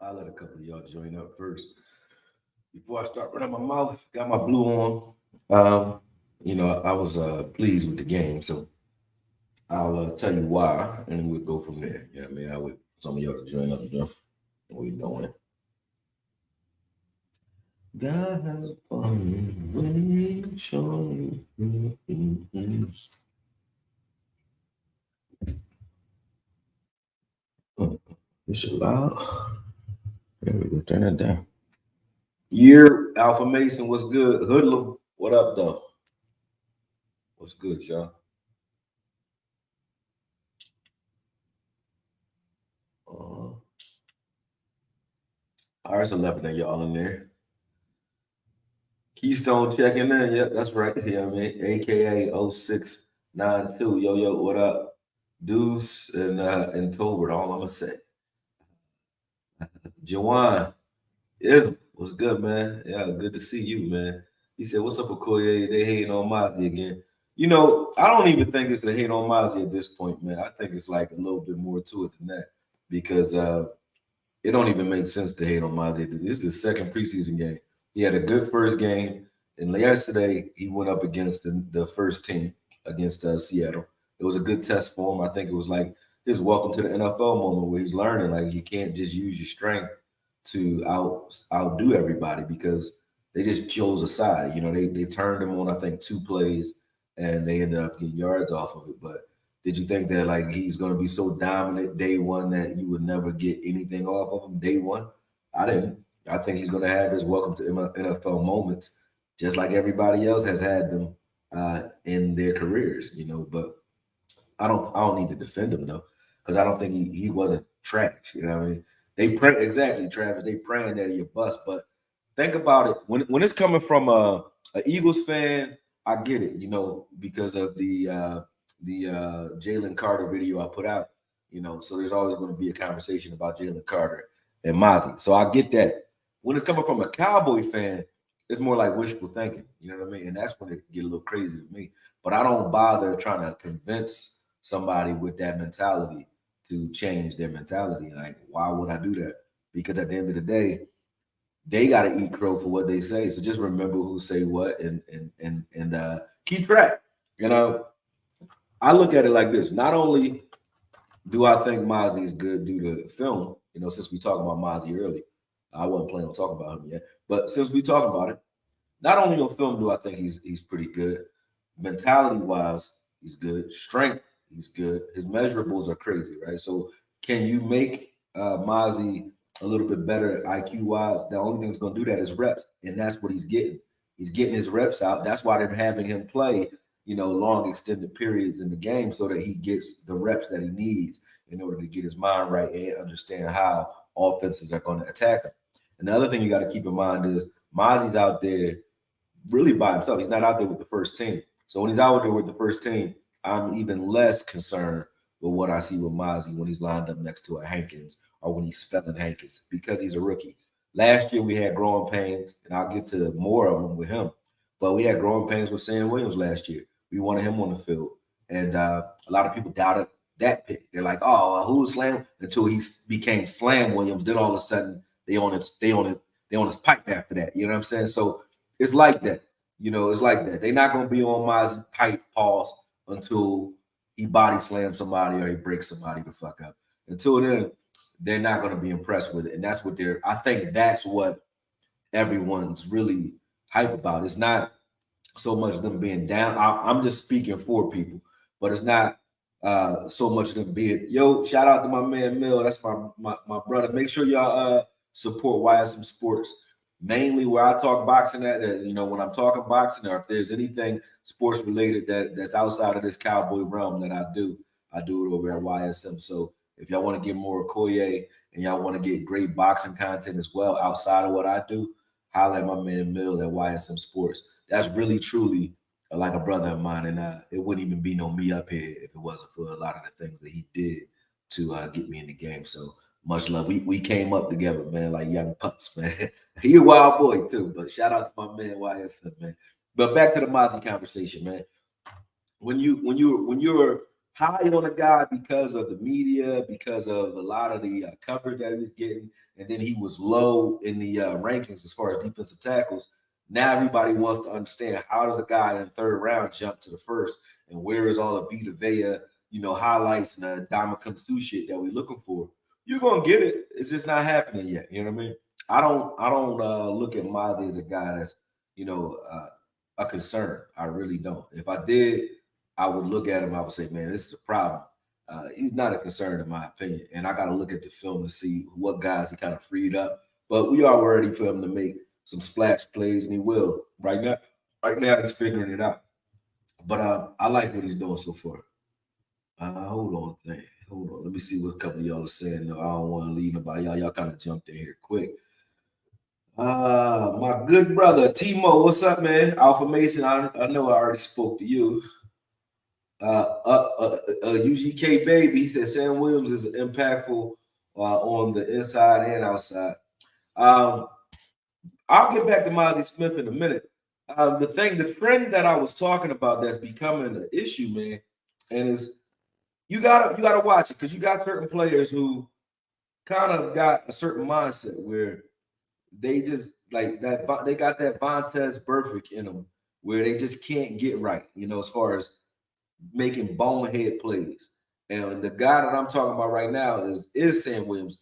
I'll let a couple of y'all join up first. Before I start running my mouth, got my blue on. I was pleased with the game, so I'll tell you why, and we'll go from there. You know what I mean? I wait for some of y'all to join up, what we doing. God has a fun way showing. This is loud. There we go. Turn that down. Year Alpha Mason, what's good? Hoodlum, what up, though? What's good, y'all? All right, 11 of y'all in there. Keystone checking in. Yep, that's right. Yeah, man. AKA 0692. Yo, what up? Deuce and Tolbert, all I'm gonna say. Jawan, what's good, man? Yeah, good to see you, man. He said, "What's up, Okoye? They hating on Mazi again." I don't even think it's a hate on Mazi at this point, man. I think it's like a little bit more to it than that because it don't even make sense to hate on Mazi. This is his second preseason game. He had a good first game, and yesterday he went up against the first team against Seattle. It was a good test for him. I think it was like his welcome to the NFL moment where he's learning like you can't just use your strength to outdo everybody because they just chose a side. They turned him on I think 2 plays and they ended up getting yards off of it. But did you think that like he's going to be so dominant day one that you would never get anything off of him day one? I didn't. I think he's going to have his welcome to NFL moments, just like everybody else has had them in their careers. But I don't need to defend him though, because I don't think he wasn't trash. You know what I mean? They pray exactly, Travis. They praying that he a bust, but think about it when it's coming from a Eagles fan. I get it, because of the Jalen Carter video I put out. So there's always going to be a conversation about Jalen Carter and Mazi. So I get that. When it's coming from a Cowboy fan, it's more like wishful thinking. You know what I mean? And that's when it get a little crazy to me. But I don't bother trying to convince somebody with that mentality to change their mentality. Like, why would I do that? Because at the end of the day, they got to eat crow for what they say. So just remember who say what and keep track. I look at it like this. Not only do I think Mazi is good due to film, since we talked about Mazi early, I wasn't planning on talking about him yet. But since we talk about it, not only on film do I think he's pretty good, mentality wise, he's good. Strength, he's good. His measurables are crazy, right? So can you make Mazi a little bit better IQ wise? The only thing that's going to do that is reps, and that's what he's getting. He's getting his reps out. That's why they're having him play, long extended periods in the game so that he gets the reps that he needs in order to get his mind right and understand how offenses are going to attack him. And the other thing you got to keep in mind is Mazi's out there really by himself. He's not out there with the first team. So when he's out there with the first team, I'm even less concerned with what I see with Mazi when he's lined up next to a Hankins or when he's spelling Hankins because he's a rookie. Last year we had growing pains, and I'll get to more of them with him. But we had growing pains with Sam Wiliams last year. We wanted him on the field, and a lot of people doubted that pick. They're like, "Oh, who's Slam?" Until he became Slam Wiliams, then all of a sudden they on his pipe after that. You know what I'm saying? So it's like that. It's like that. They're not gonna be on Mazi tight pause until he body slams somebody or he breaks somebody the fuck up. Until then, they're not gonna be impressed with it. And that's what I think that's what everyone's really hype about. It's not so much them being down. I'm just speaking for people, but it's not so much of them being, yo, shout out to my man Mill. That's my brother. Make sure y'all support YSM Sports. Mainly where I talk boxing at, when I'm talking boxing, or if there's anything sports related that's outside of this cowboy realm that I do it over at YSM. So if y'all want to get more Okoye and y'all want to get great boxing content as well outside of what I do, holler at my man Mill at YSM Sports. That's really truly like a brother of mine, and it wouldn't even be no me up here if it wasn't for a lot of the things that he did to get me in the game. So much love. We came up together, man, like young pups, man. He a wild boy too, but shout out to my man YSF, man. But back to the Mazi conversation, man. When you're high on a guy because of the media, because of a lot of the coverage that he was getting, and then he was low in the rankings as far as defensive tackles. Now everybody wants to understand, how does a guy in the third round jump to the first, and where is all the Vita Vea, highlights and the Dama comes through shit that we're looking for? You're gonna get it. It's just not happening yet. You know what I mean? I don't look at Mazi as a guy that's a concern. I really don't. If I did, I would look at him. I would say, man, this is a problem. He's not a concern in my opinion, and I got to look at the film to see what guys he kind of freed up. But we are ready for him to make some splash plays, and he will. Right now, he's figuring it out. But I like what he's doing so far. Hold on. Let me see what a couple of y'all are saying. No, I don't want to leave nobody. Y'all kind of jumped in here quick. My good brother Timo, what's up, man? Alpha Mason, I know I already spoke to you. UGK baby, he said Sam Wiliams is impactful on the inside and outside. I'll get back to Mazi Smith in a minute. The trend that I was talking about that's becoming an issue, man, and is you gotta watch it, because you got certain players who kind of got a certain mindset where they just like that. They got that Vontaze Burfict in them, where they just can't get right, as far as making bonehead plays. And the guy that I'm talking about right now is Sam Wiliams.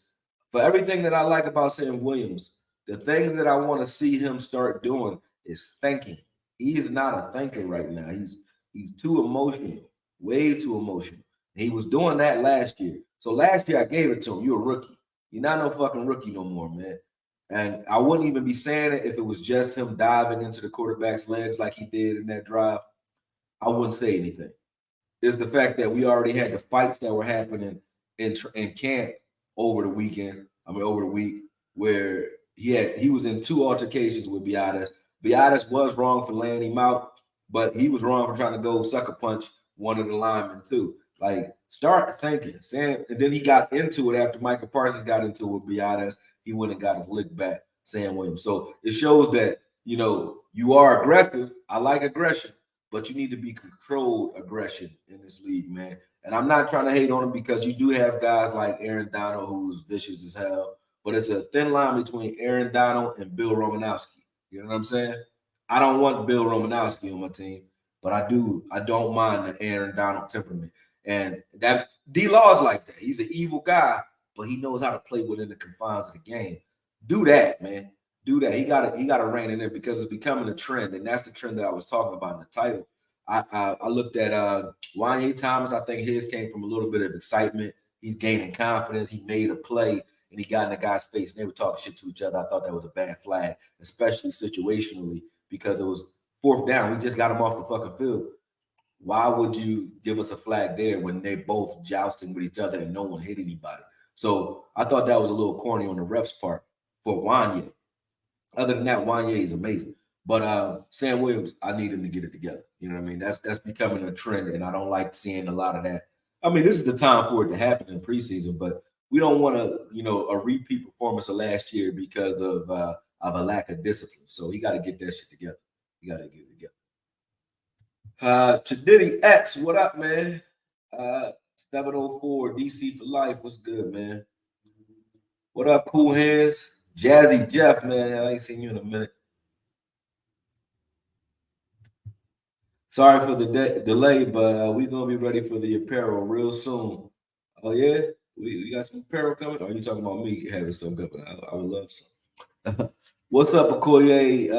For everything that I like about Sam Wiliams, the things that I want to see him start doing is thinking. He is not a thinker right now. He's too emotional, way too emotional. And he was doing that last year. So last year I gave it to him. You're a rookie. You're not no fucking rookie no more, man. And I wouldn't even be saying it if it was just him diving into the quarterback's legs like he did in that drive. I wouldn't say anything. Is the fact that we already had the fights that were happening in camp over the weekend. Over the week, where he was in two altercations with Biadasz. Biadasz was wrong for laying him out, but he was wrong for trying to go sucker punch one of the linemen too. Like, start thinking, Sam. And then he got into it after Michael Parsons got into it with Biadasz. He went and got his lick back, Sam Wiliams. So it shows that you are aggressive. I like aggression, but you need to be controlled aggression in this league, man. And I'm not trying to hate on him, because you do have guys like Aaron Donald who's vicious as hell, but it's a thin line between Aaron Donald and Bill Romanowski. You know what I'm saying? I don't want Bill Romanowski on my team, but I don't mind the Aaron Donald temperament. And that D-Law is like that. He's an evil guy, but he knows how to play within the confines of the game. Do that, man. Do that. He gotta rein it in, because it's becoming a trend, and that's the trend that I was talking about in the title. I looked at Juanyeh Thomas. I think his came from a little bit of excitement. He's gaining confidence. He made a play, and he got in the guy's face, and they were talking shit to each other. I thought that was a bad flag, especially situationally, because it was fourth down. We just got him off the fucking field. Why would you give us a flag there when they both jousting with each other and no one hit anybody? So I thought that was a little corny on the ref's part for Juanyeh. Other than that, Juanyeh is amazing. But Sam Wiliams, I need him to get it together. You know what I mean? That's becoming a trend, and I don't like seeing a lot of that. I mean, this is the time for it to happen in preseason, but we don't want a repeat performance of last year because of a lack of discipline. So he got to get that shit together. He got to get it together. Chididdy X, what up, man? 704 DC for life. What's good, man? What up, cool hands? Jazzy Jeff, man. I ain't seen you in a minute. Sorry for the delay, but we're gonna be ready for the apparel real soon. Oh yeah, we got some apparel coming. Or are you talking about me having some coming? I would love some. What's up, Okoye,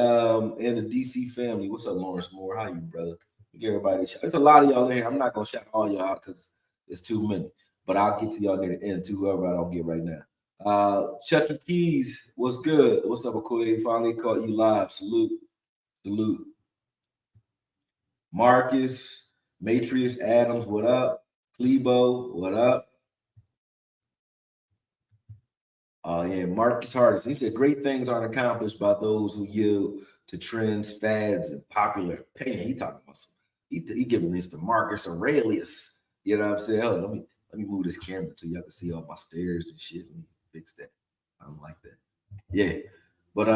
and the DC family? What's up, Lawrence Moore? How you, brother? Get everybody. There's a lot of y'all in here. I'm not gonna shout all y'all out because it's too many, but I'll get to y'all near the end too. Whoever I don't get right now. Chucky Keys, what's good? What's up, Okoye? Finally caught you live. Salute. Marcus, Matrius Adams, what up? Klebo, what up? Oh yeah, Marcus Hardison. He said great things aren't accomplished by those who yield to trends, fads, and popular opinion. He talking about some. He giving this to Marcus Aurelius. You know what I'm saying? Oh, let me move this camera so y'all can see all my stairs and shit. Let me fix that. I don't like that. Yeah, but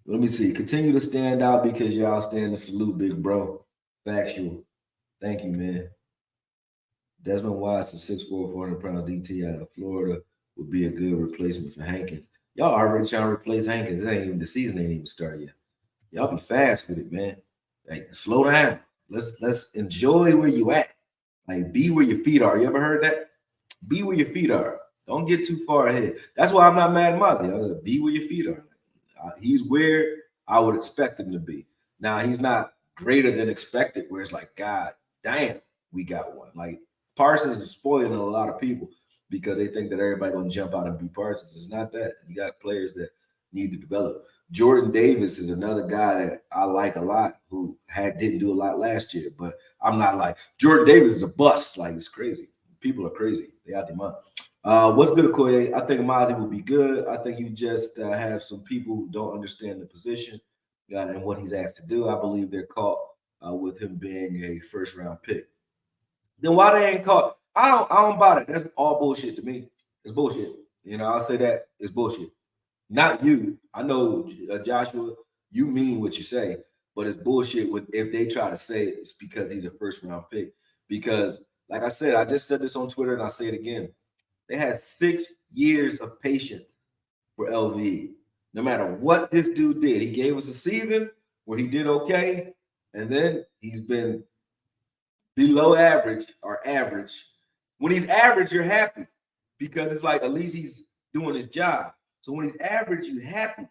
let me see. Continue to stand out because y'all stand to salute, big bro. Factual. Thank you, man. Desmond Watson, 6'4", 400 pounds DT out of Florida would be a good replacement for Hankins. Y'all already trying to replace Hankins. The season ain't even started yet. Y'all be fast with it, man. Like, slow down. Let's enjoy where you at. Like, be where your feet are. You ever heard that? Be where your feet are. Don't get too far ahead. That's why I'm not mad at Mazi. I was like, be where your feet are. He's where I would expect him to be. Now, he's not greater than expected, where it's like, God damn, we got one. Like, Parsons is spoiling a lot of people because they think that everybody gonna jump out and be Parsons. It's not that. You got players that need to develop. Jordan Davis is another guy that I like a lot who didn't do a lot last year, but I'm not like Jordan Davis is a bust. Like, it's crazy. People are crazy. They out their mind. What's good, Okoye? I think Mazi will be good. I think you just have some people who don't understand the position and what he's asked to do. I believe they're caught with him being a first-round pick. Then why they ain't caught? I don't buy it. That's all bullshit to me. It's bullshit. You know, I'll say that it's bullshit. Not you. I know, Joshua, you mean what you say, but it's bullshit if they try to say it's because he's a first-round pick. Because, like I said, I just said this on Twitter and I'll say it again. They had 6 years of patience for LV. No matter what this dude did, he gave us a season where he did okay, and then he's been below average or average. When he's average, you're happy because it's like at least he's doing his job. So when he's average, you're happy,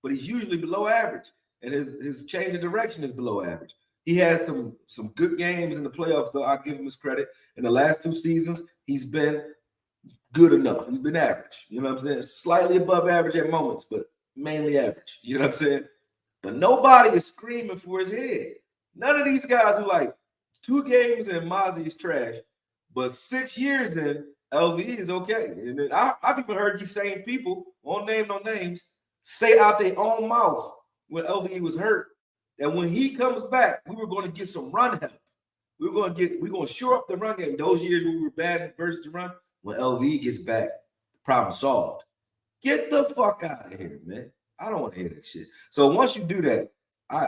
but he's usually below average, and his change of direction is below average. He has some good games in the playoffs, though. I'll give him his credit. In the last 2 seasons, he's been good enough. He's been average. You know what I'm saying? Slightly above average at moments, but mainly average. You know what I'm saying? But nobody is screaming for his head. None of these guys are like 2 games and Mazi's trash, but 6 years in, LV is okay. And then I've even heard these same people, won't name no names, say out their own mouth when LV was hurt that when he comes back, we were going to get some run help. We're going to shore up the run game. Those years when we were bad versus the run, when LV gets back, problem solved. Get the fuck out of here, man. I don't want to hear that shit. So once you do that,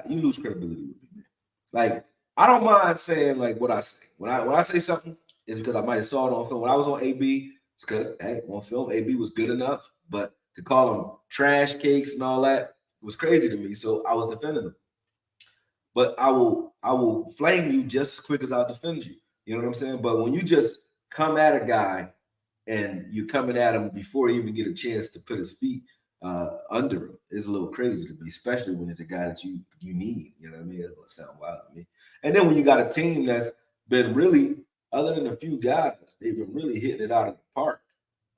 you lose credibility with me, man. Like, I don't mind saying like what I say. When I say something, it's because I might have saw it on film. When I was on AB, it's because on film, AB was good enough. But to call him trash cakes and all that was crazy to me. So I was defending him. But I will flame you just as quick as I'll defend you. You know what I'm saying? But when you just come at a guy and you're coming at him before he even get a chance to put his feet under him, it's a little crazy to me, especially when it's a guy that you need. You know what I mean? It doesn't sound wild to me. And then when you got a team that's been really, other than a few guys, they've been really hitting it out of the park.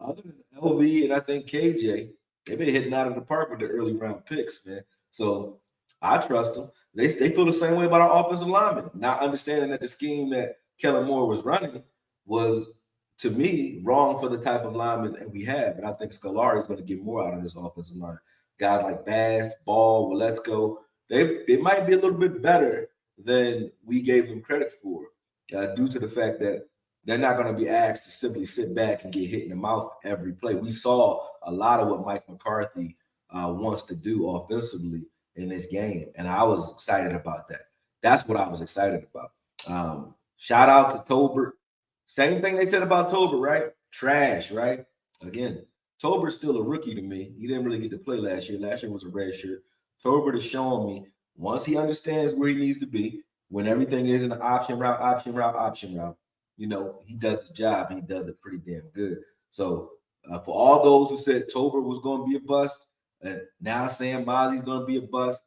Other than LV and I think KJ, they've been hitting out of the park with the early round picks, man. So I trust them. They feel the same way about our offensive linemen, not understanding that the scheme that Kellen Moore was running was, to me, wrong for the type of lineman that we have. And I think Scolari is going to get more out of this offensive line. Guys like Bass, Ball, Waletzko, they might be a little bit better than we gave them credit for, due to the fact that they're not going to be asked to simply sit back and get hit in the mouth every play. We saw a lot of what Mike McCarthy wants to do offensively in this game, and I was excited about that. That's what I was excited about. Shout out to Tolbert. Same thing they said about Tolbert, right? Trash, right? Again, Tolbert's still a rookie to me. He didn't really get to play last year. Last year was a red shirt. Tolbert is showing me once he understands where he needs to be, when everything is an option route, you know, he does the job and he does it pretty damn good. So for all those who said Tolbert was going to be a bust, and now saying Mazi's going to be a bust,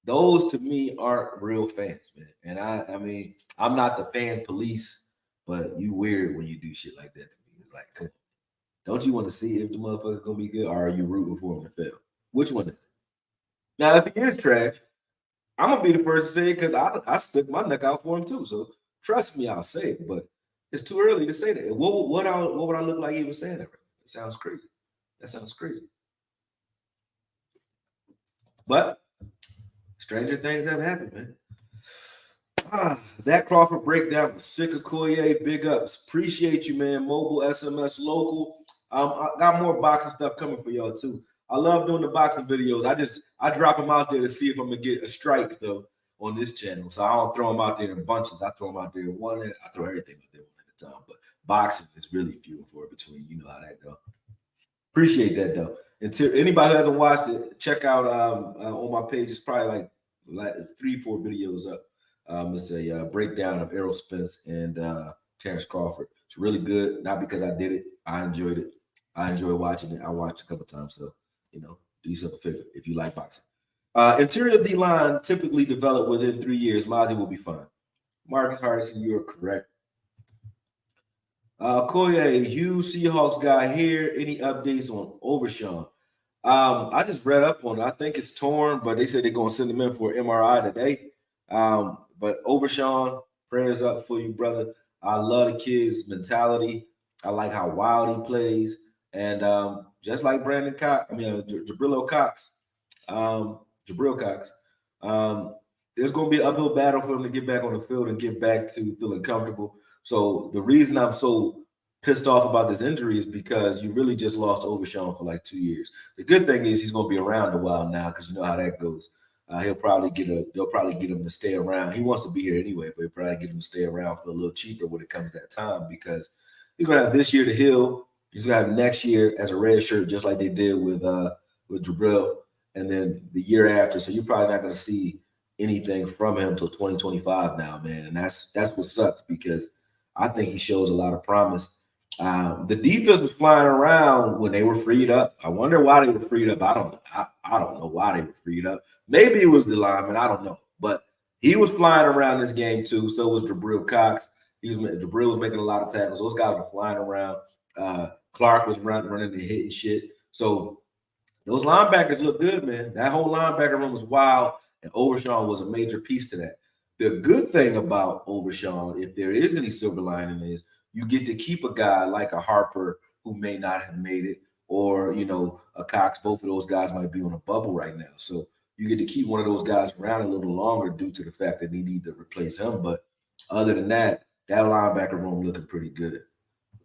those to me aren't real fans, man. And I mean, I'm not the fan police, but you weird when you do shit like that to me. It's like, come on. Don't you want to see if the motherfucker's going to be good, or are you rooting for him to fail? Which one is it? Now, if he is trash, I'm going to be the first to say it because I stuck my neck out for him too. So trust me, I'll say it, but it's too early to say that. What would I look like even saying that? It sounds crazy. That sounds crazy. But stranger things have happened, man. That Crawford breakdown was sick of Koye. Big ups. Appreciate you, man. Mobile, SMS, local. I got more boxing stuff coming for y'all too. I love doing the boxing videos. I drop them out there to see if I'm gonna get a strike though on this channel. So I don't throw them out there in bunches. I throw them out there in one. I throw everything out there one at the time. But boxing is really few and far between. You know how that go. Appreciate that though. Until anybody who hasn't watched it, check out on my page. It's probably like 3-4 videos up. It's a breakdown of Errol Spence and Terrence Crawford. It's really good. Not because I did it. I enjoyed it. I enjoy watching it. I watched a couple times. So, do yourself a favor if you like boxing. Interior D line typically developed within 3 years. Mazi will be fine. Marcus Hardison, you are correct. Koye, huge Seahawks guy here. Any updates on Overshown? I just read up on it. I think it's torn, but they said they're going to send him in for MRI today. But Overshown, prayers up for you, brother. I love the kid's mentality. I like how wild he plays. And just like Brandon Cox, Jabril Cox, there's going to be an uphill battle for him to get back on the field and get back to feeling comfortable. So the reason I'm so pissed off about this injury is because you really just lost Overshown for like 2 years. The good thing is he's going to be around a while now because you know how that goes. They'll probably get him to stay around. He wants to be here anyway, but they'll probably get him to stay around for a little cheaper when it comes that time because he's going to have this year to heal. He's going to have next year as a red shirt, just like they did with Jabril, and then the year after. So you're probably not going to see anything from him until 2025 now, man. And that's what sucks because I think he shows a lot of promise. The defense was flying around when they were freed up. I wonder why they were freed up. I don't know why they were freed up. Maybe it was the lineman. I don't know. But he was flying around this game too. So was Jabril Cox. Jabril was making a lot of tackles. Those guys were flying around. Clark was running and hitting shit. So those linebackers look good, man. That whole linebacker room was wild, and Overshown was a major piece to that. The good thing about Overshown, if there is any silver lining, is you get to keep a guy like a Harper who may not have made it, or a Cox. Both of those guys might be on a bubble right now. So you get to keep one of those guys around a little longer due to the fact that they need to replace him. But other than that, that linebacker room looking pretty good.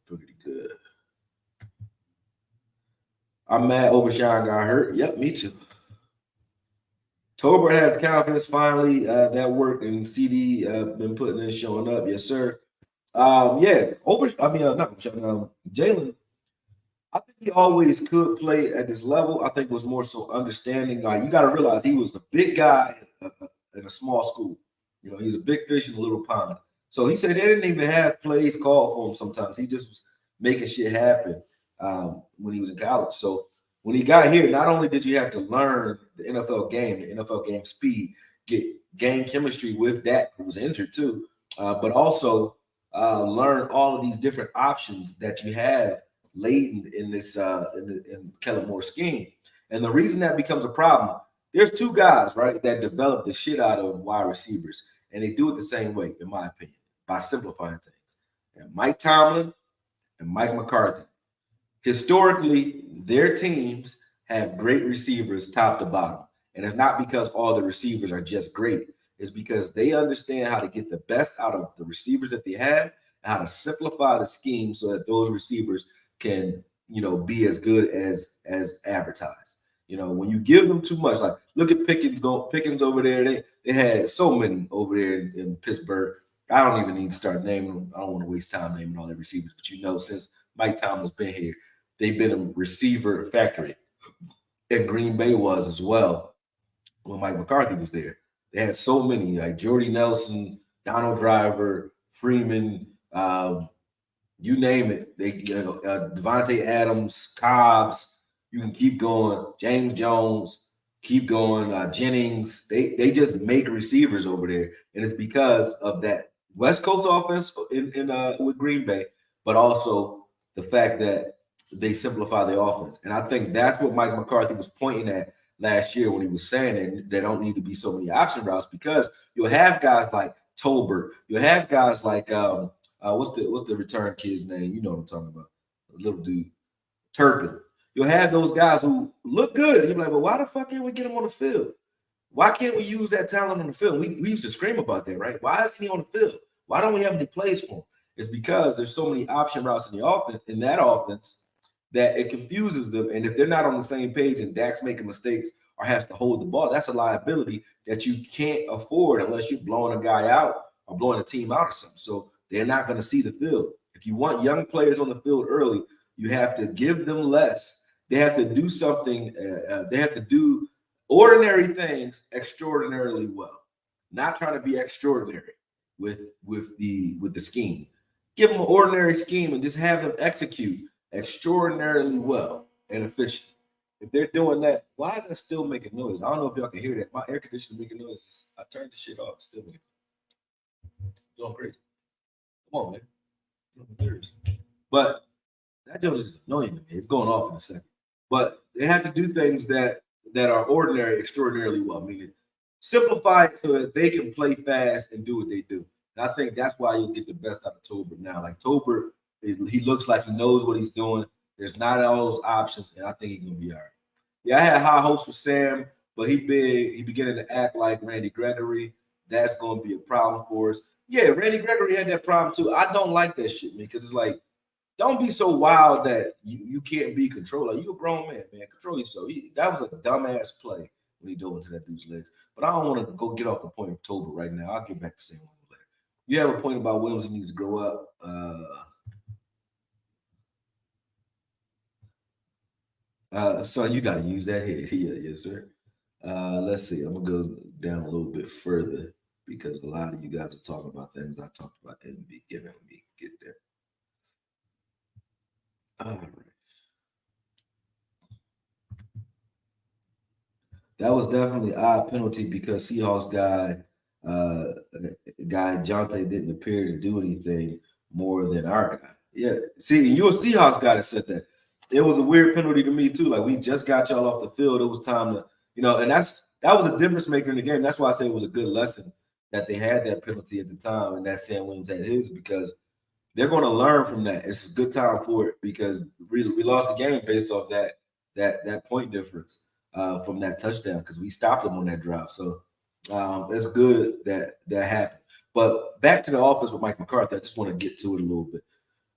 Pretty good. I'm mad Overshown got hurt. Yep, me too. Tober has confidence finally. That worked, and CD been putting in, showing up. Yes, sir. Not Jalen. I think he always could play at this level. I think it was more so understanding. Like, you got to realize he was the big guy in a small school. He's a big fish in a little pond. So he said they didn't even have plays called for him sometimes. He just was making shit happen when he was in college. So when he got here, not only did you have to learn the NFL game speed, get game chemistry with Dak, who was injured too, but also learn all of these different options that you have latent in this in Kellen Moore's scheme. And the reason that becomes a problem, there's two guys, right, that develop the shit out of wide receivers, and they do it the same way, in my opinion, by simplifying things. And Mike Tomlin and Mike McCarthy. Historically, their teams have great receivers top to bottom. And it's not because all the receivers are just great. It's because they understand how to get the best out of the receivers that they have and how to simplify the scheme so that those receivers can, be as good as advertised. When you give them too much, like look at Pickens over there. They had so many over there in Pittsburgh. I don't even need to start naming them. I don't want to waste time naming all the receivers. But since Mike Tomlin's been here, they've been a receiver factory. And Green Bay was as well when Mike McCarthy was there. They had so many, like Jordy Nelson, Donald Driver, Freeman, you name it. They, Devontae Adams, Cobbs. You can keep going. James Jones, keep going. Jennings. They just make receivers over there, and it's because of that West Coast offense with Green Bay, but also the fact that they simplify their offense. And I think that's what Mike McCarthy was pointing at last year when he was saying that there don't need to be so many option routes, because you'll have guys like Tolbert. You'll have guys like what's the return kid's name? You know what I'm talking about. The little dude. Turpin. You'll have those guys who look good. You're like, well, why the fuck can't we get him on the field? Why can't we use that talent on the field? We used to scream about that, right? Why isn't he on the field? Why don't we have any plays for him? It's because there's so many option routes in the offense, in that offense, that it confuses them. And if they're not on the same page and Dak's making mistakes or has to hold the ball, that's a liability that you can't afford unless you're blowing a guy out or blowing a team out or something. So they're not going to see the field. If you want young players on the field early, you have to give them less. They have to do something. They have to do ordinary things extraordinarily well. Not trying to be extraordinary with the scheme. Give them an ordinary scheme and just have them execute extraordinarily well and efficient. If they're doing that, why is that still making noise? I don't know if y'all can hear that. My air conditioner making noise. I turned the shit off. It's still making going crazy. Come on, man. But that joke is annoying to me. It's going off in a second. But they have to do things that are ordinary, extraordinarily well. Meaning, simplify it so that they can play fast and do what they do. And I think that's why you'll get the best out of Tolbert now. Like Tolbert, he looks like he knows what he's doing. There's not all those options, and I think he's gonna be all right. Yeah, I had high hopes for Sam, but he beginning to act like Randy Gregory. That's gonna be a problem for us. Yeah, Randy Gregory had that problem too. I don't like that shit, man, because it's like, don't be so wild that you can't be controlled. Like, you a grown man, man. Control yourself. That was a dumbass play when he dove into that dude's legs. But I don't want to go get off the point of Tolbert right now. I'll get back to Sam Wiliams later. You have a point about Williams. He needs to grow up. So you got to use that head. Yeah, yes, sir. Let's see. I'm gonna go down a little bit further because a lot of you guys are talking about things I talked about in the beginning. Let me get there. All right. That was definitely an odd penalty because Seahawks guy Jonte didn't appear to do anything more than our guy. Yeah, see, you a Seahawks guy that said that. It was a weird penalty to me too. Like, we just got y'all off the field. It was time to, and that was a difference maker in the game. That's why I say it was a good lesson that they had that penalty at the time and that Sam Wiliams had his, because they're going to learn from that. It's a good time for it because we lost the game based off that point difference from that touchdown because we stopped them on that drive. So it's good that happened. But back to the offense with Mike McCarthy, I just want to get to it a little bit.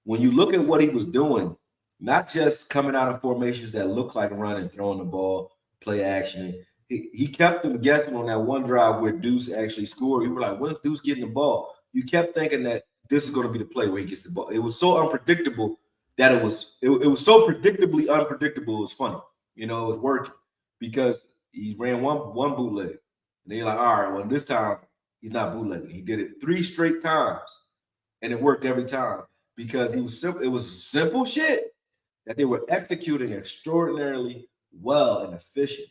When you look at what he was doing, not just coming out of formations that look like running, throwing the ball, play action. He kept them guessing on that one drive where Deuce actually scored. You were like, when's Deuce getting the ball? You kept thinking that this is going to be the play where he gets the ball. It was so unpredictable that it was so predictably unpredictable. It was funny. It was working because he ran one bootleg. And then you're like, all right, well, this time he's not bootlegging. He did it 3 straight times, and it worked every time because it was simple shit that they were executing extraordinarily well and efficient.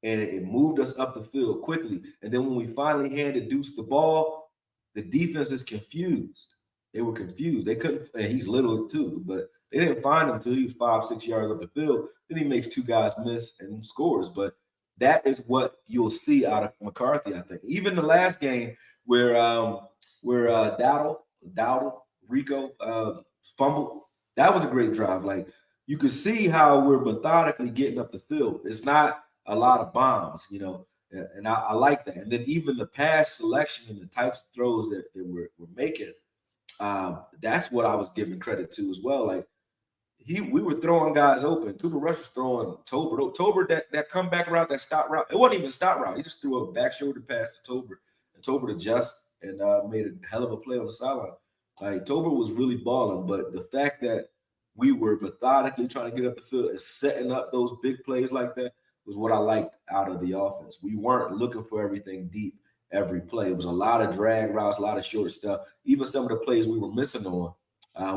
And it moved us up the field quickly. And then when we finally handed Deuce the ball, the defense is confused. They were confused. They couldn't, and he's little too, but they didn't find him until he was 5-6 yards up the field. Then he makes 2 guys miss and scores. But that is what you'll see out of McCarthy, I think. Even the last game where Dowdle, Rico fumbled, that was a great drive. Like, you could see how we're methodically getting up the field. It's not a lot of bombs, and I like that. And then even the pass selection and the types of throws that we're making, that's what I was giving credit to as well. Like, we were throwing guys open. Cooper Rush was throwing Tolbert that comeback route, that stop route. It wasn't even a stop route. He just threw a back shoulder pass to Tolbert, and Tolbert adjusted and made a hell of a play on the sideline. Like, Tolbert was really balling, but the fact that we were methodically trying to get up the field and setting up those big plays like that was what I liked out of the offense. We weren't looking for everything deep every play. It was a lot of drag routes, a lot of short stuff. Even some of the plays we were missing on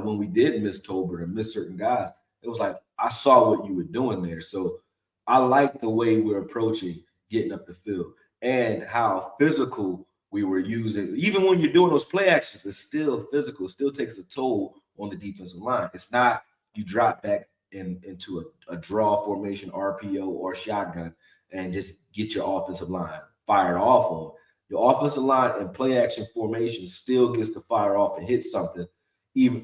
when we did miss Tolbert and miss certain guys, it was like, I saw what you were doing there. So I like the way we're approaching getting up the field and how physical we were using. Even when you're doing those play actions, it's still physical. It still takes a toll on the defensive line. It's not you drop back into a draw formation, RPO, or shotgun and just get your offensive line fired off on. Your offensive line and play action formation still gets to fire off and hit something,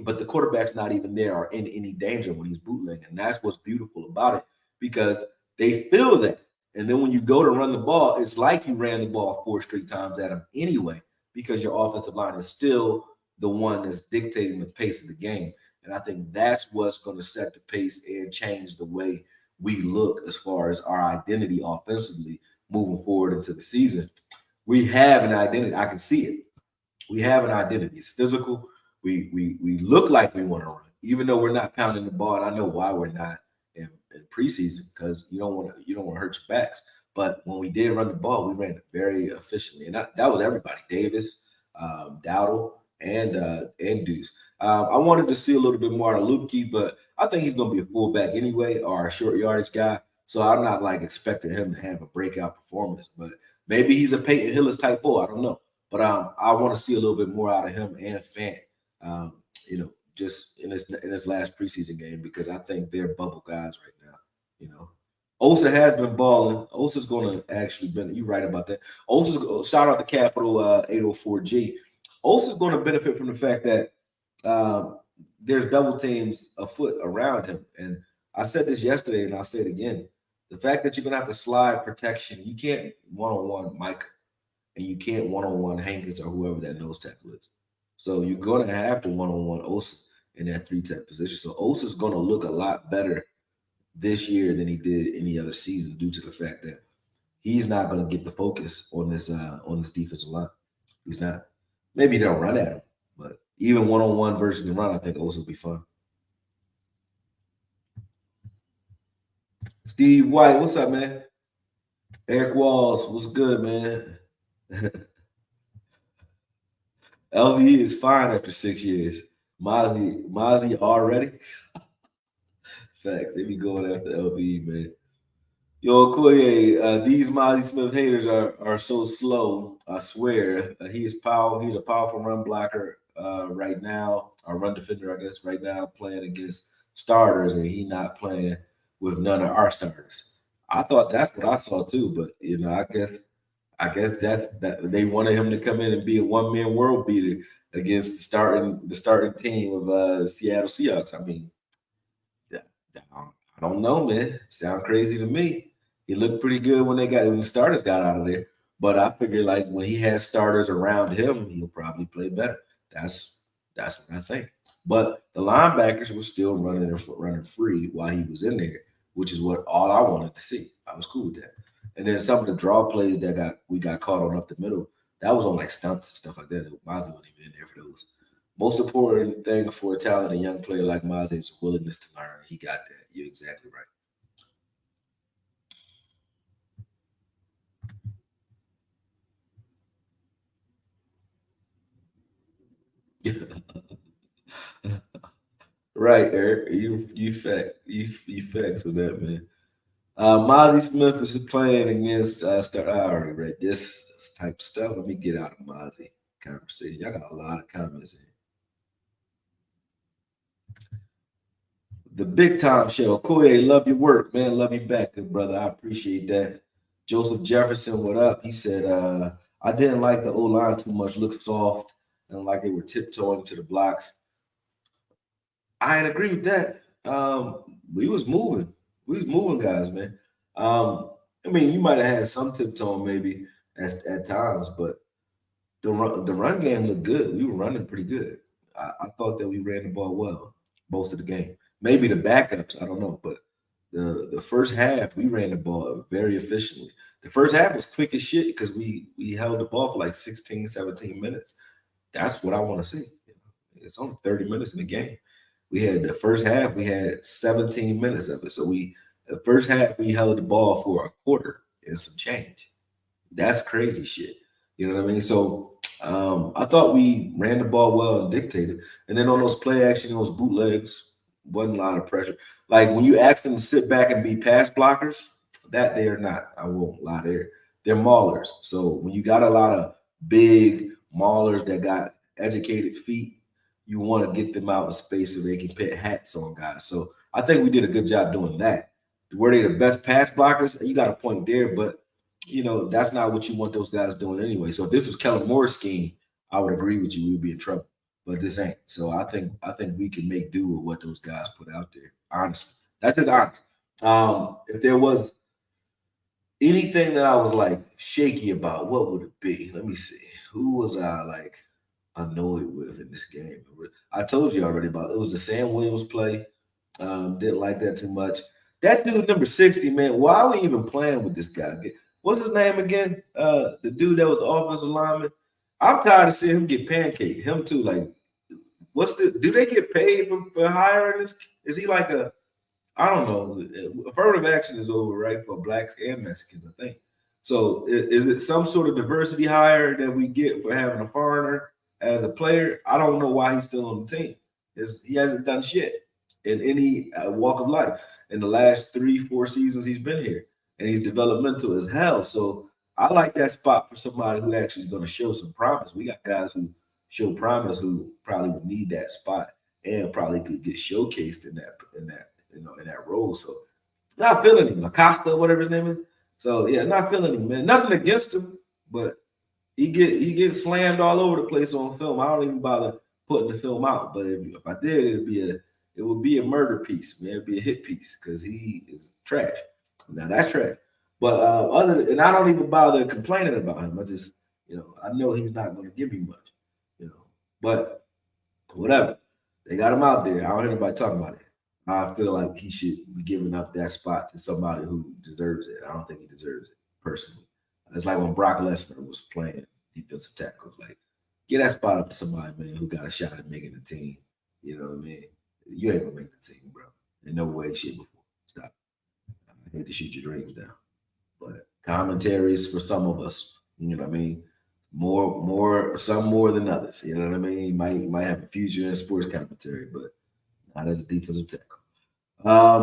but the quarterback's not even there or in any danger when he's bootlegging. And that's what's beautiful about it, because they feel that. And then when you go to run the ball, it's like you ran the ball 4 straight times at him anyway, because your offensive line is still the one that's dictating the pace of the game. And I think that's what's going to set the pace and change the way we look as far as our identity offensively moving forward into the season. We have an identity. I can see it. We have an identity. It's physical. we look like we want to run, even though we're not pounding the ball. And I know why we're not in preseason, because you don't want to hurt your backs. But when we did run the ball, we ran it very efficiently, and that was everybody: Davis, Dowdle, and Deuce. I wanted to see a little bit more out of Lukey, but I think he's going to be a fullback anyway, or a short yardage guy. So I'm not like expecting him to have a breakout performance, but maybe he's a Peyton Hillis type bull. I don't know, but I want to see a little bit more out of him and Fant. Just in his last preseason game, because I think they're bubble guys right now. Osa has been balling. Osa's going to actually been. You're right about that. Shout out to Capital 804G. Osa's going to benefit from the fact that there's double teams afoot around him. And I said this yesterday, and I'll say it again. The fact that you're going to have to slide protection, you can't one-on-one Micah, and you can't one-on-one Hankins or whoever that nose tackle is. So you're going to have to one-on-one Osa in that 3-tech position. So Osa's going to look a lot better this year than he did any other season, due to the fact that he's not going to get the focus on this defensive line. He's not. Maybe they'll run at him, but even one-on-one versus the run, I think Osa will be fun. Steve White, what's up, man? Eric Walls, what's good, man? LVE is fine after 6 years. Mazi already? Facts. They be going after LVE, man. Yo, Okoye, these Mazi Smith haters are so slow. I swear. He's a powerful run blocker right now, or run defender, I guess, right now, playing against starters, and he not playing with none of our starters. I thought that's what I saw too, but I guess that they wanted him to come in and be a one-man world beater against the starting team of Seattle Seahawks. I mean, I don't know, man. Sound crazy to me. He looked pretty good when the starters got out of there. But I figure like when he has starters around him, he'll probably play better. That's what I think. But the linebackers were still running free while he was in there, which is what all I wanted to see. I was cool with that. And then some of the draw plays that we got caught on up the middle, that was on like stunts and stuff like that. Mazi wasn't even in there for those. Most important thing for a talented young player like Mazi is willingness to learn. He got that. You're exactly right. Right, Eric. You facts with that, man. Mazi Smith is playing against I already read this type of stuff. Let me get out of Mazi conversation. Y'all got a lot of comments in. The Big Time Show. Koye, love your work, man. Love you back, good brother. I appreciate that. Joseph Jefferson, what up? He said, I didn't like the O-line too much. Looked soft and like they were tiptoeing to the blocks. I ain't agree with that. We was moving. We was moving guys, man. I mean, you might have had some tiptoeing maybe at times, but the run game looked good. We were running pretty good. I thought that we ran the ball well most of the game. Maybe the backups, I don't know, but the first half we ran the ball very efficiently. The first half was quick as shit because we held the ball for like 16, 17 minutes. That's what I want to see. It's only 30 minutes in the game. We had the first half, we had 17 minutes of it. So the first half we held the ball for a quarter and some change. That's crazy shit. You know what I mean? So I thought we ran the ball well and dictated. And then on those play action, those bootlegs, wasn't a lot of pressure. Like when you ask them to sit back and be pass blockers, that they are not. I won't lie there. They're maulers. So when you got a lot of big maulers that got educated feet, you want to get them out in space so they can put hats on guys. So I think we did a good job doing that. Were they the best pass blockers? You got a point there, but that's not what you want those guys doing anyway. So if this was Kellen Moore's scheme, I would agree with you. We'd be in trouble. But this ain't. So I think we can make do with what those guys put out there. Honestly, that's just honest. If there was anything that I was like shaky about, what would it be? Let me see. Who was I like annoyed with in this game? I told you already about it. It was the Sam Wiliams play. Didn't like that too much. That dude, number 60, man. Why are we even playing with this guy? What's his name again? The dude that was the offensive lineman. I'm tired of seeing him get pancaked. Him too, like do they get paid for hiring this? Is he like a, I don't know. Affirmative action is over, right, for blacks and Mexicans, I think. So is it some sort of diversity hire that we get for having a foreigner as a player? I don't know why he's still on the team. He hasn't done shit in any walk of life in the last 3-4 seasons he's been here, and he's developmental as hell. So I like that spot for somebody who actually is going to show some promise. We got guys who show promise who probably would need that spot and probably could get showcased in that role. So not feeling him, Acosta, whatever his name is. So yeah, not feeling him, man. Nothing against him, but he gets slammed all over the place on film. I don't even bother putting the film out. But if I did, it would be a murder piece, man. It'd be a hit piece because he is trash. Now that's trash. But and I don't even bother complaining about him. I just, I know he's not going to give me much, But whatever, they got him out there. I don't hear anybody talking about it. I feel like he should be giving up that spot to somebody who deserves it. I don't think he deserves it personally. It's like when Brock Lesnar was playing defensive tackles. Like, get that spot up to somebody, man, who got a shot at making the team. You know what I mean? You ain't gonna make the team, bro. In no way, shape, or form. Stop. I hate to shoot your dreams down. But commentaries for some of us, you know what I mean? Some more than others. You know what I mean? You might have a future in sports commentary, but not as a defensive tackle.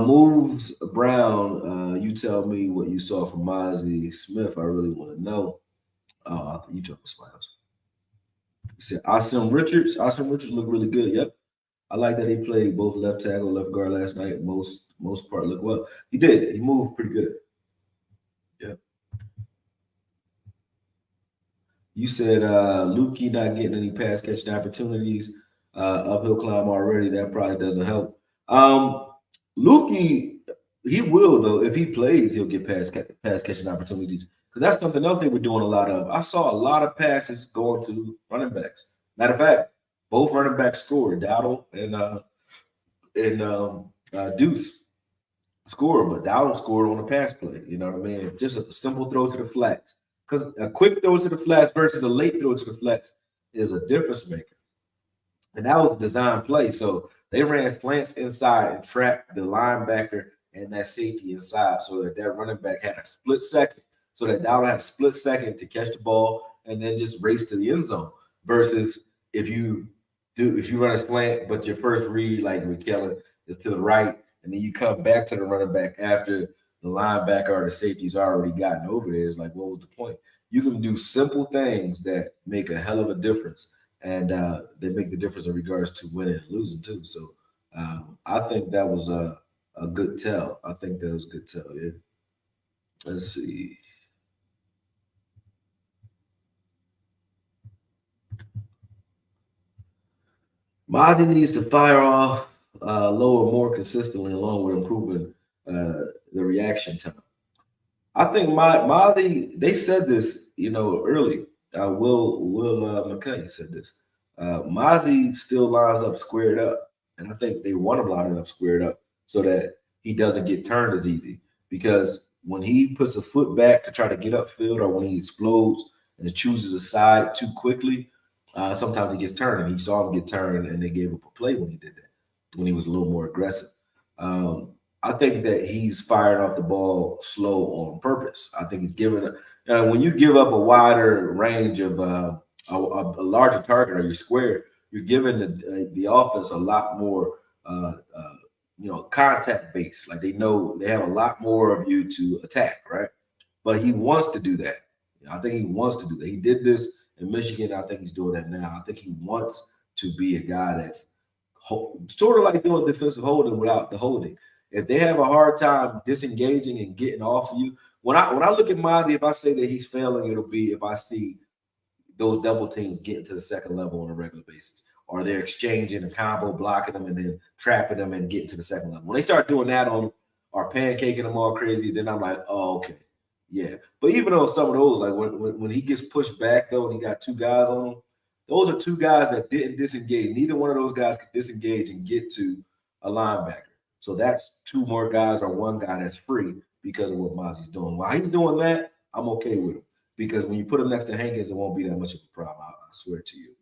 Moves Brown. You tell me what you saw from Mazi Smith. I really want to know. I think you talking about Smiles. You said Austin Richards. Austin Richards looked really good. Yep. I like that he played both left tackle, left guard last night. Most part looked well. He did. He moved pretty good. Yep. You said Lukey not getting any pass catching opportunities. Uphill climb already. That probably doesn't help. Lukey, he will though. If he plays, he'll get pass catching opportunities because that's something else they were doing a lot of. I saw a lot of passes going to running backs. Matter of fact, both running backs scored. Dowdle and Deuce scored, but Dowdle scored on a pass play. You know what I mean? Just a simple throw to the flats. Because a quick throw to the flats versus a late throw to the flats is a difference maker. And that was a design play. So they ran slants inside and trapped the linebacker and that safety inside so that running back had a split second. So that Dowdle had a split second to catch the ball and then just race to the end zone. Versus if you run a slant, but your first read, like with Kellen, is to the right, and then you come back to the running back after the linebacker or the safety's already gotten over there. It's like, what was the point? You can do simple things that make a hell of a difference, and they make the difference in regards to winning and losing too. So I think that was a good tell. I think that was a good tell. Yeah. Let's see. Mazi needs to fire off lower more consistently along with improving the reaction time. I think Mazi, they said this, early. Will McCarthy said this. Mazi still lines up squared up, and I think they want him lining up squared up so that he doesn't get turned as easy. Because when he puts a foot back to try to get upfield, or when he explodes and chooses a side too quickly, sometimes he gets turned. And he saw him get turned, and they gave up a play when he did that, when he was a little more aggressive. I think that he's firing off the ball slow on purpose. I think he's giving it. When you give up a wider range of a larger target or your square, you're giving the offense a lot more, contact base. Like they know they have a lot more of you to attack, right? But he wants to do that. I think he wants to do that. He did this in Michigan. I think he's doing that now. I think he wants to be a guy that's sort of like doing defensive holding without the holding. If they have a hard time disengaging and getting off of you, when I look at Mazi, if I say that he's failing, it'll be if I see those double teams getting to the second level on a regular basis, or they're exchanging a combo, blocking them, and then trapping them and getting to the second level. When they start doing that on or pancaking them all crazy, then I'm like, oh, okay, yeah. But even on some of those, like when he gets pushed back though, and he got two guys on him, those are two guys that didn't disengage. Neither one of those guys could disengage and get to a linebacker. So that's two more guys or one guy that's free because of what Mazi's doing. While he's doing that, I'm okay with him. Because when you put him next to Hankins, it won't be that much of a problem. I swear to you.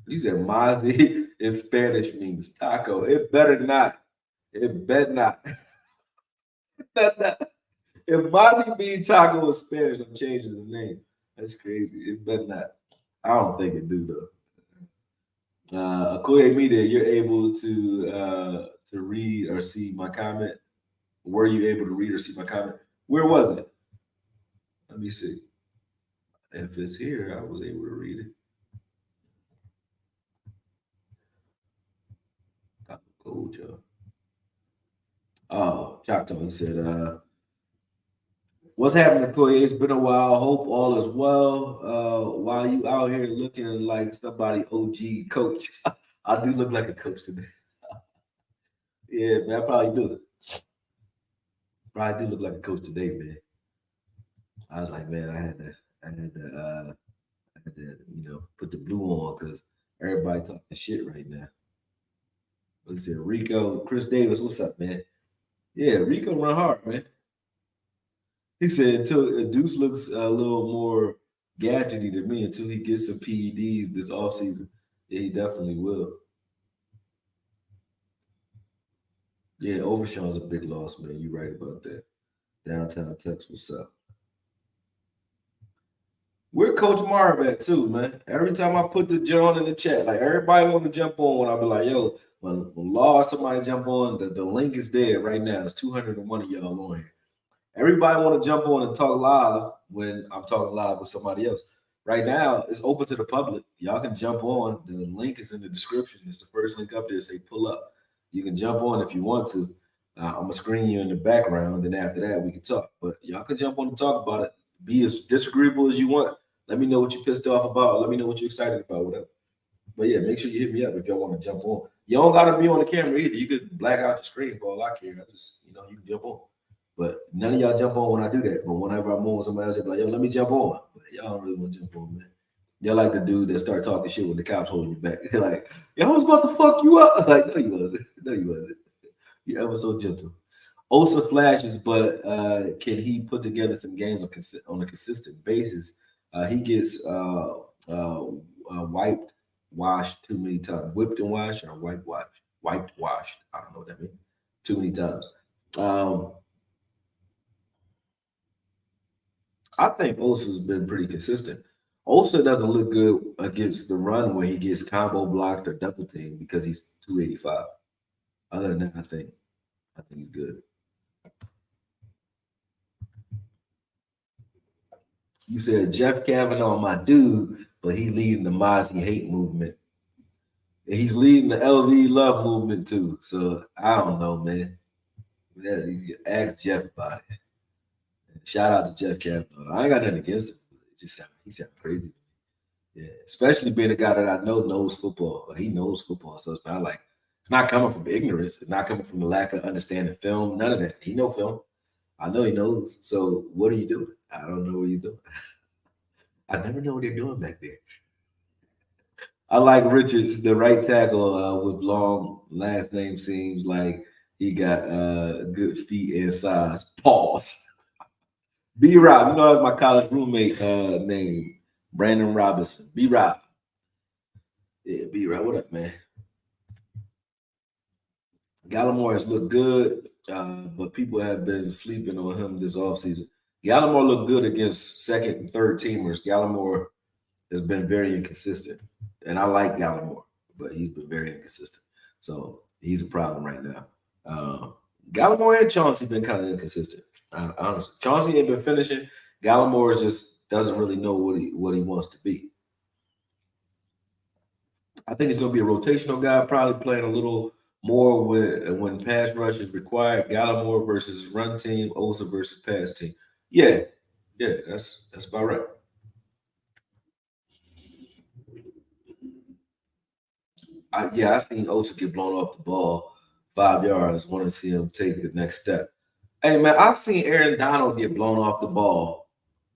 He said Mazi in Spanish means taco. It better not. It better not. Better not. If Mazi means taco in Spanish, I'm changing the name. That's crazy. It better not. I don't think it do though. Akoya Media, you're able to read or see my comment. Were you able to read or see my comment? Where was it? Let me see. If it's here, I was able to read it. Gold, y'all. Oh, Choctaw, he said, what's happening, Koye? It's been a while. Hope all is well. While you out here looking like somebody OG coach, I do look like a coach today. Yeah, man, I probably do. Probably do look like a coach today, man. I was like, man, I had to, put the blue on because everybody talking shit right now. Like I said, Rico, Chris Davis, what's up, man? Yeah, Rico run hard, man. He said until Deuce looks a little more gadgety to me until he gets some PEDs this offseason. Yeah, he definitely will. Yeah, Overshown's a big loss, man. You're right about that. Downtown Texas, what's up? Where Coach Marv at too, man? Every time I put the John in the chat, like everybody want to jump on, I'll be like, yo, when Law or somebody jump on, the link is there right now. It's 201 of y'all on here. Everybody want to jump on and talk live when I'm talking live with somebody else. Right now, it's open to the public. Y'all can jump on. The link is in the description. It's the first link up there. Say pull up. You can jump on if you want to. I'm gonna screen you in the background. Then after that, we can talk. But y'all can jump on and talk about it. Be as disagreeable as you want. Let me know what you're pissed off about. Let me know what you're excited about. Whatever. But yeah, make sure you hit me up if y'all want to jump on. You don't gotta be on the camera either. You could black out the screen for all I care. I just, you can jump on. But none of y'all jump on when I do that. But whenever I'm on, somebody else be like, yo, let me jump on. But y'all don't really want to jump on, man. Y'all like the dude that start talking shit when the cops holding you back. They're like, yo, I was about to fuck you up. Like, no, you wasn't. No, you wasn't. You ever so gentle. Osa flashes, but can he put together some games on a consistent basis? He gets wiped, washed too many times. Whipped and washed or wiped, washed. I don't know what that means. Too many times. I think Osa's been pretty consistent. Osa doesn't look good against the run where he gets combo blocked or double teamed because he's 285. Other than that, I think he's good. You said Jeff Kavanaugh, my dude, but he leading the Mazi hate movement. And he's leading the LV love movement too. So I don't know, man. Yeah, you ask Jeff about it. Shout out to Jeff Kavanaugh. I ain't got nothing against him. He sound crazy. Yeah, especially being a guy that I know knows football. Like, he knows football, so it's not coming from ignorance. It's not coming from the lack of understanding film. None of that. He know film. I know he knows. So what are you doing? I don't know what he's doing. I never know what they're doing back there. I like Richards, the right tackle with long last name. Seems like he got good feet and size. Pause. B Rob, that's my college roommate name. Brandon Robinson. B Rob. Yeah, B Rob. What up, man? Gallimore has looked good, but people have been sleeping on him this offseason. Gallimore looked good against second and third teamers. Gallimore has been very inconsistent. And I like Gallimore, but he's been very inconsistent. So he's a problem right now. Gallimore and Chauncey been kind of inconsistent. Honestly, Chauncey ain't been finishing. Gallimore just doesn't really know what he wants to be. I think he's going to be a rotational guy, probably playing a little more when pass rush is required. Gallimore versus run team, Osa versus pass team. Yeah, that's about right. I seen Osa get blown off the ball 5 yards. Want to see him take the next step. Hey man, I've seen Aaron Donald get blown off the ball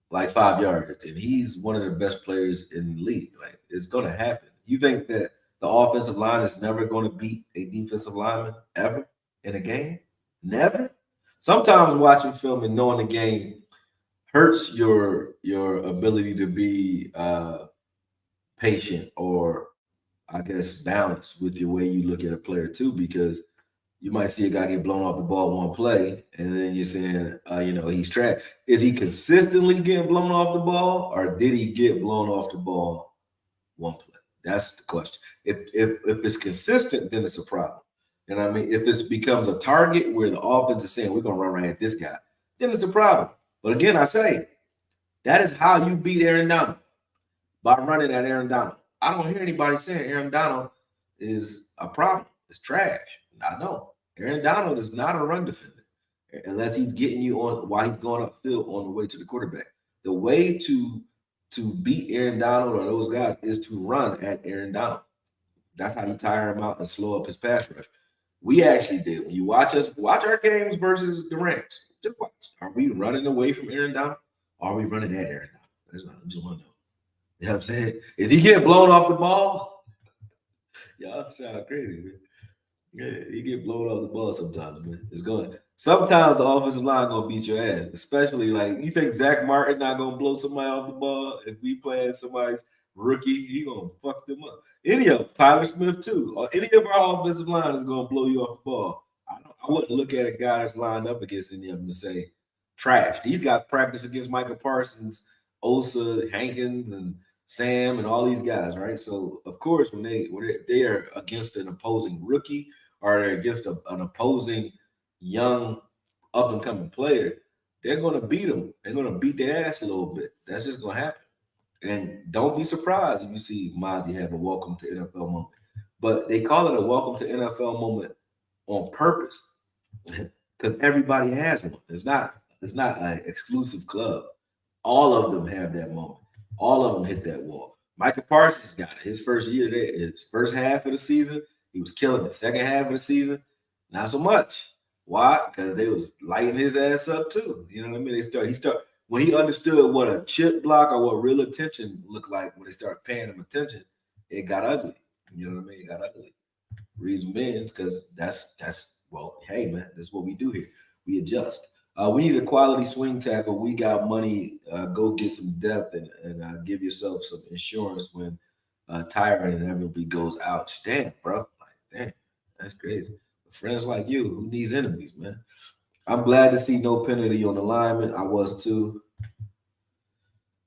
like 5 yards, and he's one of the best players in the league. Like, it's going to happen. You think that the offensive line is never going to beat a defensive lineman ever in a game? Never. Sometimes watching film and knowing the game hurts your ability to be patient or I guess, balance with the way you look at a player too, because you might see a guy get blown off the ball one play, and then you're saying, he's trash. Is he consistently getting blown off the ball, or did he get blown off the ball one play? That's the question. If it's consistent, then it's a problem. And I mean, if it becomes a target where the offense is saying we're gonna run right at this guy, then it's a problem. But again, I say that is how you beat Aaron Donald, by running at Aaron Donald. I don't hear anybody saying Aaron Donald is a problem. It's trash. I don't. Aaron Donald is not a run defender unless he's getting you on while he's going upfield on the way to the quarterback. The way to beat Aaron Donald or those guys is to run at Aaron Donald. That's how you tire him out and slow up his pass rush. We actually did. When you watch our games versus the Rams, just watch. Are we running away from Aaron Donald? Or are we running at Aaron Donald? That's not, I just want to know. You know what I'm saying? Is he getting blown off the ball? Y'all sound crazy, man. Yeah, he get blown off the ball sometimes, man. It's going. Sometimes the offensive line gonna beat your ass, especially like you think Zach Martin not gonna blow somebody off the ball if we playing somebody's rookie, he gonna fuck them up. Any of them, Tyler Smith too, or any of our offensive line is gonna blow you off the ball. I wouldn't look at a guy that's lined up against any of them and say trash. These guys practice against Michael Parsons, Osa, Hankins, and Sam, and all these guys, right? So of course, when they are against an opposing rookie or they're against an opposing young up and coming player, they're going to beat them. They're going to beat their ass a little bit. That's just going to happen. And don't be surprised if you see Mazi have a welcome to NFL moment. But they call it a welcome to NFL moment on purpose because everybody has one. It's not an exclusive club. All of them have that moment. All of them hit that wall. Michael Parsons got it. His first year there, his first half of the season, he was killing the second half of the season. Not so much. Why? Because they was lighting his ass up too. You know what I mean? When he understood what a chip block or what real attention looked like when they started paying him attention, it got ugly. You know what I mean? It got ugly. Reason being is because well, hey man, this is what we do here. We adjust. We need a quality swing tackle. We got money. Go get some depth and give yourself some insurance when Tyron inevitably goes out. Damn, bro. Like, damn, that's crazy. Friends like you, who needs enemies, man? I'm glad to see no penalty on the lineman. I was too.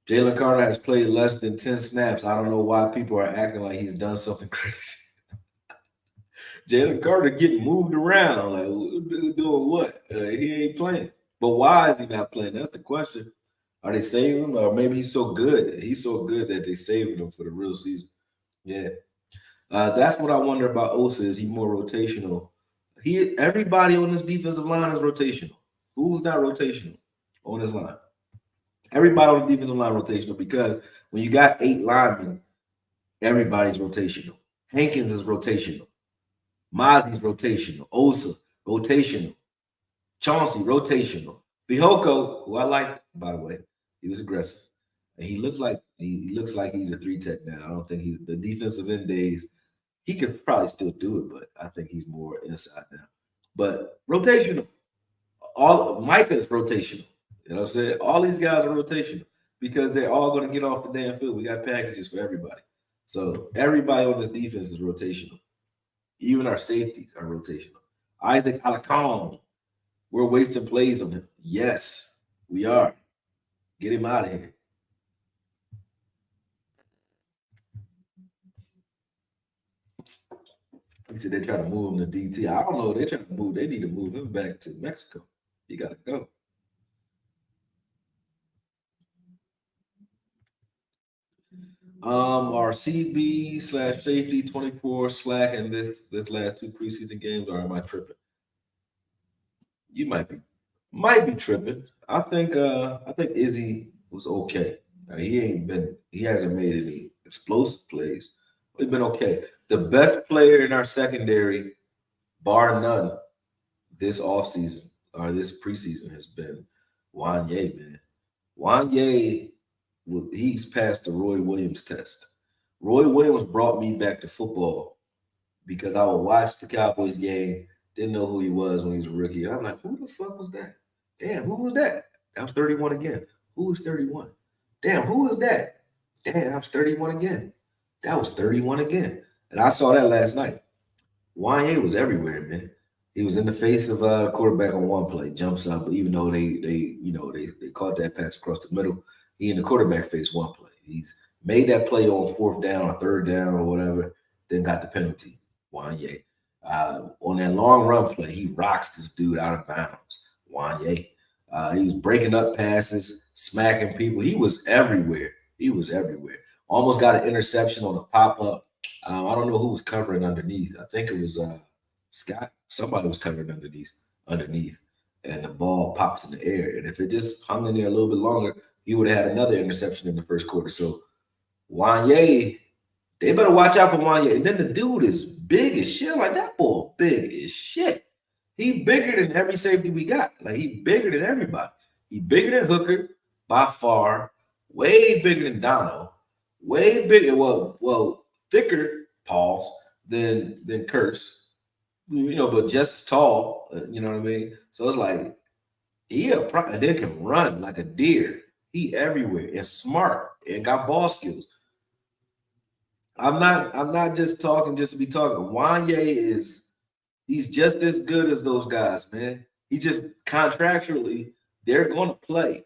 Jalen Carter has played less than 10 snaps. I don't know why people are acting like he's done something crazy. Jalen Carter getting moved around. Like, doing what? He ain't playing. But why is he not playing? That's the question. Are they saving him? Or maybe he's so good. He's so good that they saving him for the real season. Yeah. That's what I wonder about Osa. Is he more rotational? Everybody on this defensive line is rotational. Who's not rotational on this line? Everybody on the defensive line rotational because when you got 8 linemen, everybody's rotational. Hankins is rotational. Mazi's rotational. Osa rotational. Chauncey rotational. Fihoko, who I liked, by the way, he was aggressive, and he looks like he's a 3 tech now. I don't think he's the defensive end days. He could probably still do it, but I think he's more inside now. But rotational. All Micah is rotational. You know what I'm saying? All these guys are rotational because they're all going to get off the damn field. We got packages for everybody. So everybody on this defense is rotational. Even our safeties are rotational. Isaac Alacon, we're wasting plays on him. Yes, we are. Get him out of here. He said they're trying to move him to DT. I don't know. They're trying to move. They need to move him back to Mexico. He got to go. Our CB / safety 24 slack in this last 2 preseason games, or am I tripping? You might be tripping. I think Izzy was okay. He hasn't made any explosive plays. But he's been okay. The best player in our secondary, bar none, this offseason or this preseason has been Juanyeh, man. Juanyeh, he's passed the Roy Williams test. Roy Williams brought me back to football because I would watch the Cowboys game, didn't know who he was when he was a rookie. And I'm like, who the fuck was that? Damn, who was that? That was 31 again. Who was 31? Damn, who was that? Damn, that was 31 again. That was 31 again. And I saw that last night. Juanyeh was everywhere, man. He was in the face of a quarterback on one play, jumps up, but even though they caught that pass across the middle, he in the quarterback face one play. He's made that play on fourth down or third down or whatever, then got the penalty. Juanyeh. On that long run play, he rocks this dude out of bounds. Juanyeh. He was breaking up passes, smacking people. He was everywhere. He was everywhere. Almost got an interception on a pop up. I don't know who was covering underneath. I think it was Scott. Somebody was covering underneath, and the ball pops in the air. And if it just hung in there a little bit longer, he would have had another interception in the first quarter. So Juanyeh, they better watch out for Juanyeh. And then the dude is big as shit. Like that boy, big as shit. He bigger than every safety we got. Like he bigger than everybody. He bigger than Hooker by far. Way bigger than Dono. Way bigger. Well, thicker pause than Curse. But just as tall. You know what I mean? So it's like they can run like a deer. He everywhere and smart and got ball skills. I'm not just talking just to be talking. Juanyeh he's just as good as those guys, man. He just contractually they're going to play,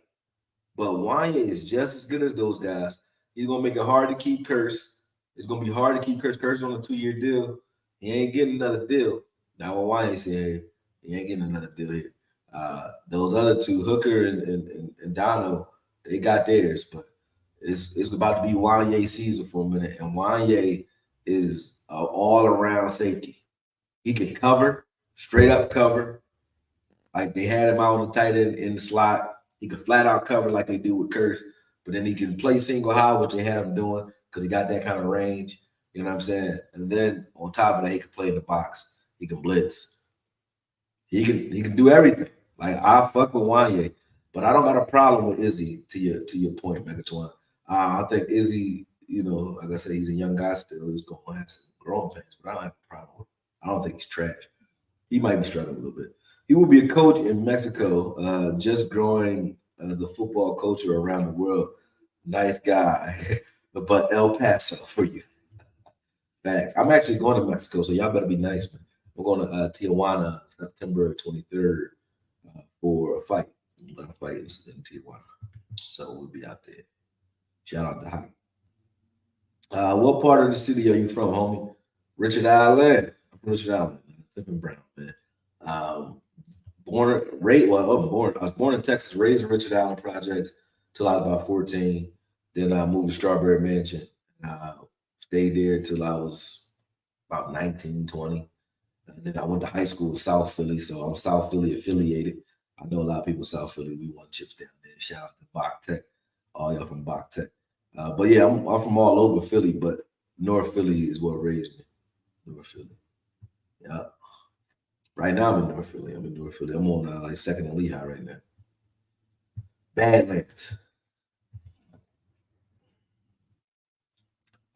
but Juanyeh is just as good as those guys. He's going to make it hard to keep Curse. It's going to be hard to keep Curse. Curse on a 2-year deal. He ain't getting another deal. Now what Juanyeh said, he ain't getting another deal here. Those other two, Hooker and Dono, they got theirs, but it's about to be Juanyeh season for a minute, and Juanyeh is an all around safety. He can cover, straight up cover, like they had him out on the tight end in the slot. He could flat out cover like they do with Curse, but then he can play single high, which they had him doing because he got that kind of range. You know what I'm saying? And then on top of that, he can play in the box. He can blitz. He can do everything. Like I fuck with Juanyeh, but I don't got a problem with Izzy. To your point, Megatron. I think Izzy, like I said, he's a young guy still. He's going to have some growing pains, but I don't have a problem with him. I don't think he's trash. He might be struggling a little bit. He will be a coach in Mexico, just growing the football culture around the world. Nice guy, but El Paso for you. Thanks. I'm actually going to Mexico, so y'all better be nice, man. I'm going to Tijuana September 23rd for a fight. I'm going to fight in Tijuana, so we'll be out there. Shout out to Hot. What part of the city are you from, homie? Richard Island. I'm from Richard Island, man. Tippin Brown, man. Um, I was born in Texas, raised in Richard Allen Projects till I was about 14. Then I moved to Strawberry Mansion. Uh, Stayed there till I was about 19, 20. And then I went to high school in South Philly, so I'm South Philly affiliated. I know a lot of people in South Philly. We won chips down there. Shout out to Bach Tech. All y'all from Bach Tech. But yeah, I'm from all over Philly, but North Philly is what raised me. North Philly. Yeah. Right now I'm in North Philly. I'm in North Philly. I'm on like second and Lehigh right now. Badlands.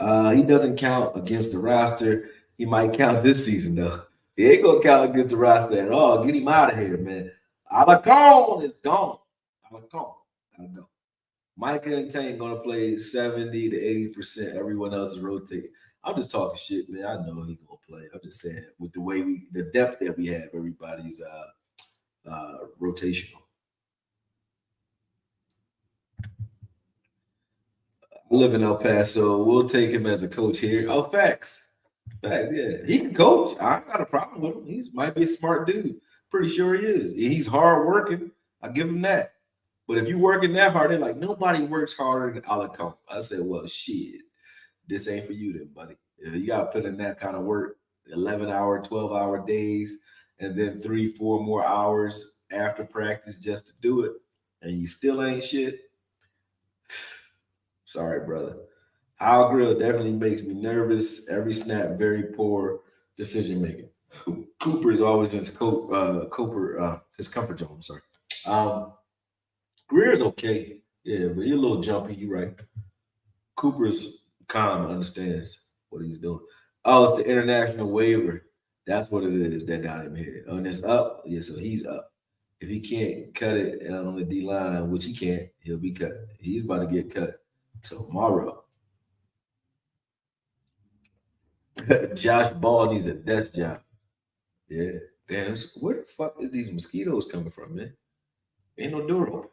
He doesn't count against the roster. He might count this season though. He ain't gonna count against the roster at all. Get him out of here, man. Alacon is gone. Alacon, gotta go. Micah and Tank gonna play 70 to 80%. Everyone else is rotating. I'm just talking shit, man. I know he gonna play. I'm just saying with the depth that we have, everybody's rotational. I live in El Paso. We'll take him as a coach here. Oh, facts. Facts, yeah. He can coach. I ain't got a problem with him. He might be a smart dude. Pretty sure he is. He's hard working. I give him that. But if you working that hard, they're like, nobody works harder than Alacon. I said, well, shit. This ain't for you then, buddy. If you got to put in that kind of work, 11-hour, 12-hour days, and then 3, 4 more hours after practice just to do it, and you still ain't shit. Sorry, brother. Hal Grill definitely makes me nervous. Every snap, very poor decision making. Cooper is always into his comfort zone. I'm sorry. Um, Greer's okay. Yeah, but he's a little jumpy. You're right. Cooper's calm and understands what he's doing. Oh, it's the international waiver. That's what it is that got him here. Oh, and it's up. Yeah, so he's up. If he can't cut it on the D line, which he can't, he'll be cut. He's about to get cut tomorrow. Josh Ball needs a desk job. Yeah. Damn, where the fuck is these mosquitoes coming from, man? Ain't no door open.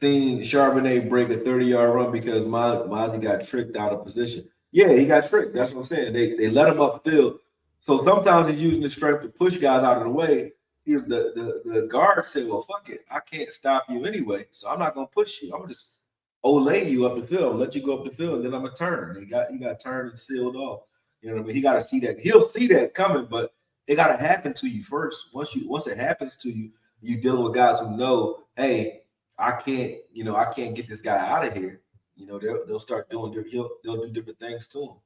Seen Charbonnet break a 30-yard run because Mazi got tricked out of position. Yeah, he got tricked. That's what I'm saying. They let him upfield. So sometimes he's using his strength to push guys out of the way. The guard said, well, fuck it. I can't stop you anyway. So I'm not gonna push you. I'm gonna just olay you up the field, let you go up the field, and then I'm gonna turn. He got turned and sealed off. You know what I mean? He gotta see that. He'll see that coming, but it gotta happen to you first. Once it happens to you, you dealing with guys who know, hey, I can't get this guy out of here. You know, they'll start doing they'll do different things to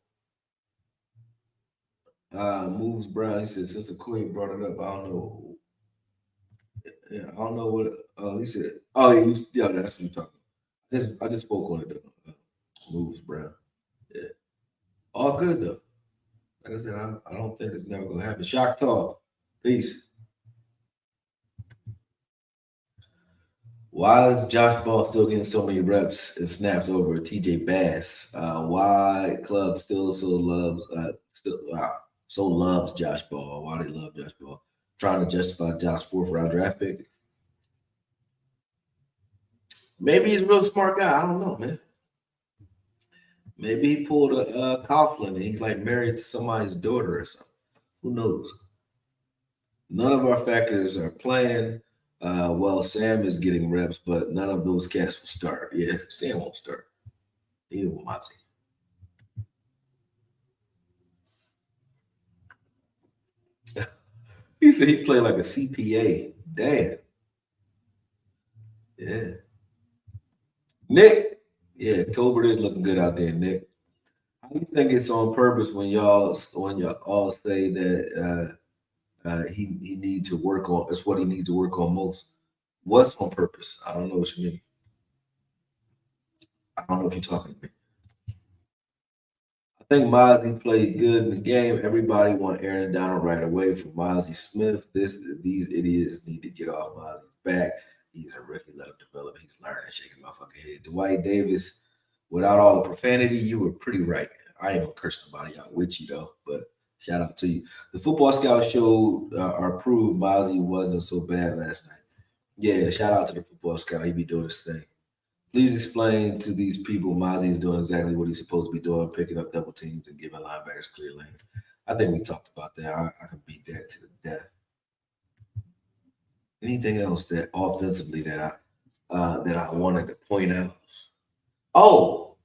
him. Moves Brown. He said since Okoye brought it up, I don't know. Yeah, I don't know what. He said. Oh yeah, that's what you're talking. I just spoke on it though. Moves Brown. Yeah, all good though. Like I said, I don't think it's never gonna happen. Shock talk. Peace. Why is Josh Ball still getting so many reps and snaps over TJ Bass? Why club still loves Josh Ball? Why they love Josh Ball? Trying to justify Josh's fourth round draft pick. Maybe he's a real smart guy. I don't know, man. Maybe he pulled a Coughlin and he's like married to somebody's daughter or something. Who knows? None of our factors are playing. Well, Sam is getting reps, but none of those cats will start. Yeah, Sam won't start. Neither will Mazi. He said he played like a CPA. Damn. Yeah. Nick. Yeah, Tolbert is looking good out there, Nick. How do you think it's on purpose when y'all all say that he need to work on? It's what he needs to work on most. What's on purpose? I don't know what you mean. I don't know if you're talking to me. I think Mazi played good in the game. Everybody want Aaron Donald right away from Mazi Smith. These idiots need to get off Mazi's back. He's a rookie. Let him develop. He's learning. Shaking my fucking head. Dwight Davis, without all the profanity, you were pretty right. I ain't gonna curse nobody out with you though, but shout out to you. The football scout showed or proved Mazi wasn't so bad last night. Yeah, shout out to the football scout. He be doing his thing. Please explain to these people Mazi is doing exactly what he's supposed to be doing, picking up double teams and giving linebackers clear lanes. I think we talked about that. I can beat that to the death. Anything else that offensively that I wanted to point out? Oh,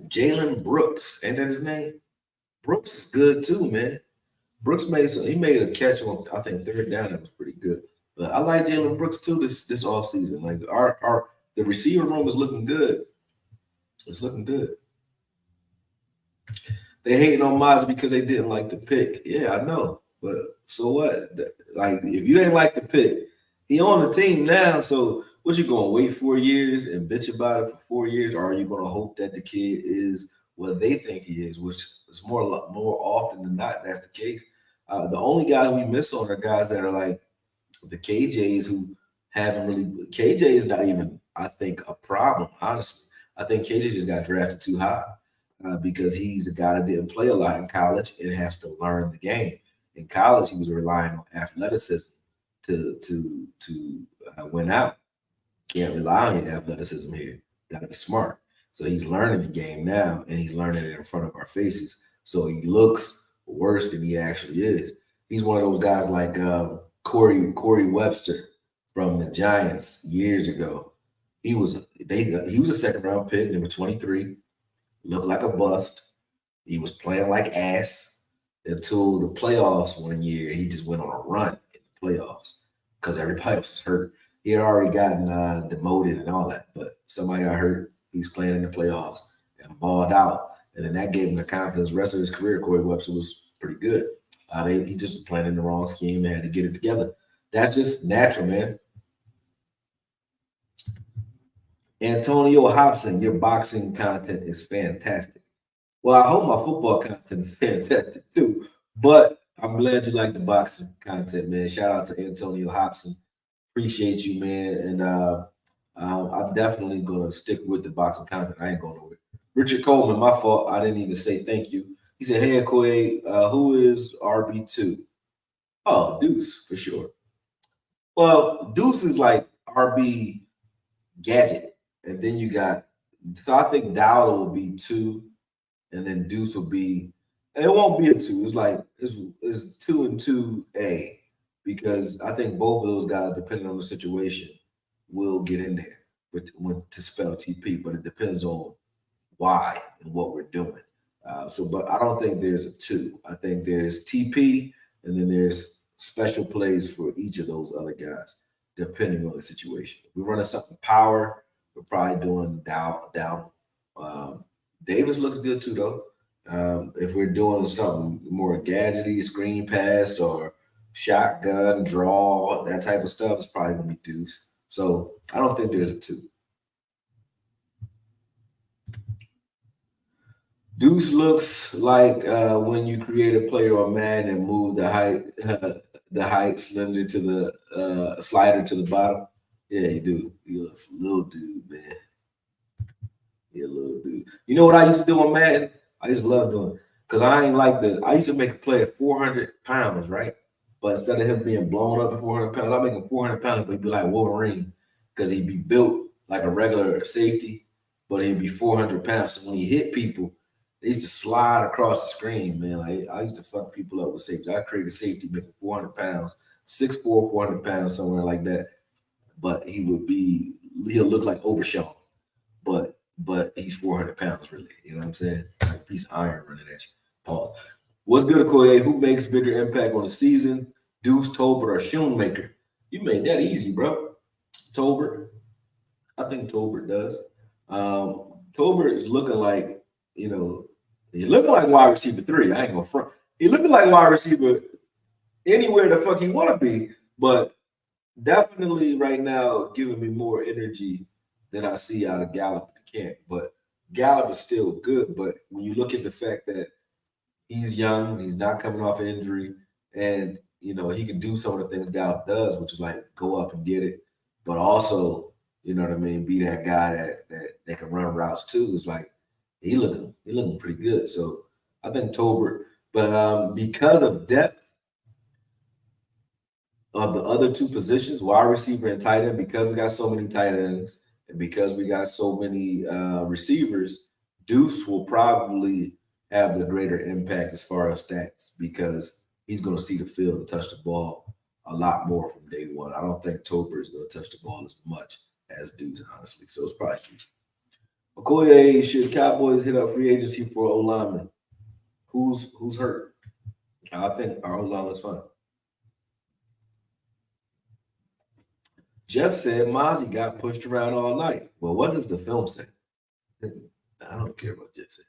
Jalen Brooks, ain't that his name? Brooks is good too, man. Brooks he made a catch on I think third down that was pretty good. But I like Jalen Brooks too this offseason. Like our the receiver room is looking good. It's looking good. They hating on Miles because they didn't like the pick. Yeah, I know. But so what? Like, if you didn't like the pick, he on the team now. So what you gonna wait 4 years and bitch about it for 4 years, or are you gonna hope that the kid is what they think he is? Which is more often than not that's the case. The only guys we miss on are guys that are like the KJs who haven't really. KJ is not even, I think, a problem. Honestly, I think KJ just got drafted too high because he's a guy that didn't play a lot in college and has to learn the game. In college, he was relying on athleticism to win out. Can't rely on your athleticism here. Got to be smart. So he's learning the game now, and he's learning it in front of our faces. So he looks worse than he actually is. He's one of those guys like Corey Webster from the Giants years ago. He was a second round pick, number 23. Looked like a bust. He was playing like ass until the playoffs one year. He just went on a run in the playoffs because everybody else was hurt. He had already gotten demoted and all that, but somebody got hurt. He's playing in the playoffs and balled out. And then that gave him the confidence. The rest of his career, Corey Webster was pretty good. He just was playing in the wrong scheme and had to get it together. That's just natural, man. Antonio Hobson, your boxing content is fantastic. Well, I hope my football content is fantastic too. But I'm glad you like the boxing content, man. Shout out to Antonio Hobson. Appreciate you, man. And I'm definitely gonna stick with the boxing content. I ain't going nowhere. Richard Coleman, my fault. I didn't even say thank you. He said, "Hey, Okoye, who is RB2?" Oh, Deuce for sure. Well, Deuce is like RB gadget, and then you got. So I think Dowdle will be 2, and then Deuce will be. And it won't be a 2. It's like it's 2 and 2A because I think both of those guys, depending on the situation, will get in there to spell TP, but it depends on why and what we're doing. But I don't think there's a 2. I think there's TP, and then there's special plays for each of those other guys, depending on the situation. If we're running something power, we're probably doing down. Um, Davis looks good too, though. If we're doing something more gadgety, screen pass or shotgun, draw, that type of stuff, it's probably gonna be Deuce. So I don't think there's a 2. Deuce looks like when you create a player on Madden and move the height slender to the slider to the bottom. Yeah, you do. He looks a little dude, man. Yeah, little dude. You know what I used to do on Madden? I used to love doing because I ain't like the. I used to make a player 400 pounds, right? But instead of him being blown up at 400 pounds, I make him 400 pounds, but he'd be like Wolverine because he'd be built like a regular safety, but he'd be 400 pounds. So when he hit people, they used to slide across the screen, man. Like I used to fuck people up with safety. I created safety making 400 pounds, 6'4", 400 pounds, somewhere like that. But he'll look like Overshown, but he's 400 pounds, really. You know what I'm saying? Like a piece of iron running at you. Pause. What's good, Okoye? Who makes bigger impact on the season? Deuce, Tolbert, or Shoemaker? You made that easy, bro. Tolbert. I think Tolbert does. Tolbert is looking like, he's looking like wide receiver 3. I ain't gonna front. He's looking like wide receiver anywhere the fuck he want to be, but definitely right now giving me more energy than I see out of Gallup in camp. But Gallup is still good. But when you look at the fact that he's young, he's not coming off an injury, and he can do some of the things Gallup does, which is like go up and get it, but also, you know what I mean, be that guy that can run routes too. It's like he looking pretty good. So I think Tolbert, but because of depth of the other 2 positions, wide receiver and tight end, because we got so many tight ends and because we got so many receivers, Deuce will probably have the greater impact as far as stats because he's going to see the field and touch the ball a lot more from day one. I don't think Tolbert is going to touch the ball as much as Deuce, honestly. So it's probably Deuce. Okoye, should Cowboys hit up free agency for O lineman? Who's hurt? I think our O lineman's fine. Jeff said Mazi got pushed around all night. Well, what does the film say? I don't care what Jeff said.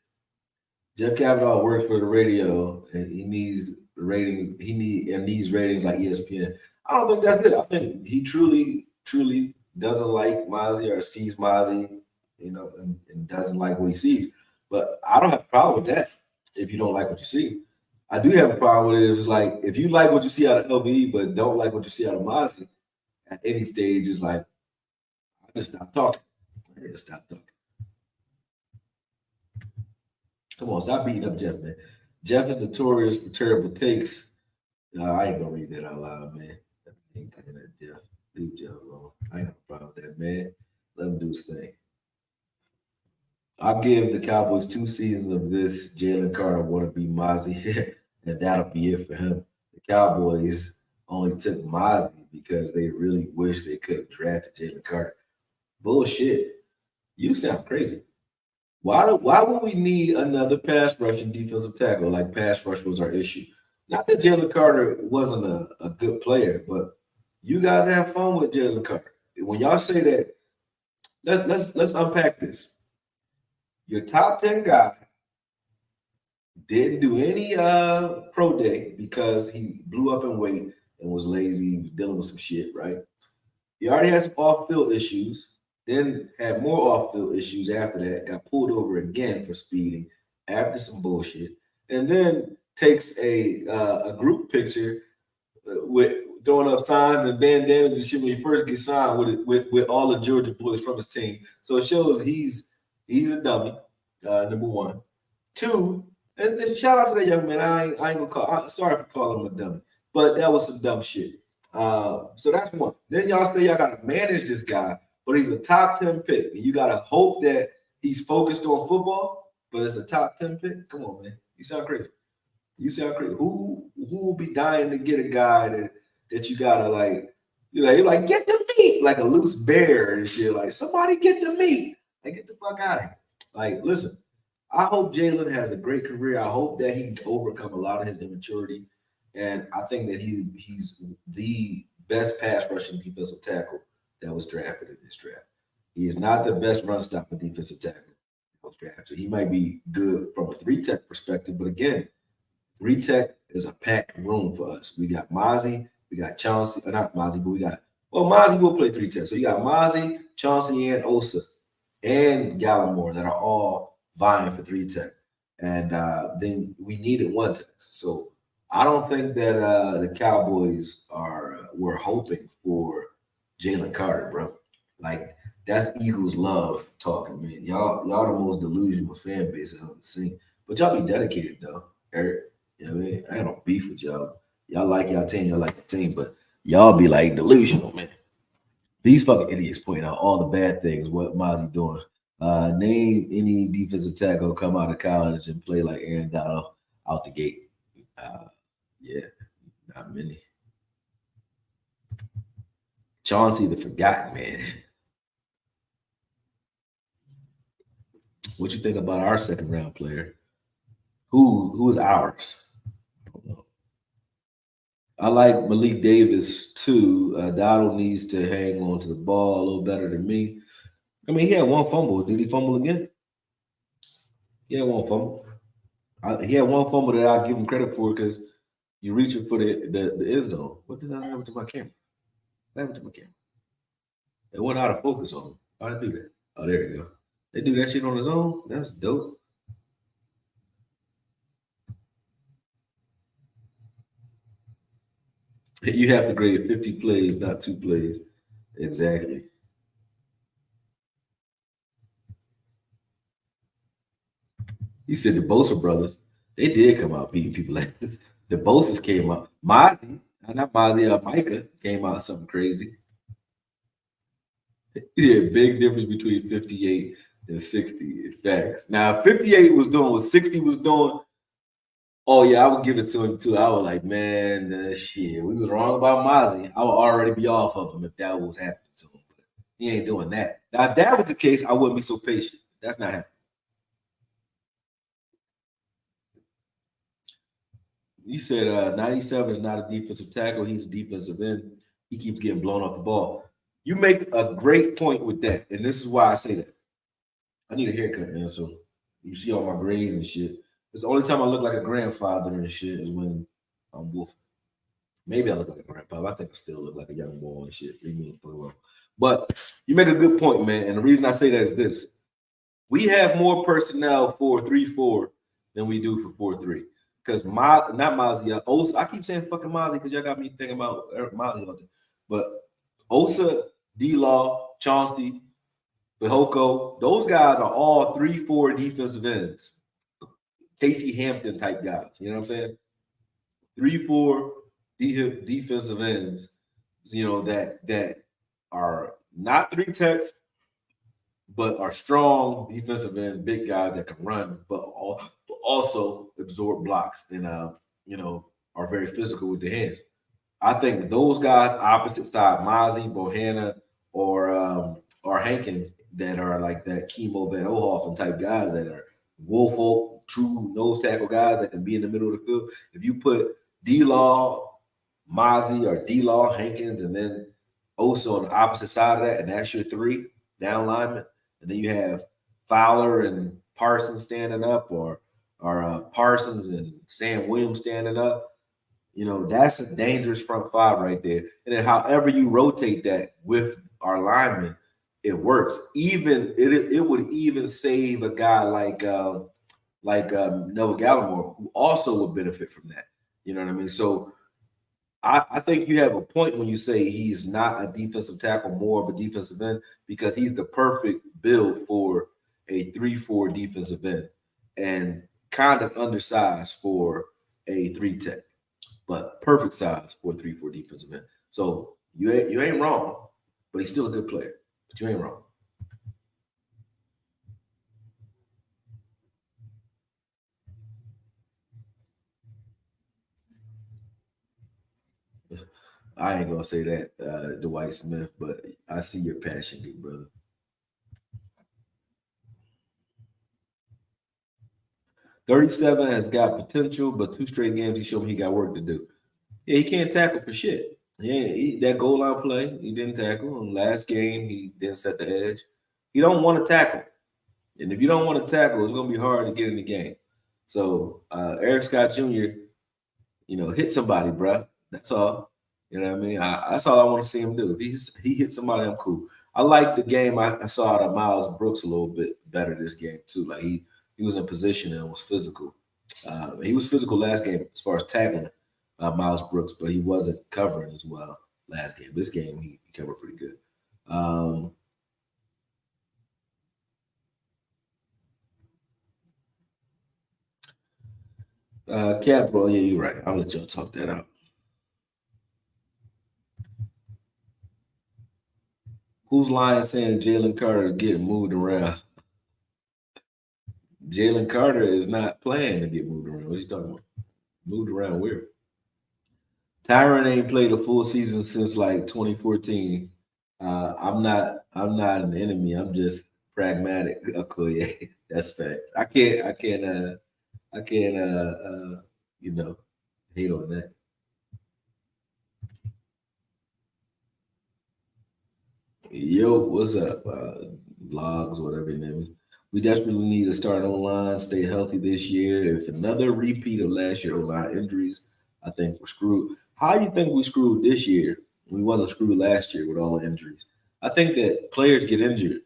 Jeff Kavanaugh works for the radio, and he needs ratings. He needs ratings like ESPN. I don't think that's it. I think he truly doesn't like Mazi or sees Mazi, and doesn't like what he sees. But I don't have a problem with that. If you don't like what you see, I do have a problem with it. It's like if you like what you see out of LVE, but don't like what you see out of Mazi, at any stage, it's like I just stop talking. I just stop talking. Come on, stop beating up Jeff, man. Jeff is notorious for terrible takes. No, I ain't gonna read that out loud, man. I ain't coming at Jeff. Leave Jeff alone. I ain't got a problem with that, man. Let him do his thing. I'll give the Cowboys 2 seasons of this Jalen Carter wannabe Mazi, and that'll be it for him. The Cowboys only took Mazi because they really wish they could have drafted Jalen Carter. Bullshit. You sound crazy. Why would we need another pass rushing defensive tackle? Like pass rush was our issue. Not that Jalen Carter wasn't a good player, but you guys have fun with Jalen Carter. When y'all say that, let's unpack this. Your top 10 guy didn't do any pro day because he blew up in weight and was lazy. He was dealing with some shit, right? He already had some off-field issues, then had more off-field issues after that, got pulled over again for speeding after some bullshit, and then takes a group picture with throwing up signs and bandanas and shit when he first gets signed with all the Georgia boys from his team. So it shows he's a dummy, number one. 2, And shout out to that young man. I ain't gonna sorry for calling him a dummy, but that was some dumb shit. So that's one. Then y'all say y'all gotta manage this guy, but he's a top 10 pick. And you gotta hope that he's focused on football, but it's a top 10 pick. Come on, man. You sound crazy. You sound crazy. Who will be dying to get a guy that you gotta like, you're like, get the meat, like a loose bear and shit. Like, somebody get the meat. Like, get the fuck out of here. Like, listen, I hope Jalen has a great career. I hope that he can overcome a lot of his immaturity. And I think that he's the best pass rushing defensive tackle that was drafted in this draft. He is not the best run stopping defensive tackle that was drafted. He might be good from a three tech perspective, but again, three tech is a packed room for us. We got Mazi, we got Chauncey, not Mazi, but we got Mazi will play three tech. So you got Mazi, Chauncey, and Osa and Gallimore that are all vying for three tech. And then we needed one tech. So I don't think that the Cowboys were hoping for Jalen Carter, bro. Like, that's Eagles love talking, man. Y'all the most delusional fan base I've ever seen. But y'all be dedicated though, Eric. You know what I mean? I ain't no beef with y'all. Y'all like y'all like the team, but y'all be like delusional, man. These fucking idiots pointing out all the bad things. What Mazi doing? Name any defensive tackle come out of college and play like Aaron Donald out the gate. Yeah, not many. Chauncey the forgotten man. What you think about our second round player? Who is ours? I don't know. I like Malik Davis too. Donald needs to hang on to the ball a little better than me. I mean, he had one fumble. Did he fumble again? He had one fumble. He had one fumble that I give him credit for because you're reaching for the end zone. What did I happen to my camera? What happened to my camera? It went out of focus on him. How did I do that? Oh, there you go. They do that shit on his own? That's dope. You have to grade 50 plays, not 2 plays. Exactly. He said the Bosa brothers, they did come out beating people like this. The Bosas came out. Mazi, not Mazi, Micah came out something crazy. Yeah, big difference between 58 and 60. Facts. Now, 58 was doing what 60 was doing. Oh, yeah, I would give it to him too. I was like, man, shit, we was wrong about Mazi. I would already be off of him if that was happening to him. But he ain't doing that. Now, if that was the case, I wouldn't be so patient. That's not happening. You said 97 is not a defensive tackle. He's a defensive end. He keeps getting blown off the ball. You make a great point with that. And this is why I say that. I need a haircut, man. So you see all my grays and shit. It's the only time I look like a grandfather and shit is when I'm wolfing. Maybe I look like a grandpa. I think I still look like a young boy and shit. But you make a good point, man. And the reason I say that is this. We have more personnel for 3-4 than we do for 4-3. Because not Mazi, Osa. I keep saying fucking Mazi because y'all got me thinking about Mazi all day. But Osa, D-Law, Chauncey, Behoko, those guys are all 3-4 defensive ends. Casey Hampton type guys. You know what I'm saying? 3-4 defensive ends, that are not three techs, but are strong defensive end, big guys that can run, but also absorb blocks and are very physical with their hands. I think those guys opposite side, Mazi, Bohanna, or Hankins, that are like that Chemo Van Ohoffen type guys that are Wolfolk, true nose tackle guys that can be in the middle of the field. If you put D-Law, Mazi, or D-Law, Hankins, and then Osa on the opposite side of that, and that's your three down linemen, and then you have Fowler and Parsons standing up, or Parsons and Sam Wiliams standing up. That's a dangerous front five right there. And then however you rotate that with our linemen, it works. Even it would even save a guy like Noah Gallimore, who also would benefit from that. You know what I mean? So I think you have a point when you say he's not a defensive tackle, more of a defensive end, because he's the perfect build for a 3-4 defensive end. And kind of undersized for a 3 tech, but perfect size for a 3-4 defensive end. So you ain't wrong, but he's still a good player. But you ain't wrong. I ain't gonna say that, Dwight Smith, but I see your passion, good brother. 37 has got potential, but 2 straight games he showed me he got work to do. Yeah, he can't tackle for shit. Yeah, that goal line play, he didn't tackle. And last game, he didn't set the edge. He don't want to tackle. And if you don't want to tackle, it's going to be hard to get in the game. So Eric Scott Jr., hit somebody, bro. That's all. You know what I mean? That's all I want to see him do. If he hits somebody, I'm cool. I like the game I saw out of Miles Brooks a little bit better this game too. Like he was in position and was physical. He was physical last game as far as tackling Miles Brooks, but he wasn't covering as well last game. This game he covered pretty good. Cat bro, yeah, you're right. I'll let y'all talk that out. Who's lying saying Jalen Carter is getting moved around? Jalen Carter is not playing to get moved around. What are you talking about? Moved around where? Tyron ain't played a full season since like 2014. I'm not an enemy. I'm just pragmatic. Okoye. That's facts. I can't you know, hate on that. Yo, what's up? Vlogs, whatever your name is. We desperately need to start online, stay healthy this year. If another repeat of last year line injuries, I think we're screwed. How do you think we screwed this year? We wasn't screwed last year with all the injuries. I think that players get injured,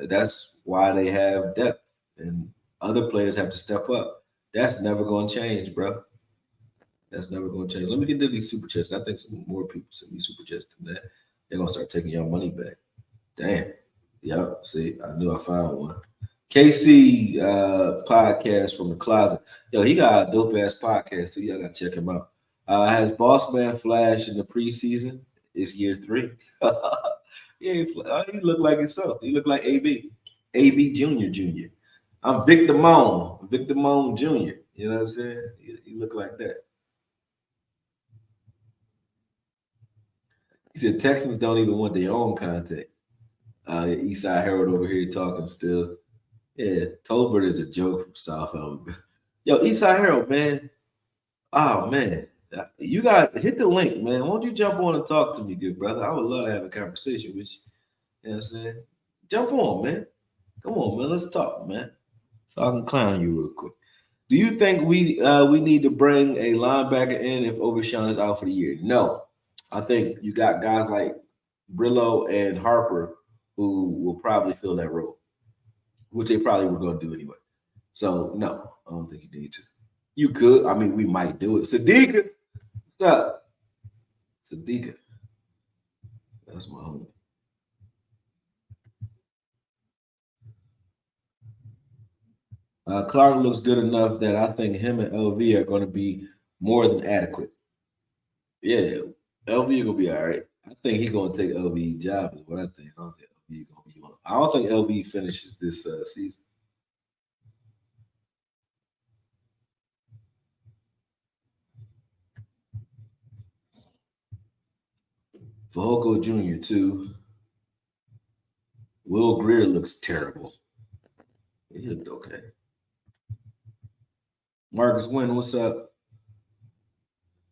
that's why they have depth and other players have to step up. That's never going to change, bro. That's never going to change. Let me get to these super chats. I think some more people send me super chats than that. They're going to start taking your money back. Damn. Yep. See, I knew I found one. KC podcast from the closet. Yo, he got a dope ass podcast too. Y'all gotta check him out. Has Boss Man Flash in the preseason? It's year 3. Yeah, he look like himself. He look like AB. AB Junior. I'm Victor Moan Jr. You know what I'm saying? He look like that. He said Texans don't even want their own content. Eastside Herald over here talking still. Yeah, Tolbert is a joke from South Alabama. Yo, Eastside Herald, man. Oh man, you got hit the link, man. Won't you jump on and talk to me, good brother? I would love to have a conversation with you. You know what I'm saying? Jump on, man. Come on, man. Let's talk, man. So I can clown you real quick. Do you think we need to bring a linebacker in if Overshown is out for the year? No. I think you got guys like Brillo and Harper who will probably fill that role, which they probably were going to do anyway. So no, I don't think you need to. You could. I mean, we might do it. Sadiqa, what's up? Sadiqa. That's my homie. Clark looks good enough that I think him and LV are going to be more than adequate. Yeah, LV gonna be all right. I think he's gonna take LV job is what I think. I don't think LV gonna be on. I don't think LV finishes this season. Fehoko Jr. too. Will Greer looks terrible. He looked okay. Marcus Wynn, what's up?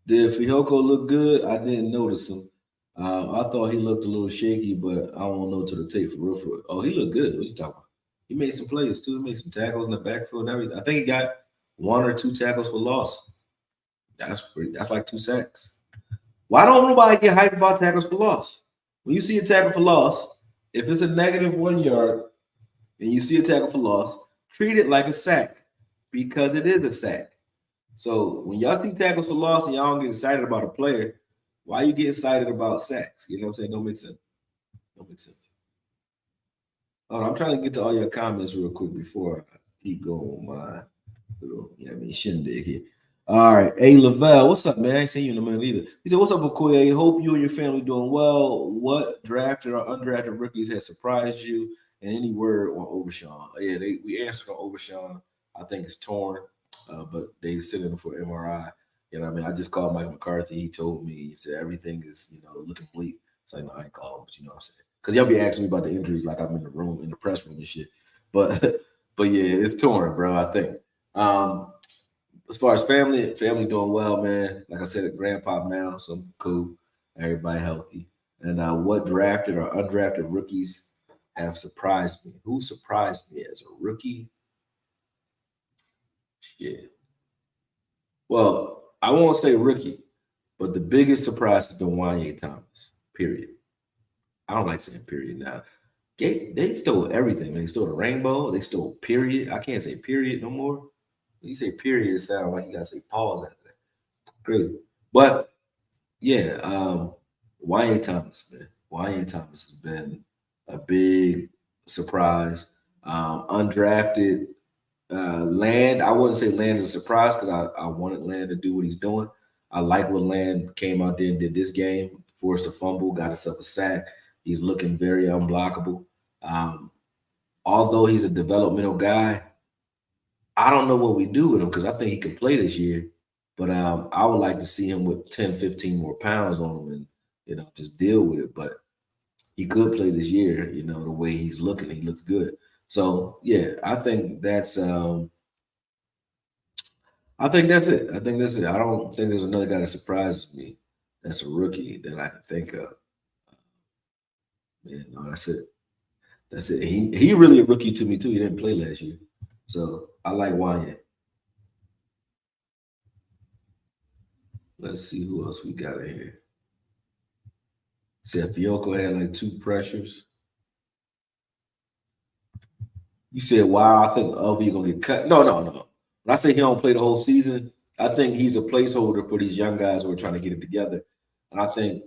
Did Fehoko look good? I didn't notice him. I thought he looked a little shaky, but I don't know to the tape for real. Oh, he looked good. What you talking about? He made some plays too. He made some tackles in the backfield and everything. I think he got 1 or 2 tackles for loss. That's like 2 sacks. Why don't nobody get hyped about tackles for loss? When you see a tackle for loss, if it's a negative 1 yard and you see a tackle for loss, treat it like a sack because it is a sack. So when y'all see tackles for loss and y'all don't get excited about a player, why you get excited about sacks? You know what I'm saying? Don't make sense. Don't make sense. I'm trying to get to all your comments real quick before I keep going with mine. Yeah, I mean, shindig here. All right. Hey, Lavelle, what's up, man? I ain't seen you in a minute either. He said, what's up, Okoye? Hope you and your family doing well. What drafted or undrafted rookies has surprised you? And any word on Overshown? Yeah, we answered on Overshown. I think it's torn, but they sent him for MRI. You know what I mean? I just called Mike McCarthy. He told me, he said, everything is, looking bleak. So I know I ain't called him, but you know what I'm saying? Because y'all be asking me about the injuries like I'm in the room, in the press room and shit. But, but yeah, it's torn, bro, I think. As far as family doing well, man. Like I said, a grandpa now, so cool. Everybody healthy. And what drafted or undrafted rookies have surprised me? Who surprised me as a rookie? Shit. Well, I won't say rookie, but the biggest surprise has been Juanyeh Thomas. Period. I don't like saying period now. They stole everything. They stole the rainbow. They stole period. I can't say period no more. When you say period, it sounds like you gotta say pause after that. Crazy. But yeah, Juanyeh Thomas, man. Juanyeh Thomas has been a big surprise. Undrafted Land, I wouldn't say Land is a surprise because I wanted Land to do what he's doing. I like what Land came out there and did this game, forced a fumble, got himself a sack. He's looking very unblockable. Um, although he's a developmental guy, I don't know what we do with him because I think he could play this year. But I would like to see him with 10, 15 more pounds on him and, just deal with it. But he could play this year, the way he's looking. He looks good. So, yeah, I think that's it. I think that's it. I don't think there's another guy that surprises me that's a rookie that I can think of. Yeah, no, that's it. That's it. He really a rookie to me too. He didn't play last year. So I like Wanya. Let's see who else we got in here. Said Fiocco had like 2 pressures. You said, wow, I think LV gonna get cut. No, no, no. When I say he don't play the whole season, I think he's a placeholder for these young guys who are trying to get it together. And I think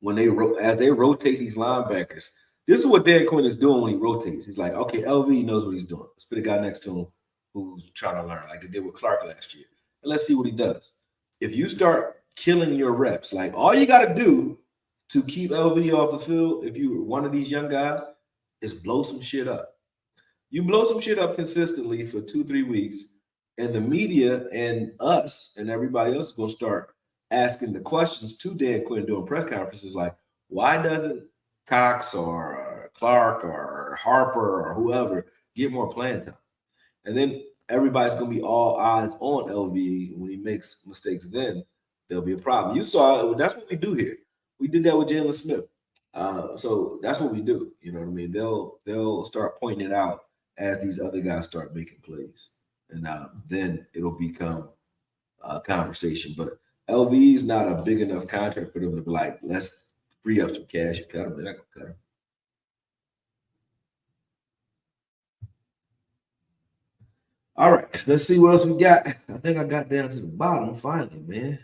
when as they rotate these linebackers, this is what Dan Quinn is doing when he rotates. He's like, okay, LV knows what he's doing. Let's put a guy next to him who's trying to learn, like they did with Clark last year. And let's see what he does. If you start killing your reps, like all you got to do to keep LV off the field, if you're one of these young guys, is blow some shit up. You blow some shit up consistently for 2-3 weeks, and the media and us and everybody else is going to start asking the questions to Dan Quinn doing press conferences like, why doesn't Cox or Clark or Harper or whoever get more playing time? And then everybody's going to be all eyes on LV. When he makes mistakes, then there'll be a problem. You saw it. That's what we do here. We did that with Jalen Smith. So that's what we do. You know what I mean? They'll start pointing it out as these other guys start making plays, and then it'll become a conversation. But LV is not a big enough contract for them to be like, let's free up some cash and cut him. They're not gonna cut him. All right, let's see what else we got. I think I got down to the bottom finally, man.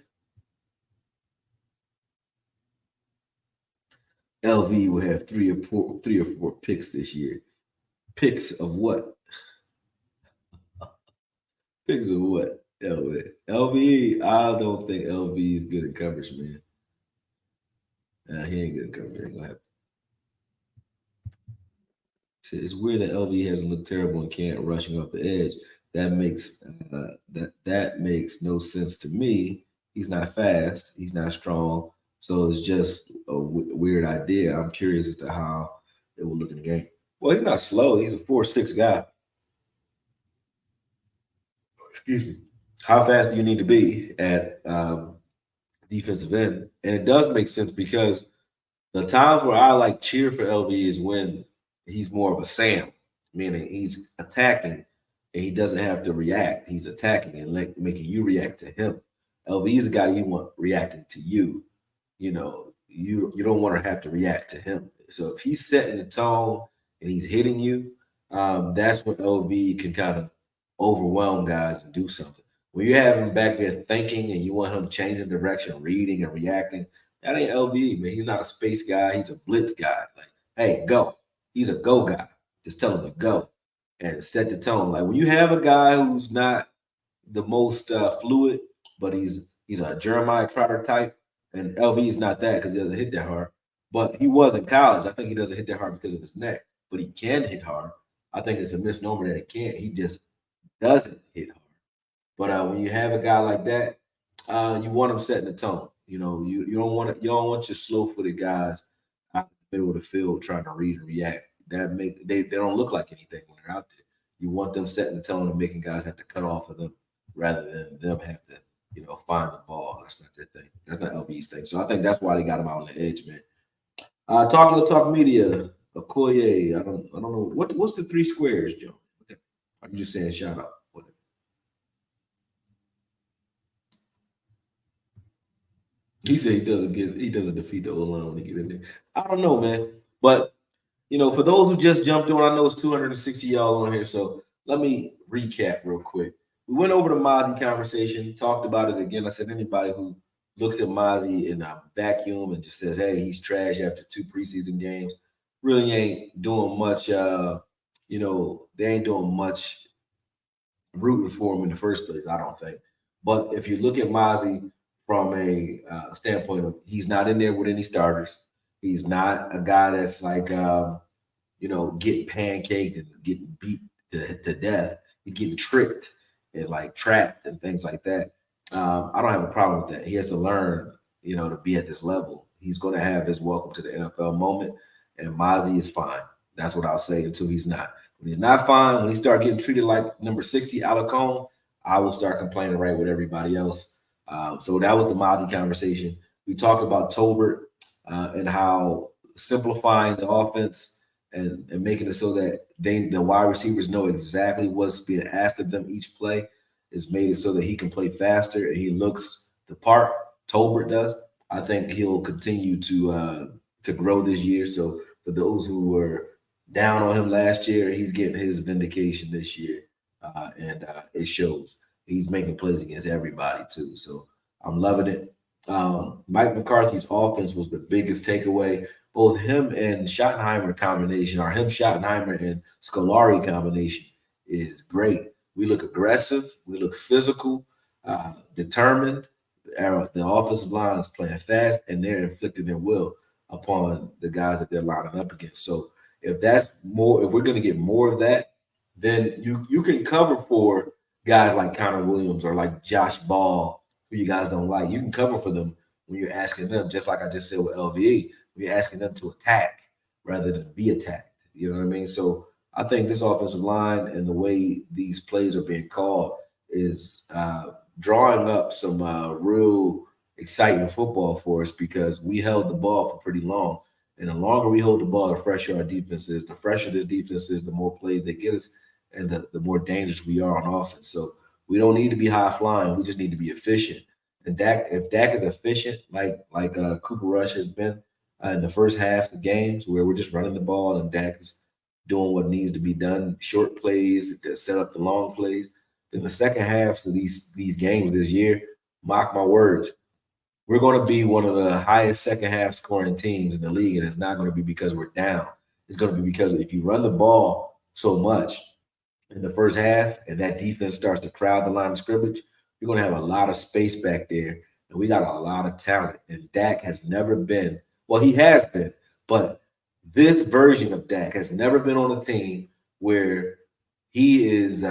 LV will have three or four picks this year. Picks of what? Picks of what? LV. I don't think LV is good at coverage, man. He ain't good at coverage. Ain't gonna happen. It's weird that LV hasn't looked terrible and can't rushing off the edge. That makes no sense to me. He's not fast. He's not strong. So it's just a weird idea. I'm curious as to how it will look in the game. Well, he's not slow. He's a 4.6 guy. Excuse me. How fast do you need to be at defensive end? And it does make sense because the times where I like cheer for LV is when he's more of a Sam, meaning he's attacking and he doesn't have to react. He's attacking and making you react to him. LV is a guy you want reacting to you. You don't want to have to react to him. So if he's setting the tone and he's hitting you, that's when LV can kind of overwhelm guys and do something. When you have him back there thinking and you want him changing direction, reading and reacting, that ain't LV, man. He's not a space guy. He's a blitz guy. Like, hey, go. He's a go guy. Just tell him to go and set the tone. Like when you have a guy who's not the most fluid, but he's a Jeremiah Trotter type, and LV is not that because he doesn't hit that hard. But he was in college. I think he doesn't hit that hard because of his neck, but he can hit hard. I think it's a misnomer that he can't. He just doesn't hit hard. But when you have a guy like that, you want him setting the tone. You don't want your slow footed guys out in the middle of the field trying to read and react. They don't look like anything when they're out there. You want them setting the tone and making guys have to cut off of them rather than them have to find the ball. That's not their thing. That's not LV's thing. So I think that's why they got him out on the edge, man. Talk media. Okoye. I don't know what's the three squares, Joe. Okay. I'm just saying shout out. He said he doesn't defeat the O line when he get in there. I don't know, man. But for those who just jumped on, I know it's 260 y'all on here. So let me recap real quick. We went over the Mazi conversation, talked about it again. I said anybody who looks at Mazi in a vacuum and just says, hey, he's trash after 2 preseason games, really ain't doing much. They ain't doing much rooting for him in the first place, I don't think. But if you look at Mazi from a standpoint of he's not in there with any starters, he's not a guy that's like getting pancaked and getting beat to death. He's getting tricked and like trapped and things like that. I don't have a problem with that. He has to learn, to be at this level. He's going to have his welcome to the NFL moment, and Mazi is fine. That's what I'll say until he's not. When he's not fine, when he start getting treated like number 60 Alacon, I will start complaining right with everybody else. So that was the Mazi conversation. We talked about Tolbert and how simplifying the offense and making it so that the wide receivers know exactly what's being asked of them each play is made it so that he can play faster and he looks the part. Tolbert does. I think he'll continue to grow this year. So for those who were down on him last year, he's getting his vindication this year, and it shows. He's making plays against everybody too. So I'm loving it. Mike McCarthy's offense was the biggest takeaway. Both him and Schottenheimer combination, or him, Schottenheimer, and Scolari combination is great. We look aggressive. We look physical, determined. The offensive line is playing fast, and they're inflicting their will upon the guys that they're lining up against. So if we're going to get more of that, then you can cover for guys like Connor Williams or like Josh Ball, who you guys don't like. You can cover for them when you're asking them, just like I just said with LVE, we're asking them to attack rather than be attacked. You know what I mean? So I think this offensive line and the way these plays are being called is drawing up some real exciting football for us because we held the ball for pretty long. And the longer we hold the ball, the fresher our defense is. The fresher this defense is, the more plays they get us, and the more dangerous we are on offense. So we don't need to be high flying. We just need to be efficient. And if Dak is efficient, like Cooper Rush has been in the first half of games, where we're just running the ball and Dak is doing what needs to be done, short plays to set up the long plays, then the second halves of these games this year, mark my words, we're going to be one of the highest second half scoring teams in the league, and it's not going to be because we're down. It's going to be because if you run the ball so much in the first half and that defense starts to crowd the line of scrimmage, you're going to have a lot of space back there, and we got a lot of talent. And Dak has never been, well, he has been, but this version of Dak has never been on a team where he is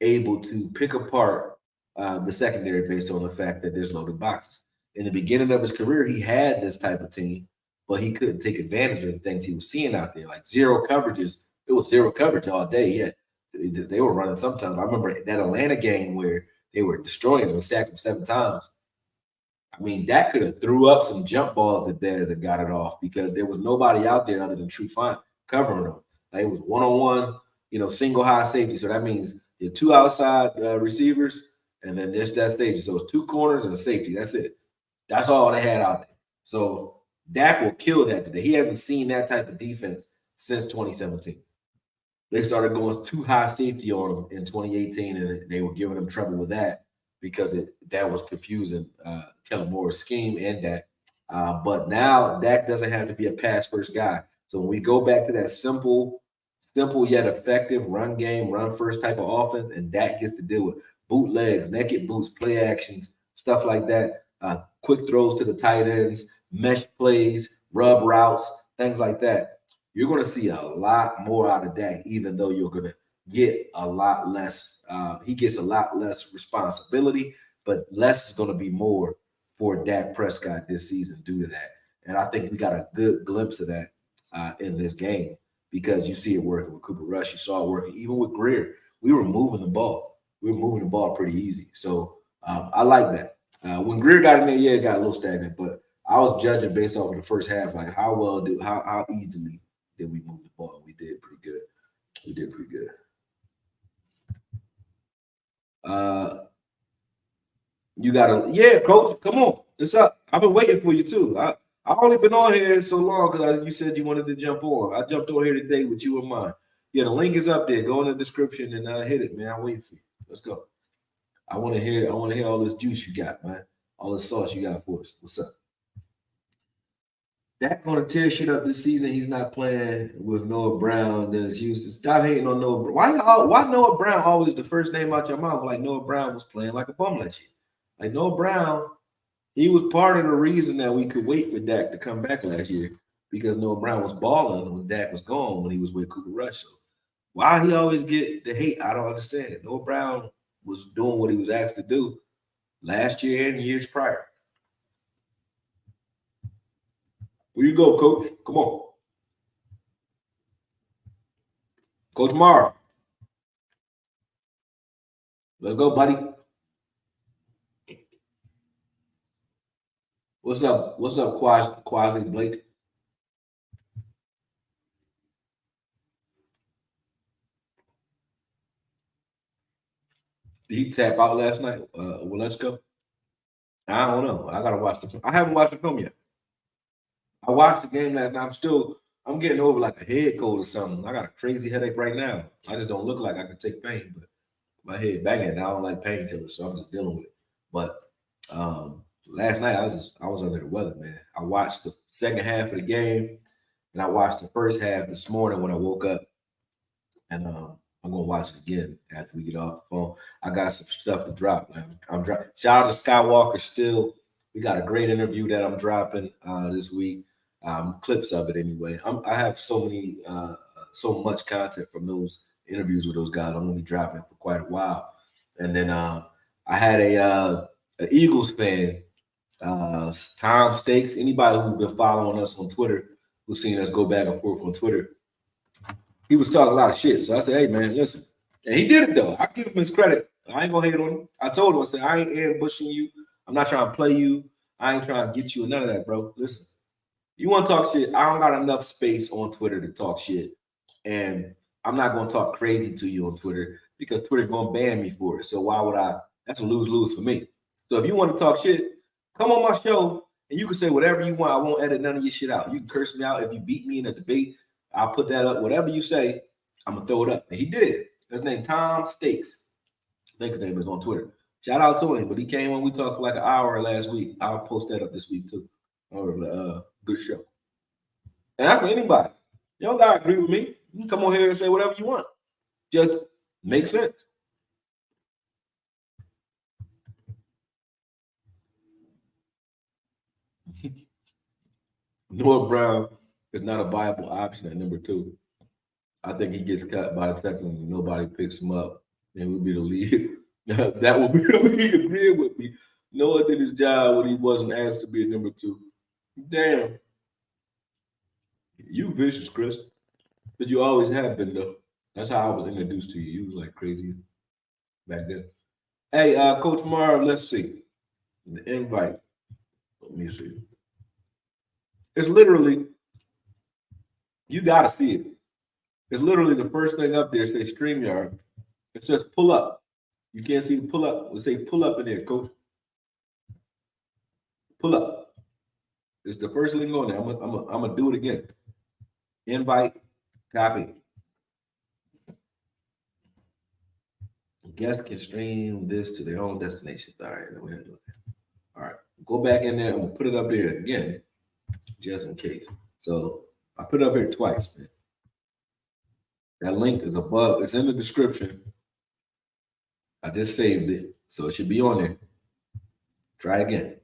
able to pick apart the secondary based on the fact that there's loaded boxes. In the beginning of his career, he had this type of team, but he couldn't take advantage of the things he was seeing out there, like zero coverages. It was zero coverage all day. Yeah, they were running sometimes. I remember that Atlanta game where they were destroying him and sacked him 7 times. I mean, that could have threw up some jump balls to Dez that got it off because there was nobody out there other than True Fine covering them. Like, it was one-on-one, single high safety. So that means your 2 outside receivers and then just that stage. So it's 2 corners and a safety. That's it. That's all they had out there. So Dak will kill that today. He hasn't seen that type of defense since 2017. They started going too high safety on him in 2018, and they were giving him trouble with that because that was confusing Kellen Moore's scheme and Dak. But now Dak doesn't have to be a pass first guy. So when we go back to that simple yet effective run game, run first type of offense, and Dak gets to deal with bootlegs, naked boots, play actions, stuff like that. Quick throws to the tight ends, mesh plays, rub routes, things like that. You're going to see a lot more out of Dak, even though you're going to get a lot less. He gets a lot less responsibility, but less is going to be more for Dak Prescott this season due to that. And I think we got a good glimpse of that in this game because you see it working with Cooper Rush. You saw it working even with Greer. We were moving the ball. We were moving the ball pretty easy. So I like that. When Greer got in there, yeah, it got a little stagnant, but I was judging based off of the first half, like how easily did we move the ball? We did pretty good. We did pretty good. You gotta, yeah, coach, come on. It's up. I've been waiting for you too. I've only been on here so long because you said you wanted to jump on. I jumped on here today with you in mind. Yeah, the link is up there. Go in the description and hit it, man. I'm waiting for you. Let's go. I want to hear all this juice you got, man. All the sauce you got for us. What's up? Dak gonna tear shit up this season. He's not playing with Noah Brown. Dennis Houston. Stop hating on Noah Brown. Why Noah Brown always the first name out your mouth? Like Noah Brown was playing like a bum last year. Like Noah Brown, he was part of the reason that we could wait for Dak to come back last year because Noah Brown was balling when Dak was gone when he was with Cooper Rush. So why he always get the hate, I don't understand. Noah Brown was doing what he was asked to do last year and years prior. Where you go, Coach? Come on. Coach Marv. Let's go, buddy. What's up? What's up, Quasi Blake? Did he tap out last night? Well, let's go. I don't know. I gotta watch the. I haven't watched the film yet. I watched the game last night. I'm getting over like a head cold or something. I got a crazy headache right now. I just don't look like I can take pain, but my head banging. I don't like painkillers, so I'm just dealing with it. But last night I was under the weather, man. I watched the second half of the game, and I watched the first half this morning when I woke up, and I'm gonna watch it again after we get off the phone. I got some stuff to drop. I'm dropping. Shout out to Skywalker. Still, we got a great interview that I'm dropping this week. Clips of it anyway. I have so much content from those interviews with those guys. I'm gonna be dropping for quite a while. And then I had a Eagles fan, Tom Stakes. Anybody who's been following us on Twitter, who's seen us go back and forth on Twitter, he was talking a lot of shit. So I said, hey man, listen. And he did it though. I give him his credit. I ain't gonna hate on him. I told him, I said, I ain't ambushing you. I'm not trying to play you. I ain't trying to get you none of that, bro. Listen, you want to talk shit? I don't got enough space on Twitter to talk shit. And I'm not gonna talk crazy to you on Twitter because Twitter's gonna ban me for it. So why would I? That's a lose-lose for me. So if you want to talk shit, come on my show and you can say whatever you want. I won't edit none of your shit out. You can curse me out if you beat me in a debate. I'll put that up. Whatever you say, I'm gonna throw it up. And he did it. His name Tom Stakes. I think his name is on Twitter. Shout out to him. But he came on. We talked for like an hour last week. I'll post that up this week too. Or good show. And that's for anybody. You don't gotta agree with me. You can come on here and say whatever you want. Just make sense. Noah Brown is not a viable option at number 2. I think he gets cut by the Texans and nobody picks him up. And would be the lead. That would be the league agreeing with me. Noah did his job when he wasn't asked to be a number 2. Damn. You vicious, Chris. But you always have been, though. That's how I was introduced to you. You was like crazy back then. Hey, Coach Mara, let's see. The invite. Let me see. It's literally, you got to see it. It's literally the first thing up there. Say StreamYard. It says pull up. You can't see the pull up. It say pull up in there, Coach. Pull up. It's the first link on there. I'm gonna do it again. Invite, copy. Guests can stream this to their own destination. All right, we're not doing that. All right, go back in there. I'm gonna put it up there again, just in case. So I put it up here twice, man. That link is above. It's in the description. I just saved it, so it should be on there. Try again.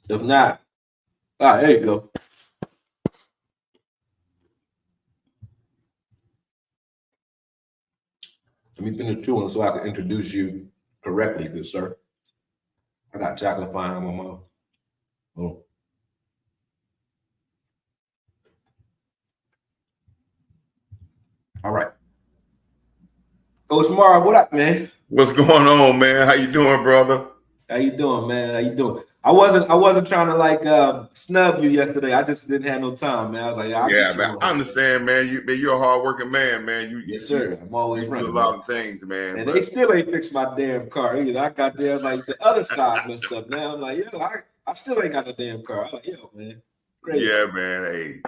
If not, all right, there you go. Let me finish chewing so I can introduce you correctly, good sir. I got chocolate flying on my mouth. Oh. All right. Coach Marv, what up, man? What's going on, man? How you doing, brother? How you doing, man? How you doing? I wasn't trying to like snub you yesterday. I just didn't have no time, man. I was like, I'll Yeah, get you man. on I here. understand, man. You're a hardworking man, man. Yes, sir. I'm always you do a running, lot man. of things, man. And But they still ain't fixed my damn car either. I got there like the other side messed up. Now I'm like, yo, I still ain't got no damn car. I'm like, yo, man, crazy. yeah, man.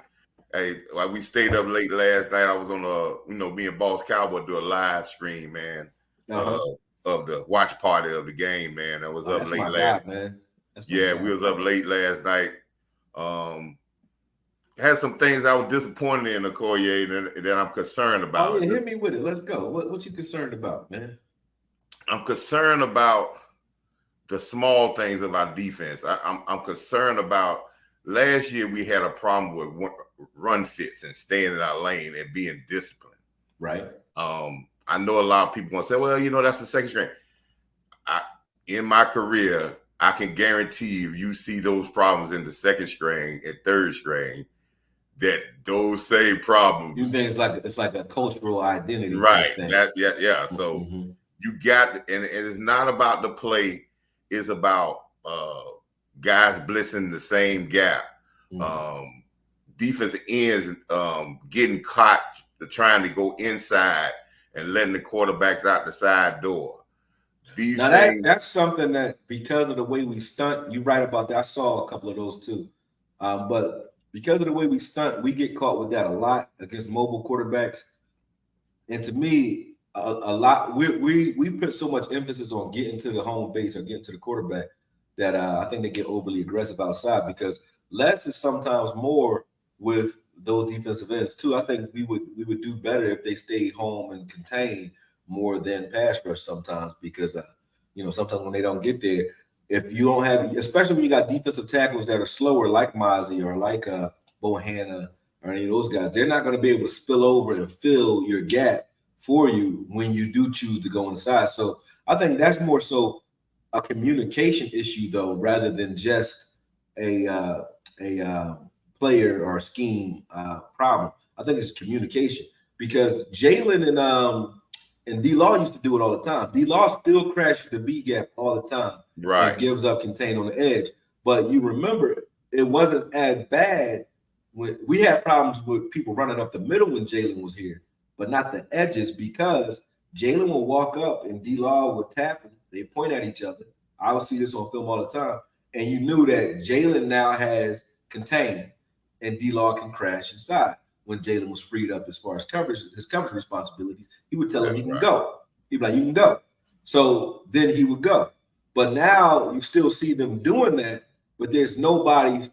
Hey, while we stayed up late last night, I was on me and Boss Cowboy do a live stream, man, of the watch party of the game, man. I was up that's late my last. God, man. That's Yeah, God. we was up late last night. Had some things I was disappointed in, Okoye, that I'm concerned about. Oh yeah, hit me with it. Let's go. What you concerned about, man? I'm concerned about the small things of our defense. I'm concerned about last year we had a problem with run fits and staying in our lane and being disciplined. Right. I know a lot of people going to say, well, that's the second string. In my career, I can guarantee if you see those problems in the second string and third string, that those same problems. You think it's like a cultural identity, right? Thing. Yeah. So you got, and it's not about the play. It's about guys blitzing the same gap. Defensive ends getting caught trying to go inside and letting the quarterbacks out the side door. These now things, that's something that because of the way we stunt, you're right about that. I saw a couple of those too. But because of the way we stunt, we get caught with that a lot against mobile quarterbacks. And to me, a lot we put so much emphasis on getting to the home base or getting to the quarterback that I think they get overly aggressive outside because less is sometimes more with those defensive ends too. I think we would do better if they stayed home and contained more than pass rush sometimes because sometimes when they don't get there, if you don't have, especially when you got defensive tackles that are slower like Mazi or like Bohanna or any of those guys, they're not going to be able to spill over and fill your gap for you when you do choose to go inside. So I think that's more so a communication issue though, rather than just a player or scheme problem. I think it's communication because Jalen and D Law used to do it all the time. D Law still crashes the B gap all the time, right? And gives up contain on the edge. But you remember, it wasn't as bad when we had problems with people running up the middle when Jalen was here, but not the edges because Jalen will walk up and D Law would tap him. They point at each other. I would see this on film all the time, and you knew that Jalen now has contain, and D Law can crash inside. When Jalen was freed up as far as his coverage responsibilities, he would tell him he can go. He'd be like, "You can go." So then he would go. But now you still see them doing that, but there's nobody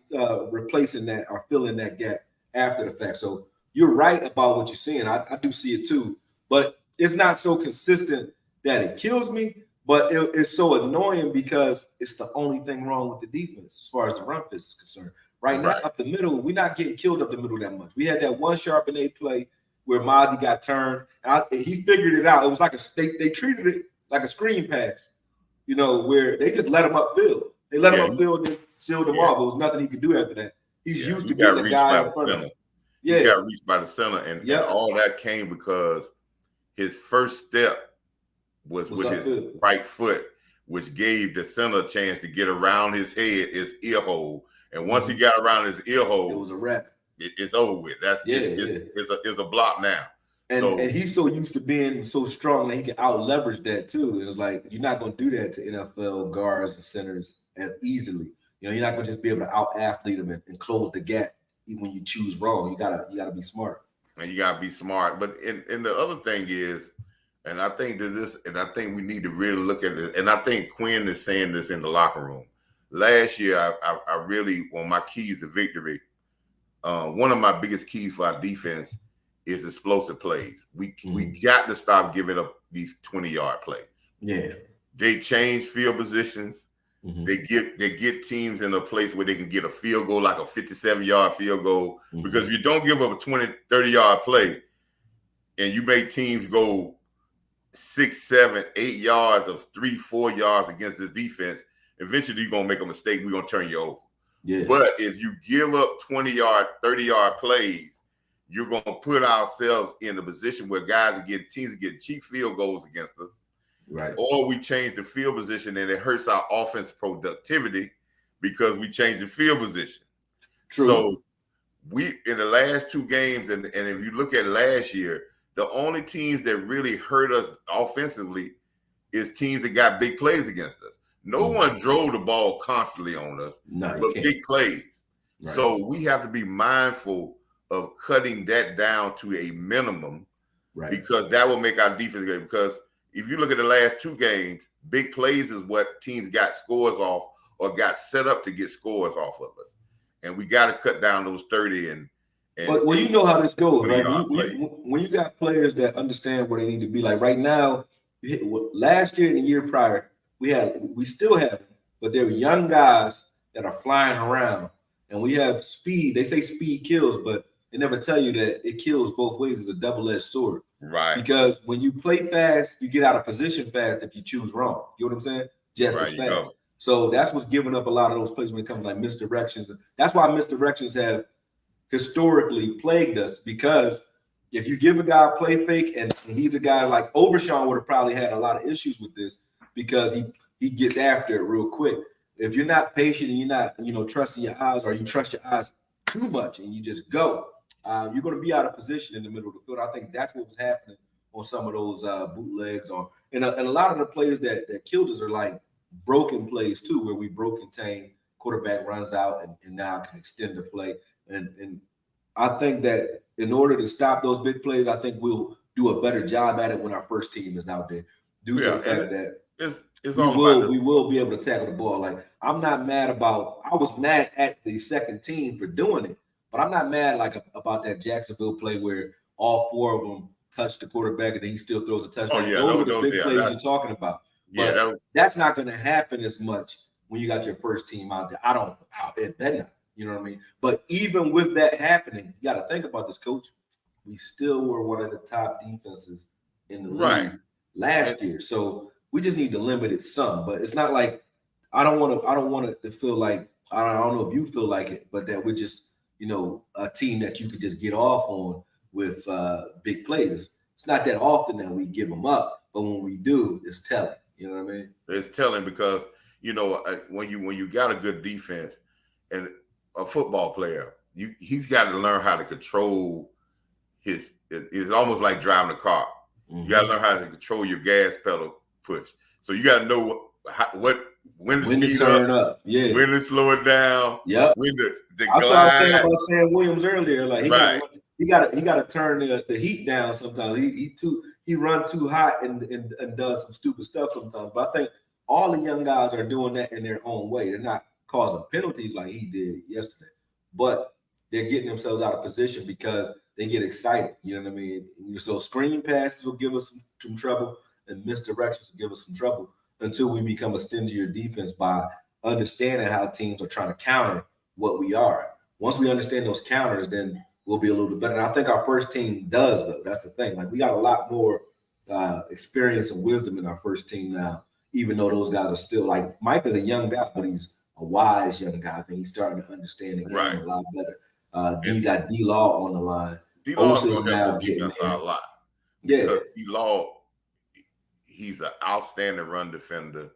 replacing that or filling that gap after the fact. So you're right about what you're seeing. I do see it too, but it's not so consistent that it kills me. But it's so annoying because it's the only thing wrong with the defense as far as the run fist is concerned. Right now, up the middle, we're not getting killed up the middle that much. We had that one sharp and 8 play where Mazi got turned. And he figured it out. It was like they treated it like a screen pass, where they just let him upfield. They let him upfield and sealed him off. There was nothing he could do after that. He's used to getting the guy in front of him. Yeah, he got reached by the center, and all that came because his first step was with his right foot, which gave the center a chance to get around his head, his ear hole. And once he got around his ear hole, it was a wrap. It's over with. It's a block now. And he's so used to being so strong that he can out leverage that too. It was like you're not going to do that to NFL guards and centers as easily. You're not going to just be able to out athlete them and close the gap even when you choose wrong. You gotta be smart. And you gotta be smart. But and the other thing is, and I think I think we need to really look at it. And I think Quinn is saying this in the locker room. Last year, I really, my keys to victory, one of my biggest keys for our defense is explosive plays. We got to stop giving up these 20-yard plays. Yeah. They change field positions. They get teams in a place where they can get a field goal, like a 57-yard field goal. Because if you don't give up a 20, 30-yard play and you make teams go 6, 7, 8 yards of 3, 4 yards against the defense, eventually you're going to make a mistake. We're going to turn you over. Yeah. But if you give up 20-yard, 30-yard plays, you're going to put ourselves in a position where teams are getting cheap field goals against us. Right. Or we change the field position and it hurts our offense productivity because we change the field position. True. So we, in the last 2 games, and if you look at last year, the only teams that really hurt us offensively is teams that got big plays against us. No one drove the ball constantly on us, but big plays. Right. So we have to be mindful of cutting that down to a minimum, right? Because that will make our defense good. Because if you look at the last 2 games, big plays is what teams got scores off or got set up to get scores off of us. And we got to cut down those 30 well, you know how this goes, right? When you got players that understand where they need to be, like right now, last year and the year prior, we still have them, but they're young guys that are flying around, and we have speed. They say speed kills, but they never tell you that it kills both ways. It's a double-edged sword. Right. Because when you play fast, you get out of position fast if you choose wrong. You know what I'm saying? Just as fast. So that's what's giving up a lot of those plays when it comes to like misdirections. That's why misdirections have historically plagued us, because if you give a guy a play fake and he's a guy like Overshown would have probably had a lot of issues with this because he gets after it real quick. If you're not patient and you're not, trusting your eyes, or you trust your eyes too much and you just go, you're going to be out of position in the middle of the field. I think that's what was happening on some of those bootlegs, and a lot of the plays that killed us are like broken plays too, where we broke contain, quarterback runs out and now can extend the play. And I think that in order to stop those big plays, I think we'll do a better job at it when our first team is out there, due to the fact that we will be able to tackle the ball. Like, I was mad at the second team for doing it, but I'm not mad about that Jacksonville play where all 4 of them touched the quarterback and then he still throws a touchdown. Those are the big plays you're talking about. But that's not going to happen as much when you got your first team out there. It better not. You know what I mean? But even with that happening, you got to think about this, Coach. We still were one of the top defenses in the league last year. So we just need to limit it some. But it's not like I don't want it to feel like, I don't know if you feel like it, but that we're just, a team that you could just get off on with big plays. It's not that often that we give them up, but when we do, it's telling. You know what I mean? It's telling because, when you got a good defense and a football player, he's got to learn how to control it's almost like driving a car. You got to learn how to control your gas pedal push. So you got to know when to speed up, when to slow it down, when to glide. That's what I was saying about Sam Wiliams earlier. Like he got to turn the heat down sometimes. He run too hot and does some stupid stuff sometimes. But I think all the young guys are doing that in their own way. They're not causing penalties like he did yesterday, but they're getting themselves out of position because they get excited. You know what I mean? So screen passes will give us some trouble, and misdirections will give us some trouble until we become a stingier defense by understanding how teams are trying to counter what we are. Once we understand those counters, then we'll be a little bit better. And I think our first team does, though. That's the thing. Like, we got a lot more experience and wisdom in our first team now, even though those guys are still, like, Mike is a young guy, but he's a wise young guy. I think he's starting to understand the game a lot better. Then you got D-Law on the line. D-Law is going to help the defense out a lot. Yeah. D-Law, he's an outstanding run defender,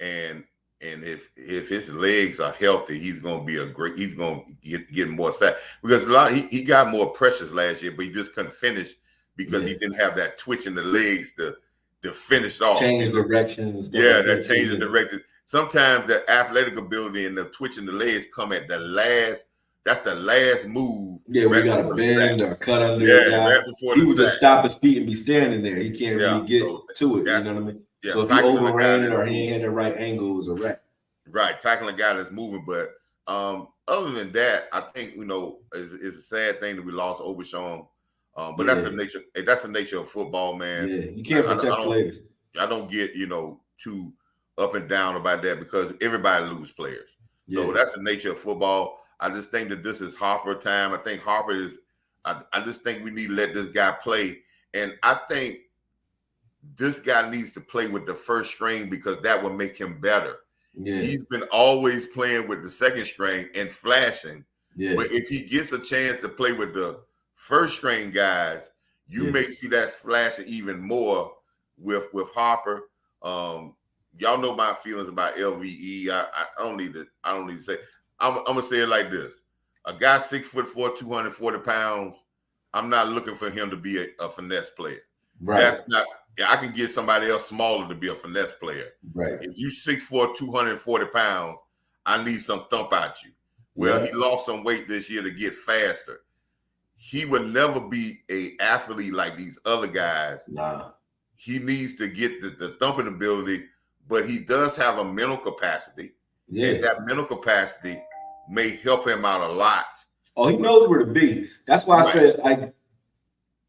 and if his legs are healthy, he's going to get more sacks, because he got more pressures last year, but he just couldn't finish because he didn't have that twitch in the legs to finish off. Change directions. That change of direction. Sometimes the athletic ability and the twitch in the legs come at the last. That's the last move. Yeah, we got to bend or cut under. Right before he would just stop his feet and be standing there. He can't really get to it. You know what I mean? Yeah, so if he overran it or he ain't had the right angle, it was a wrap. Right, tackling a guy that's moving. But other than that, I think it's a sad thing that we lost Overshown. But that's the nature. That's the nature of football, man. Yeah, you can't protect players. I don't get too up and down about that because everybody loses players. So that's the nature of football. I just think that this is Harper time. I think Harper is. I just think we need to let this guy play, and I think this guy needs to play with the first string because that will make him better. Yeah. He's been always playing with the second string and flashing. Yeah. But if he gets a chance to play with the first string guys, you may see that flashing even more with Harper. Y'all know my feelings about LVE. I don't need to say. I'm gonna say it like this: a guy 6'4", 240 pounds. I'm not looking for him to be a finesse player. Right. That's not. I can get somebody else smaller to be a finesse player. Right. If you 6'4", 240 pounds, I need some thump out you. Well, he lost some weight this year to get faster. He would never be an athlete like these other guys. Nah. He needs to get the thumping ability, but he does have a mental capacity. Yeah. And that mental capacity may help him out a lot. Oh, he knows where to be. That's why I said, like,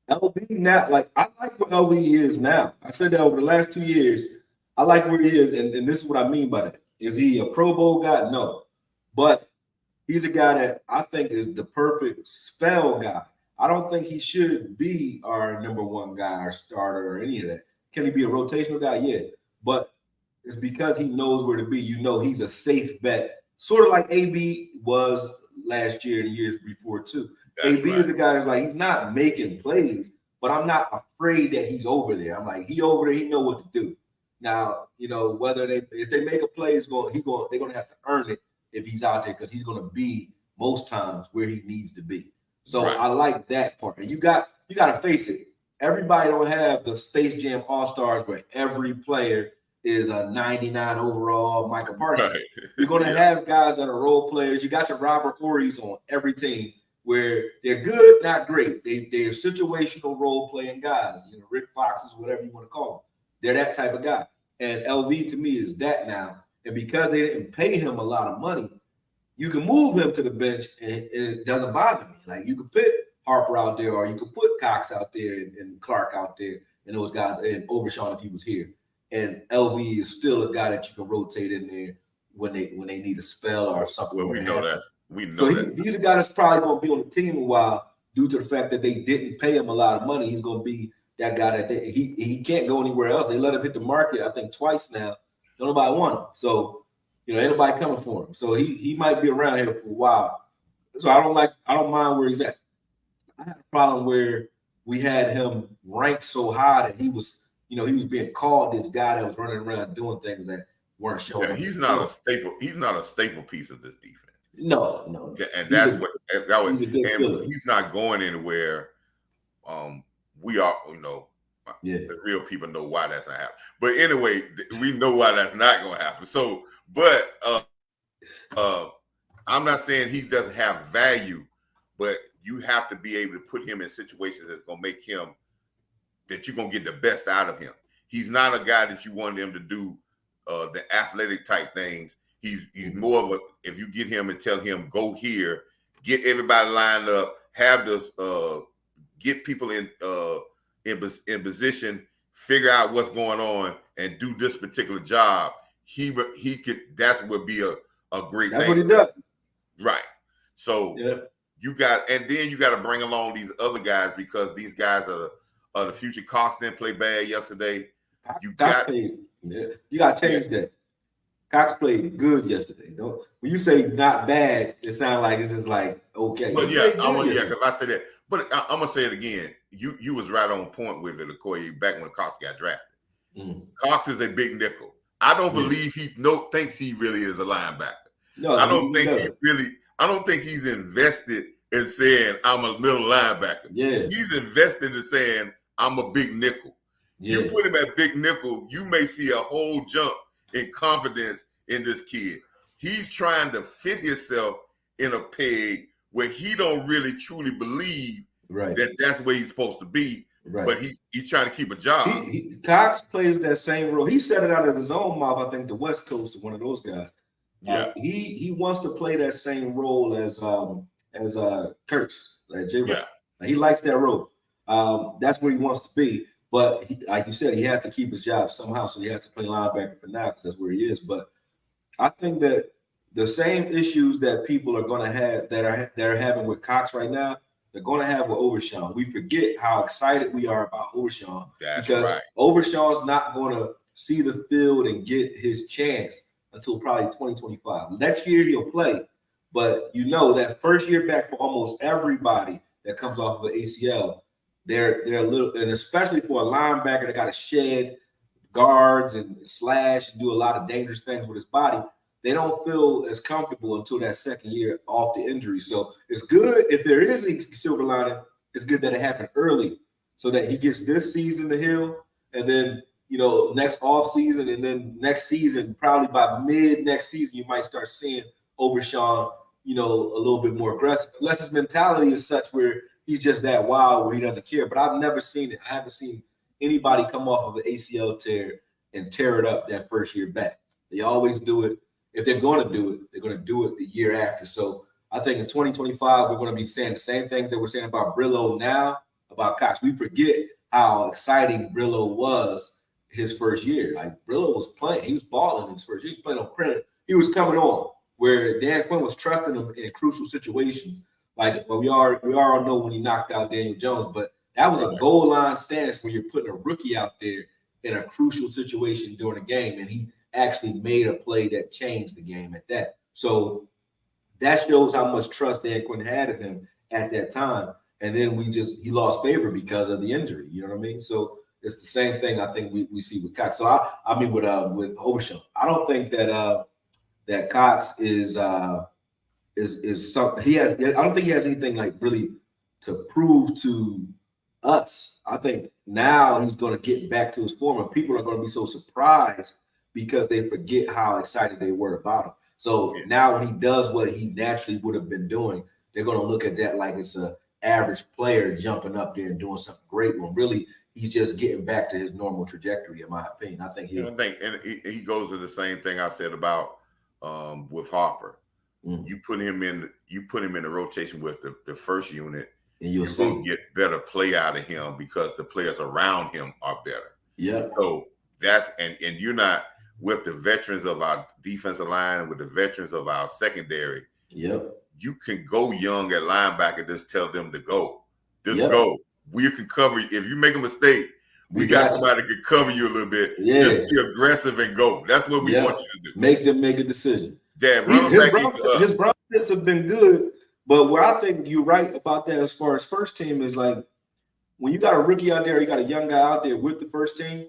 LV now, like, I like where LV is now. I said that over the last 2 years. I like where he is, and this is what I mean by that. Is he a Pro Bowl guy? No. But he's a guy that I think is the perfect spell guy. I don't think he should be our number one guy, our starter, or any of that. Can he be a rotational guy? Yeah. But it's because he knows where to be. He's a safe bet. Sort of like AB was last year and years before, too. That's AB is a guy that's like, he's not making plays, but I'm not afraid that he's over there. I'm like, he over there, he know what to do. Now, whether if they make a play, they're gonna have to earn it if he's out there because he's gonna be most times where he needs to be. So I like that part. And you gotta face it. Everybody don't have the Space Jam All-Stars where every player is a 99 overall McCarthy. Right. You're gonna have guys that are role players. You got your Robert Horrys on every team where they're good, not great. They're situational role playing guys, Rick Foxes, whatever you want to call them. They're that type of guy. And LV to me is that now. And because they didn't pay him a lot of money, you can move him to the bench and it doesn't bother me. Like you could put Harper out there, or you could put Cox out there and Clark out there and those guys and Overshown if he was here. And LV is still a guy that you can rotate in there when they need a spell or something. Well, we know that. He's a guy that's probably going to be on the team a while due to the fact that they didn't pay him a lot of money. He's going to be that guy that he can't go anywhere else. They let him hit the market, I think, twice now. Nobody want him. So, ain't nobody coming for him. So he might be around here for a while. So I don't mind where he's at. I had a problem where we had him ranked so high that he was being called this guy that was running around doing things that weren't showing. Yeah, he's not a staple. He's not a staple piece of this defense. No. And that's he's not going anywhere. We are, the real people know why that's not happening. But anyway, we know why that's not going to happen. So, but I'm not saying he doesn't have value, but you have to be able to put him in situations that's going to make him that you're going to get the best out of him. He's not a guy that you want him to do the athletic type things. He's more of if you get him and tell him, go here, get everybody lined up, have this, get people in position, figure out what's going on, and do this particular job. He could. That would be a great thing. That's what he does. Right. So you got to bring along these other guys because these guys are the future. Cox didn't play bad yesterday. You got to change that. Cox played good yesterday. When you say not bad, it sounds like it's just like okay. But because I said that. But I'm gonna say it again. You was right on point with it, Okoye, back when Cox got drafted. Mm. Cox is a big nickel. I don't believe he thinks he really is a linebacker. No, I don't think he's invested in saying I'm a middle linebacker. Yeah, he's invested in saying I'm a big nickel. Yeah. You put him at big nickel, you may see a whole jump in confidence in this kid. He's trying to fit himself in a peg where he don't really truly believe that that's where he's supposed to be. Right. But he's trying to keep a job. Cox plays that same role. He said it out of his own mouth. I think the West Coast is one of those guys. Yeah. He wants to play that same role as Kurtz, like J. Yeah. He likes that role. That's where he wants to be. But like you said, he has to keep his job somehow, so he has to play linebacker for now because that's where he is. But I think that the same issues that people are going to have that are having with Cox right now, they're going to have with Overshown. We forget how excited we are about Overshown because Overshown's not going to see the field and get his chance until probably 2025. Next year he'll play, but you know that first year back for almost everybody that comes off of an ACL, they're a little, and especially for a linebacker that got to shed guards and slash and do a lot of dangerous things with his body, they don't feel as comfortable until that second year off the injury. So it's good if there is a silver lining, it's good that it happened early so that he gets this season to heal, and then next off season, and then next season, probably by mid next season, you might start seeing Overshown, a little bit more aggressive. Unless his mentality is such where he's just that wild where he doesn't care. But I've never seen it. I haven't seen anybody come off of an ACL tear and tear it up that first year back. They always do it. If they're going to do it, they're going to do it the year after. So I think in 2025, we're going to be saying the same things that we're saying about Brillo now, about Cox. We forget how exciting Brillo was his first year. Like, Brillo was playing. He was balling in his first year. He was playing on print. He was coming on, where Dan Quinn was trusting him in crucial situations. Like, we all know when he knocked out Daniel Jones, but that was a goal line stance where you're putting a rookie out there in a crucial situation during a game, and he actually made a play that changed the game at that. So that shows how much trust Dan Quinn had in him at that time. And then he lost favor because of the injury. You know what I mean? So it's the same thing I think we see with Cox. So I mean with Overshown, I don't think that that Cox is something he has. I don't think he has anything like really to prove to us. I think now he's going to get back to his form, and people are going to be so surprised because they forget how excited they were about him. So now when he does what he naturally would have been doing, they're going to look at that like it's an average player jumping up there and doing something great, when really he's just getting back to his normal trajectory, in my opinion. I think he goes to the same thing I said about with Harper. Mm-hmm. You put him in the rotation with the first unit, and you're going to get better play out of him because the players around him are better. Yeah. So that's and you're not with the veterans of our defensive line and with the veterans of our secondary. Yep. You can go young at linebacker, just tell them to go. Just go. We can cover you. If you make a mistake, we got somebody that can cover you a little bit. Yeah. Just be aggressive and go. That's what we want you to do. Make them make a decision. Dad, his Browns have been good, but where I think you're right about that as far as first team is, like, when you got a rookie out there, you got a young guy out there with the first team,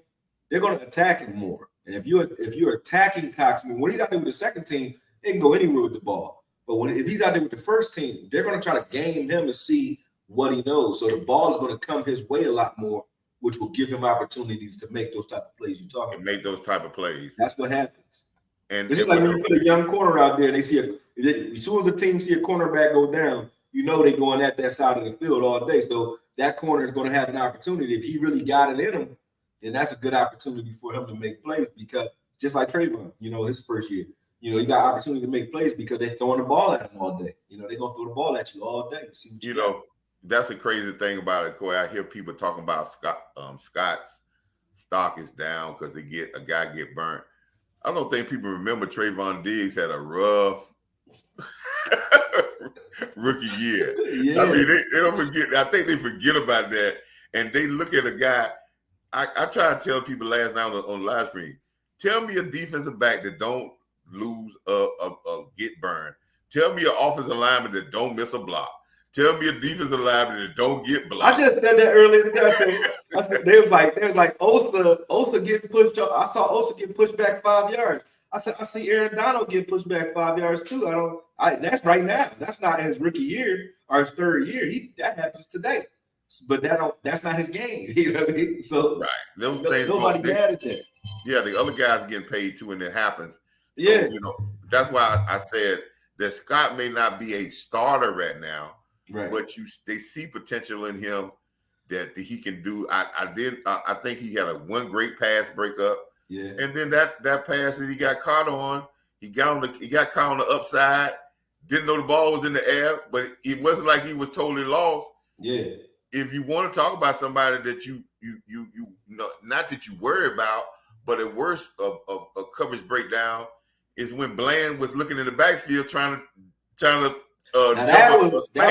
they're going to attack him more. And if you're attacking Cox, I mean, when he's out there with the second team, they can go anywhere with the ball. But if he's out there with the first team, they're going to try to game him and see what he knows. So the ball is going to come his way a lot more, which will give him opportunities to make those type of plays you're talking about. Make those type of plays. That's what happens. And it's just like when you put a young corner out there and they see as soon as a team see a cornerback go down, they're going at that side of the field all day. So that corner is going to have an opportunity. If he really got it in him, then that's a good opportunity for him to make plays, because just like Trayvon, his first year, he got opportunity to make plays because they're throwing the ball at him all day. They're going to throw the ball at you all day. See what that's the crazy thing about it, Corey. I hear people talking about Scott's stock is down because a guy get burnt. I don't think people remember Trayvon Diggs had a rough rookie year. Yeah. I mean, they don't forget. I think they forget about that, and they look at a guy. I try to tell people last night on live stream, tell me a defensive back that don't lose a get burned. Tell me an offensive lineman that don't miss a block. Tell me a defensive lineman that don't get blocked. I just said that earlier. I said they was like Osa getting pushed up. I saw Osa get pushed back 5 yards. I said I see Aaron Donald get pushed back 5 yards too. That's right now. That's not his rookie year or his third year. That happens today. But that's not his game. You know what I mean? So right. Those things, nobody mad at that. Yeah, the other guys are getting paid too, and it happens. Yeah. So, that's why I said that Scott may not be a starter right now, right? But they see potential in him that he can do. I think he had one great pass breakup. Yeah. And then that pass that he got caught on, he got caught on the upside, didn't know the ball was in the air, but it wasn't like he was totally lost. Yeah. if you want to talk about somebody that you know, not that you worry about, but at worst a coverage breakdown is when Bland was looking in the backfield trying to that was like,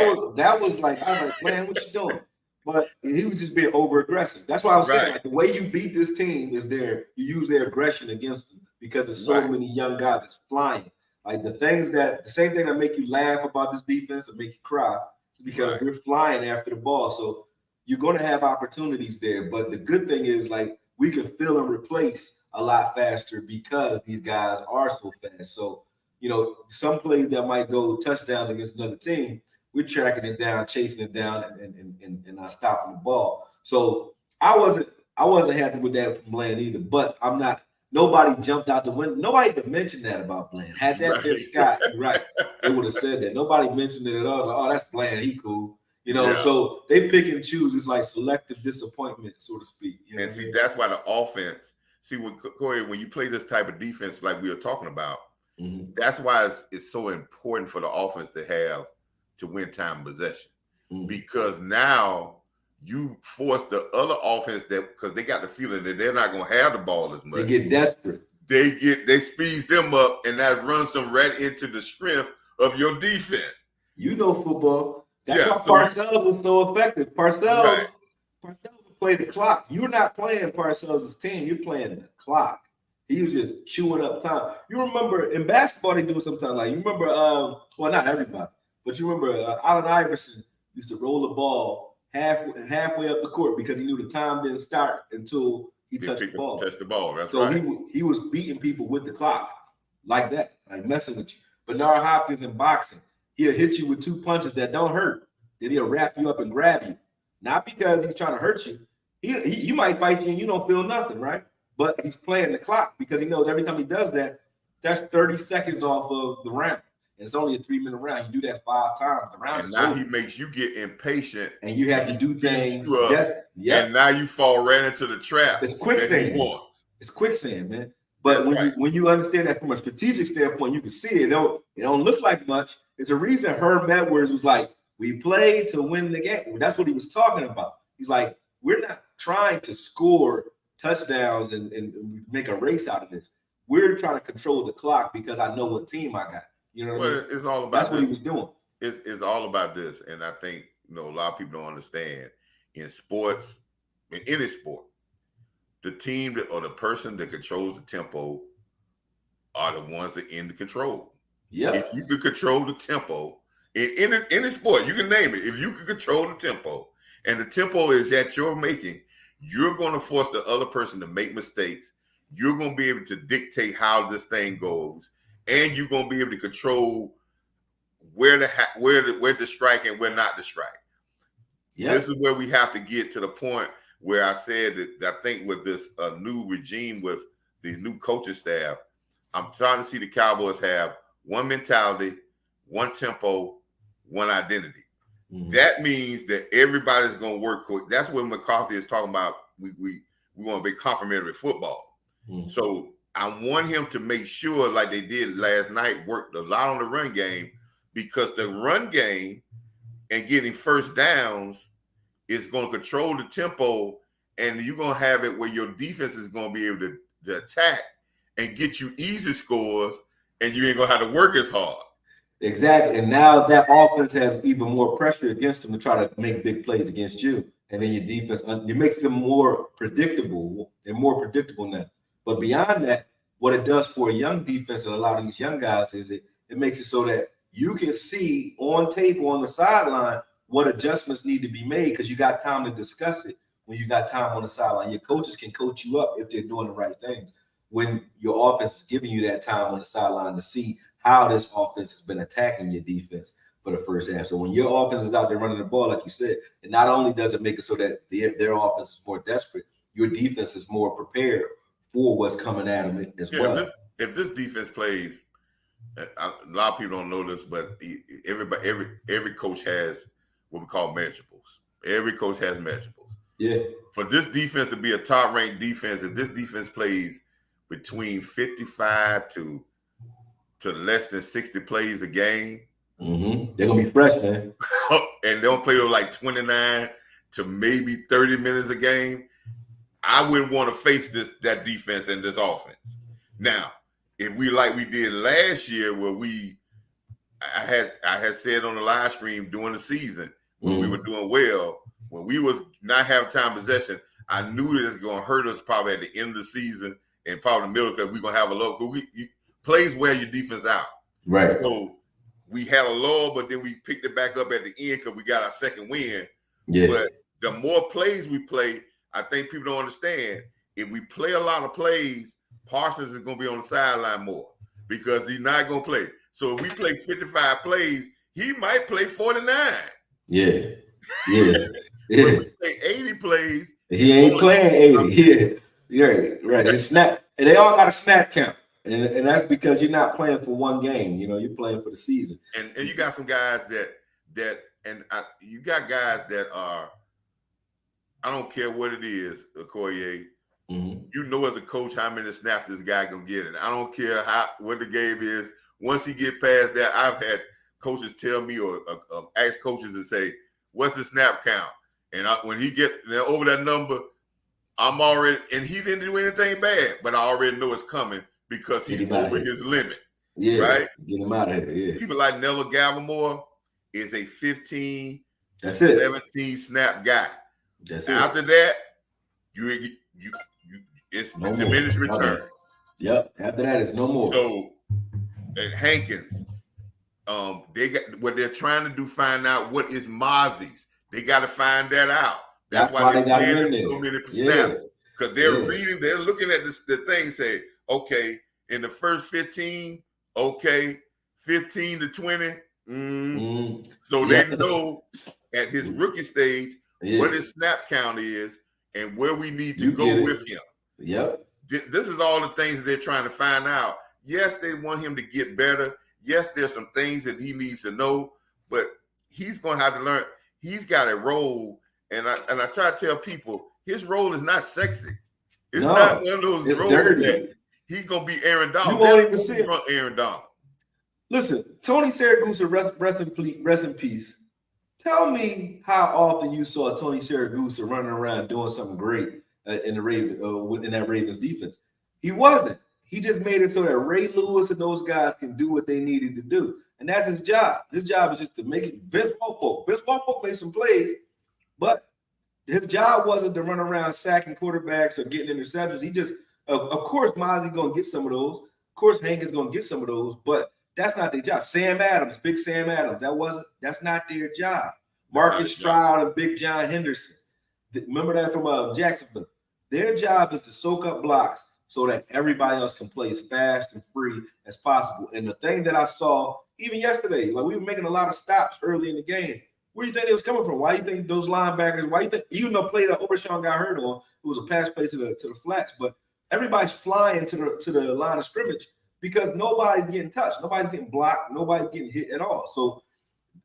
I was like, Bland, what you doing? But he was just being over aggressive. That's why I was saying, like, the way you beat this team is you use their aggression against them because there's so many young guys that's flying. Like the same thing that make you laugh about this defense and make you cry is because we're flying after the ball. So you're going to have opportunities there. But the good thing is, like, we can fill and replace a lot faster because these guys are so fast. So, you know, some plays that might go touchdowns against another team, we're tracking it down, chasing it down, and not stopping the ball. So I wasn't happy with that from Bland either. But I'm not. Nobody jumped out the window. Nobody even mentioned that about Bland. Had that been Scott, they would have said that. Nobody mentioned it at all. Like, oh, that's Bland. He cool. You know, so they pick and choose. It's like selective disappointment, so to speak. You know and see, that's why the offense. See, when you play this type of defense like we were talking about, that's why it's so important for the offense to win time possession, because now you force the other offense because they got the feeling that they're not going to have the ball as much. They get desperate. They speeds them up, and that runs them right into the strength of your defense. You know football. That's why Parcells was so effective. Parcells would play the clock. You're not playing Parcells' team. You're playing the clock. He was just chewing up time. You remember in basketball they do it sometimes. Like you remember, well, not everybody, but you remember Allen Iverson used to roll the ball halfway up the court because he knew the time didn't start until he touched the ball. Touched the ball. That's so he was beating people with the clock like that, like messing with you. Bernard Hopkins in boxing, he'll hit you with 2 punches that don't hurt. Then he'll wrap you up and grab you. Not because he's trying to hurt you. He might fight you and you don't feel nothing, right? But he's playing the clock because he knows every time he does that, that's 30 seconds off of the round. And it's only a 3-minute round. You do that 5 times. The round and now over. He makes you get impatient. And you have to do things. And now you fall right into the trap. It's quicksand. It's quicksand, man. But when you understand that from a strategic standpoint, you can see it. It don't look like much. It's a reason Herm Edwards was like, we played to win the game. That's what he was talking about. He's like, we're not trying to score touchdowns and make a race out of this. We're trying to control the clock because I know what team I got. You know what I mean? It's all about that's what he was doing. It's all about this. And I think, a lot of people don't understand in sports, in any sport, the team or the person that controls the tempo are the ones that in the control. Yeah. If you could control the tempo in any sport, you can name it. If you could control the tempo and the tempo is that you're making, you're going to force the other person to make mistakes. You're going to be able to dictate how this thing goes, and you're going to be able to control where to strike and where not to strike. Yeah. This is where we have to get to the point where I said that I think with this new regime, with these new coaching staff, I'm starting to see the Cowboys have one mentality, one tempo, one identity. Mm-hmm. That means that everybody's going to work quick. That's what McCarthy is talking about. We want to be complementary football. Mm-hmm. So I want him to make sure, like they did last night, worked a lot on the run game, because the run game and getting first downs is going to control the tempo, and you're going to have it where your defense is going to be able to attack and get you easy scores, and you ain't going to have to work as hard. Exactly. And now that offense has even more pressure against them to try to make big plays against you. And then your defense, it makes them more predictable. They're more predictable now. But beyond that, what it does for a young defense and a lot of these young guys is it makes it so that you can see on tape or on the sideline what adjustments need to be made, because you got time to discuss it when you got time on the sideline. Your coaches can coach you up if they're doing the right things when your offense is giving you that time on the sideline to see how this offense has been attacking your defense for the first half. So when your offense is out there running the ball, like you said, it not only does it make it so that their offense is more desperate, your defense is more prepared for what's coming at them as well. If this defense plays, a lot of people don't know this, but every coach has what we call measurables. Every coach has measurables. Yeah. For this defense to be a top-ranked defense, if this defense plays between 55 to less than 60 plays a game, they're gonna be fresh, man. And they'll play with like 29 to maybe 30 minutes a game, I wouldn't want to face that defense and this offense. Now, if we like we did last year, where I had said on the live stream during the season when we were doing well, when we was not having time possession, I knew that it was going to hurt us probably at the end of the season and probably the middle, because we're going to have a low. Plays wear your defense out. Right. So we had a lull, but then we picked it back up at the end because we got our second win. Yeah. But the more plays we play, I think people don't understand. If we play a lot of plays, Parsons is going to be on the sideline more because he's not going to play. So if we play 55 plays, he might play 49. Yeah. Yeah. Yeah. When we play 80 plays, he ain't playing 80. Yeah. Right. It's snap. And they all got a snap count. And that's because you're not playing for one game. You know, you're playing for the season. And you got some guys you got guys that are, I don't care what it is, Okoye. You know as a coach how many snaps this guy gonna get. And I don't care what the game is. Once he get past that, I've had coaches tell me or ask coaches and say, what's the snap count? And when he get over that number, I'm already, and he didn't do anything bad, but I already know it's coming because he's over his limit. Yeah, right? Get him out of here. Yeah. People like Nello Gallimore is a 15, that's it. 17 snap guy. That's After it. that, it's no diminished return. Yep. After that, it's no more. So at Hankins, they got what they're trying to do. Find out what is Mazi's. They got to find that out. That's why they're playing so many snaps, because they're reading. They're looking at the thing. Say, okay, in the first 15, okay, 15 to 20. So they know at his rookie stage what his snap count is and where we need to go with him. Yep. This is all the things that they're trying to find out. Yes, they want him to get better. Yes, there's some things that he needs to know, but he's going to have to learn. He's got a role, and I try to tell people his role is not sexy. It's not one of those roles that he's going to be Aaron Donald. You won't even see Aaron Donald. Listen, Tony Siragusa, rest in peace. Tell me how often you saw Tony Siragusa running around doing something great in that Ravens defense. He wasn't. He just made it so that Ray Lewis and those guys can do what they needed to do. And that's his job. His job is just to make it. Vince Wilfork made some plays, but his job wasn't to run around sacking quarterbacks or getting interceptions. He just, of course, Mazi going to get some of those. Of course, Hank is going to get some of those, but that's not their job. Sam Adams, Big Sam Adams, that's not their job. Marcus Stroud and Big John Henderson. Remember that from Jacksonville. Their job is to soak up blocks so that everybody else can play as fast and free as possible. And the thing that I saw even yesterday, like we were making a lot of stops early in the game. Where do you think it was coming from? Why do you think those linebackers? Why do you think even though play that Overshown got hurt on, it was a pass play to the flats, but everybody's flying to the line of scrimmage because nobody's getting touched, nobody's getting blocked, nobody's getting hit at all. So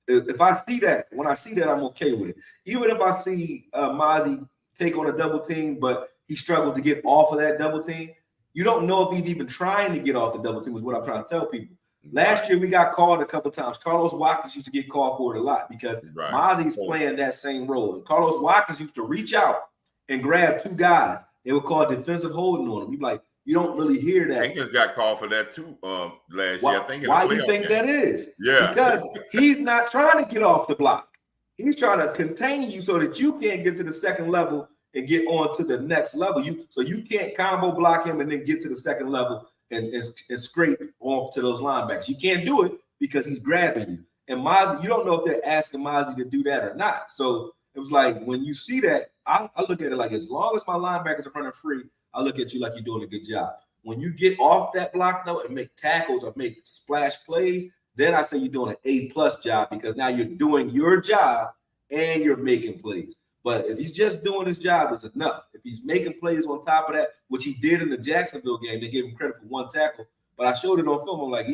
if I see that, when I see that, I'm okay with it. Even if I see Mazi take on a double team, but he struggled to get off of that double team, you don't know if he's even trying to get off the double team, is what I'm trying to tell people. Last year, we got called a couple times. Carlos Watkins used to get called for it a lot because Mazi's playing that same role. And Carlos Watkins used to reach out and grab two guys. They would call defensive holding on him. You'd be like, you don't really hear that. Jenkins got called for that too last year. I think. Why do you think that is? Yeah. Because he's not trying to get off the block. He's trying to contain you so that you can't get to the second level and get on to the next level. So you can't combo block him and then get to the second level and scrape off to those linebackers. You can't do it because he's grabbing you. And Mazi, you don't know if they're asking Mazi to do that or not. So it was like, when you see that, I look at it like, as long as my linebackers are running free, I look at you like you're doing a good job. When you get off that block, though, and make tackles or make splash plays, then I say you're doing an A+ job, because now you're doing your job and you're making plays. But if he's just doing his job, it's enough. If he's making plays on top of that, which he did in the Jacksonville game, they gave him credit for one tackle. But I showed it on film. I'm like,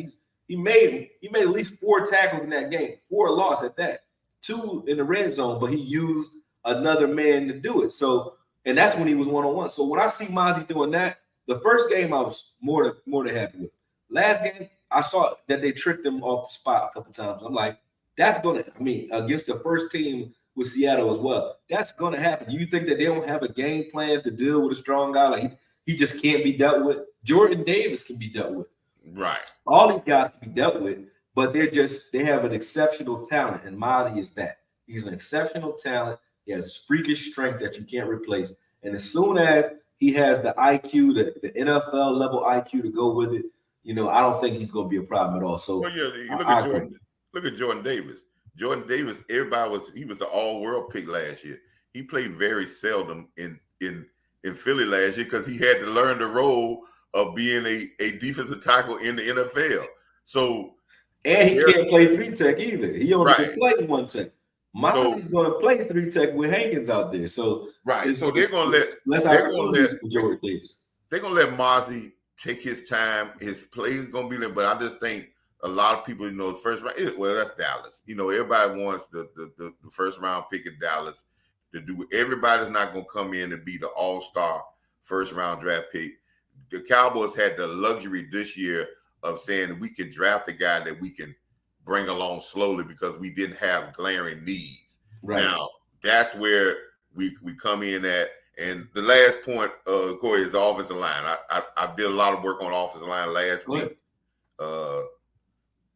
he made at least 4 tackles in that game, 4 lost at that, 2 in the red zone, but he used another man to do it. So, and that's when he was one-on-one. So when I see Mazi doing that, the first game I was more than happy with. Last game, I saw that they tricked him off the spot a couple times. I'm like, that's gonna, against the first team with Seattle as well. That's going to happen. You think that they don't have a game plan to deal with a strong guy? Like he just can't be dealt with. Jordan Davis can be dealt with. Right. All these guys can be dealt with, but they have an exceptional talent, and Mazi is that. He's an exceptional talent. He has freakish strength that you can't replace. And as soon as he has the IQ, the NFL level IQ to go with it, I don't think he's going to be a problem at all. So well, yeah, you look at Jordan Davis. Jordan Davis, he was the all-world pick last year. He played very seldom in Philly last year because he had to learn the role of being a defensive tackle in the NFL. So and he can't play 3-tech either. He only can play 1-tech. Mazi's going to play 3-tech with Hankins out there. So so they're going to let Jordan Davis. They're going to let Mazi take his time. His play is going to be there, but I just think a lot of people, the first round. Well, that's Dallas. Everybody wants the first round pick in Dallas to do it. Everybody's not going to come in and be the all-star first round draft pick. The Cowboys had the luxury this year of saying that we can draft a guy that we can bring along slowly because we didn't have glaring needs. Right. Now, that's where we come in at. And the last point, Corey, is the offensive line. I did a lot of work on the offensive line last week.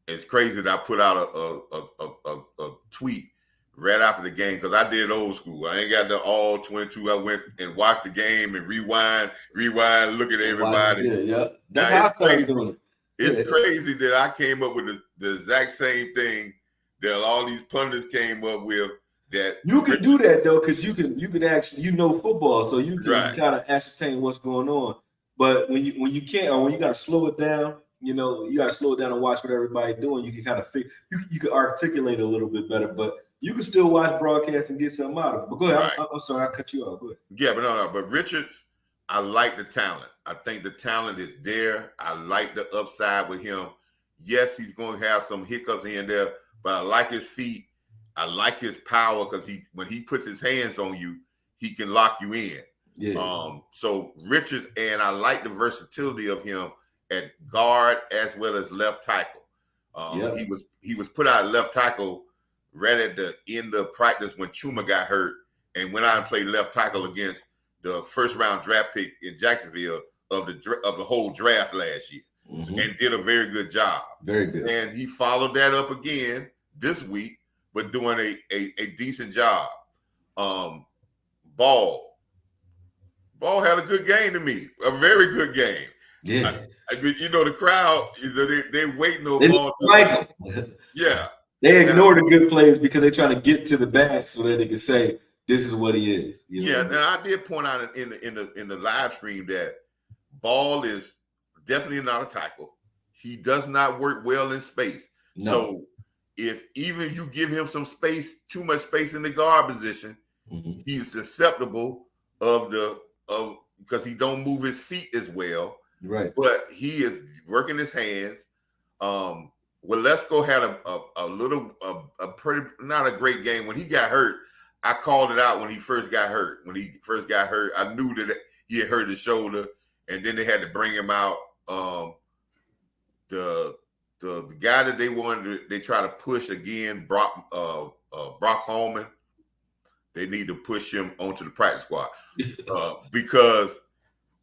It's crazy that I put out a tweet right after the game because I did old school. I ain't got the all 22. I went and watched the game and rewind, look at everybody. Yeah. That's how I started doing it. It's crazy that I came up with the exact same thing that all these pundits came up with. That you can do that though, because you can actually football, so you can kind of ascertain what's going on. But when you can't, or when you got to slow it down, you got to slow it down and watch what everybody's doing. You can kind of you can articulate a little bit better, but you can still watch broadcast and get something out of it. But go ahead. I'm sorry, I cut you off. Go ahead. Yeah, but Richards, I like the talent. I think the talent is there. I like the upside with him. Yes, he's going to have some hiccups here and there, but I like his feet. I like his power because when he puts his hands on you, he can lock you in. Yeah. So Richards, and I like the versatility of him at guard as well as left tackle. He was put out at left tackle right at the end of practice when Chuma got hurt and went out and played left tackle against the first round draft pick in Jacksonville of the whole draft last year, and did a very good job. Very good. And he followed that up again this week, but doing a decent job. Ball had a good game to me, a very good game. Yeah. The crowd, they waiting on Ball. Yeah. They ignore the good plays because they're trying to get to the bag so that they can say, this is what he is. Now I did point out in the live stream that Ball is definitely not a tackle. He does not work well in space. No. So if even you give him some space, too much space in the guard position, he's susceptible because he don't move his feet as well. Right. But he is working his hands. Waletzko had a pretty not a great game. When he got hurt, I called it out when he first got hurt. When he first got hurt, I knew that he had hurt his shoulder, and then they had to bring him out. The guy that they try to push again, Brock Holman. They need to push him onto the practice squad because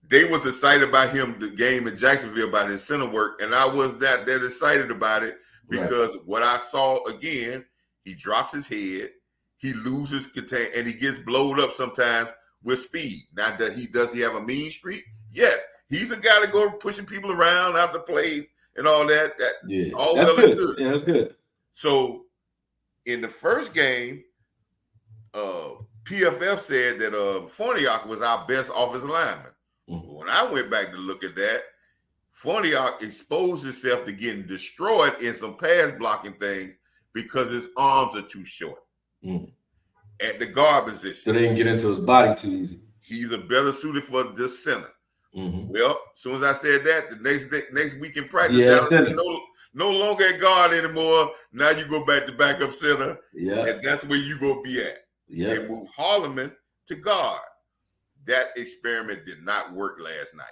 they was excited about him the game in Jacksonville about his center work, and I was that excited about it because what I saw again, he drops his head, he loses contain, and he gets blowed up sometimes with speed. Now, does he have a mean streak? Yes, he's a guy to go pushing people around after plays and all that. All that's well and good. Yeah, that's good. So in the first game, PFF said that Forniak was our best offensive lineman. When I went back to look at that, Forniak exposed himself to getting destroyed in some pass blocking things because his arms are too short at the guard position. So they didn't get into his body too easy. He's a better suited for this center. Well, as soon as I said that, the next week in practice, no longer at guard anymore. Now you go back to backup center, and that's where you go be at. They moved Holloman to guard. That experiment did not work last night.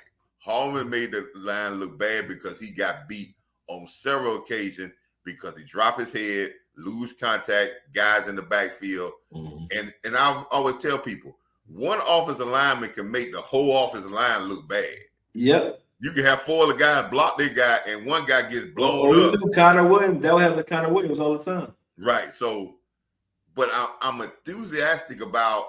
Holloman made the line look bad because he got beat on several occasions because he dropped his head, lose contact, guys in the backfield. And I always tell people, one offensive lineman can make the whole offensive line look bad. Yep. You can have 4 of the guys block their guy, and one guy gets blown up. We do Connor Williams. They'll have the Connor Williams all the time. Right. So, but I'm enthusiastic about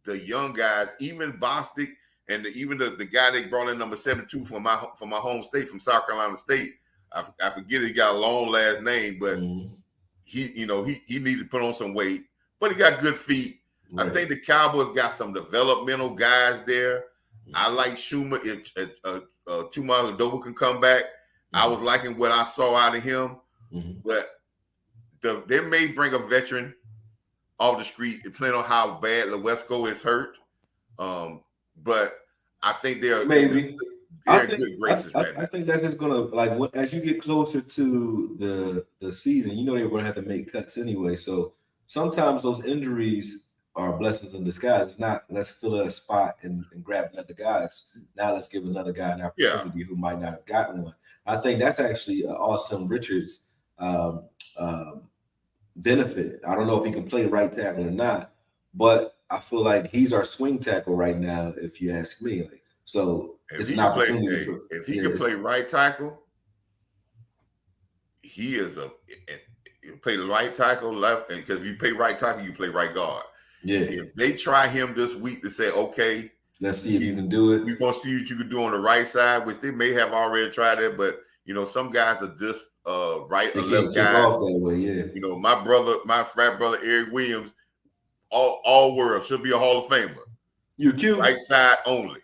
the young guys, even Bostic and even the guy they brought in number 72 from my home state, from South Carolina State. I forget he got a long last name, but he needed to put on some weight, but he got good feet. Right. I think the Cowboys got some developmental guys there. I like Schumer. If Tuma Adoba can come back, I was liking what I saw out of him. But they may bring a veteran off the street, depending on how bad Lewesco is hurt. But I think they're maybe they're in good graces right now. I think that's just gonna as you get closer to the season, you know they're gonna have to make cuts anyway. So sometimes those injuries are blessings in disguise. It's not let's fill a spot and grab another guy. It's now let's give another guy an opportunity who might not have gotten one. I think that's actually Awesome Richards' benefit. I don't know if he can play right tackle or not, but I feel like he's our swing tackle right now, if you ask me. So it's an opportunity. If he can play right tackle, he is you play right tackle, left, because if you play right tackle, you play right guard. Yeah. If they try him this week to say, okay, let's see if you can do it. We're gonna see what you can do on the right side, which they may have already tried it, but some guys are just right or left guys. Off that way, yeah. My frat brother Eric Williams, all world should be a Hall of Famer. You Q? Right side only.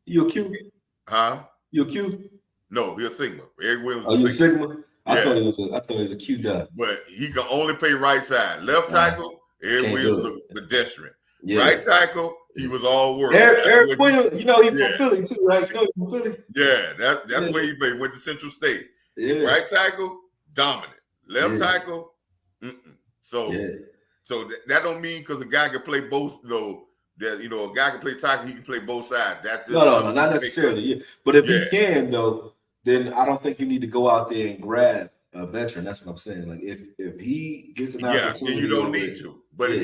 You Q? Huh? You Q? No, he's a Sigma. Eric Williams. Oh, you Sigma? I thought it was a Q dot. But he can only play right side. Left tackle, Eric Williams looked pedestrian. Yeah. Right tackle, he was all world. Eric Williams, he's from Philly too, right? He's from Philly. Yeah, that's where he played. Went to Central State. Yeah. Right tackle, dominant. Left tackle, So that don't mean because a guy can play both. That a guy can play tackle, he can play both sides. No, not necessarily. Yeah. But if he can, though, then I don't think you need to go out there and grab a veteran. That's what I'm saying. Like if he gets an opportunity, you don't need to. But if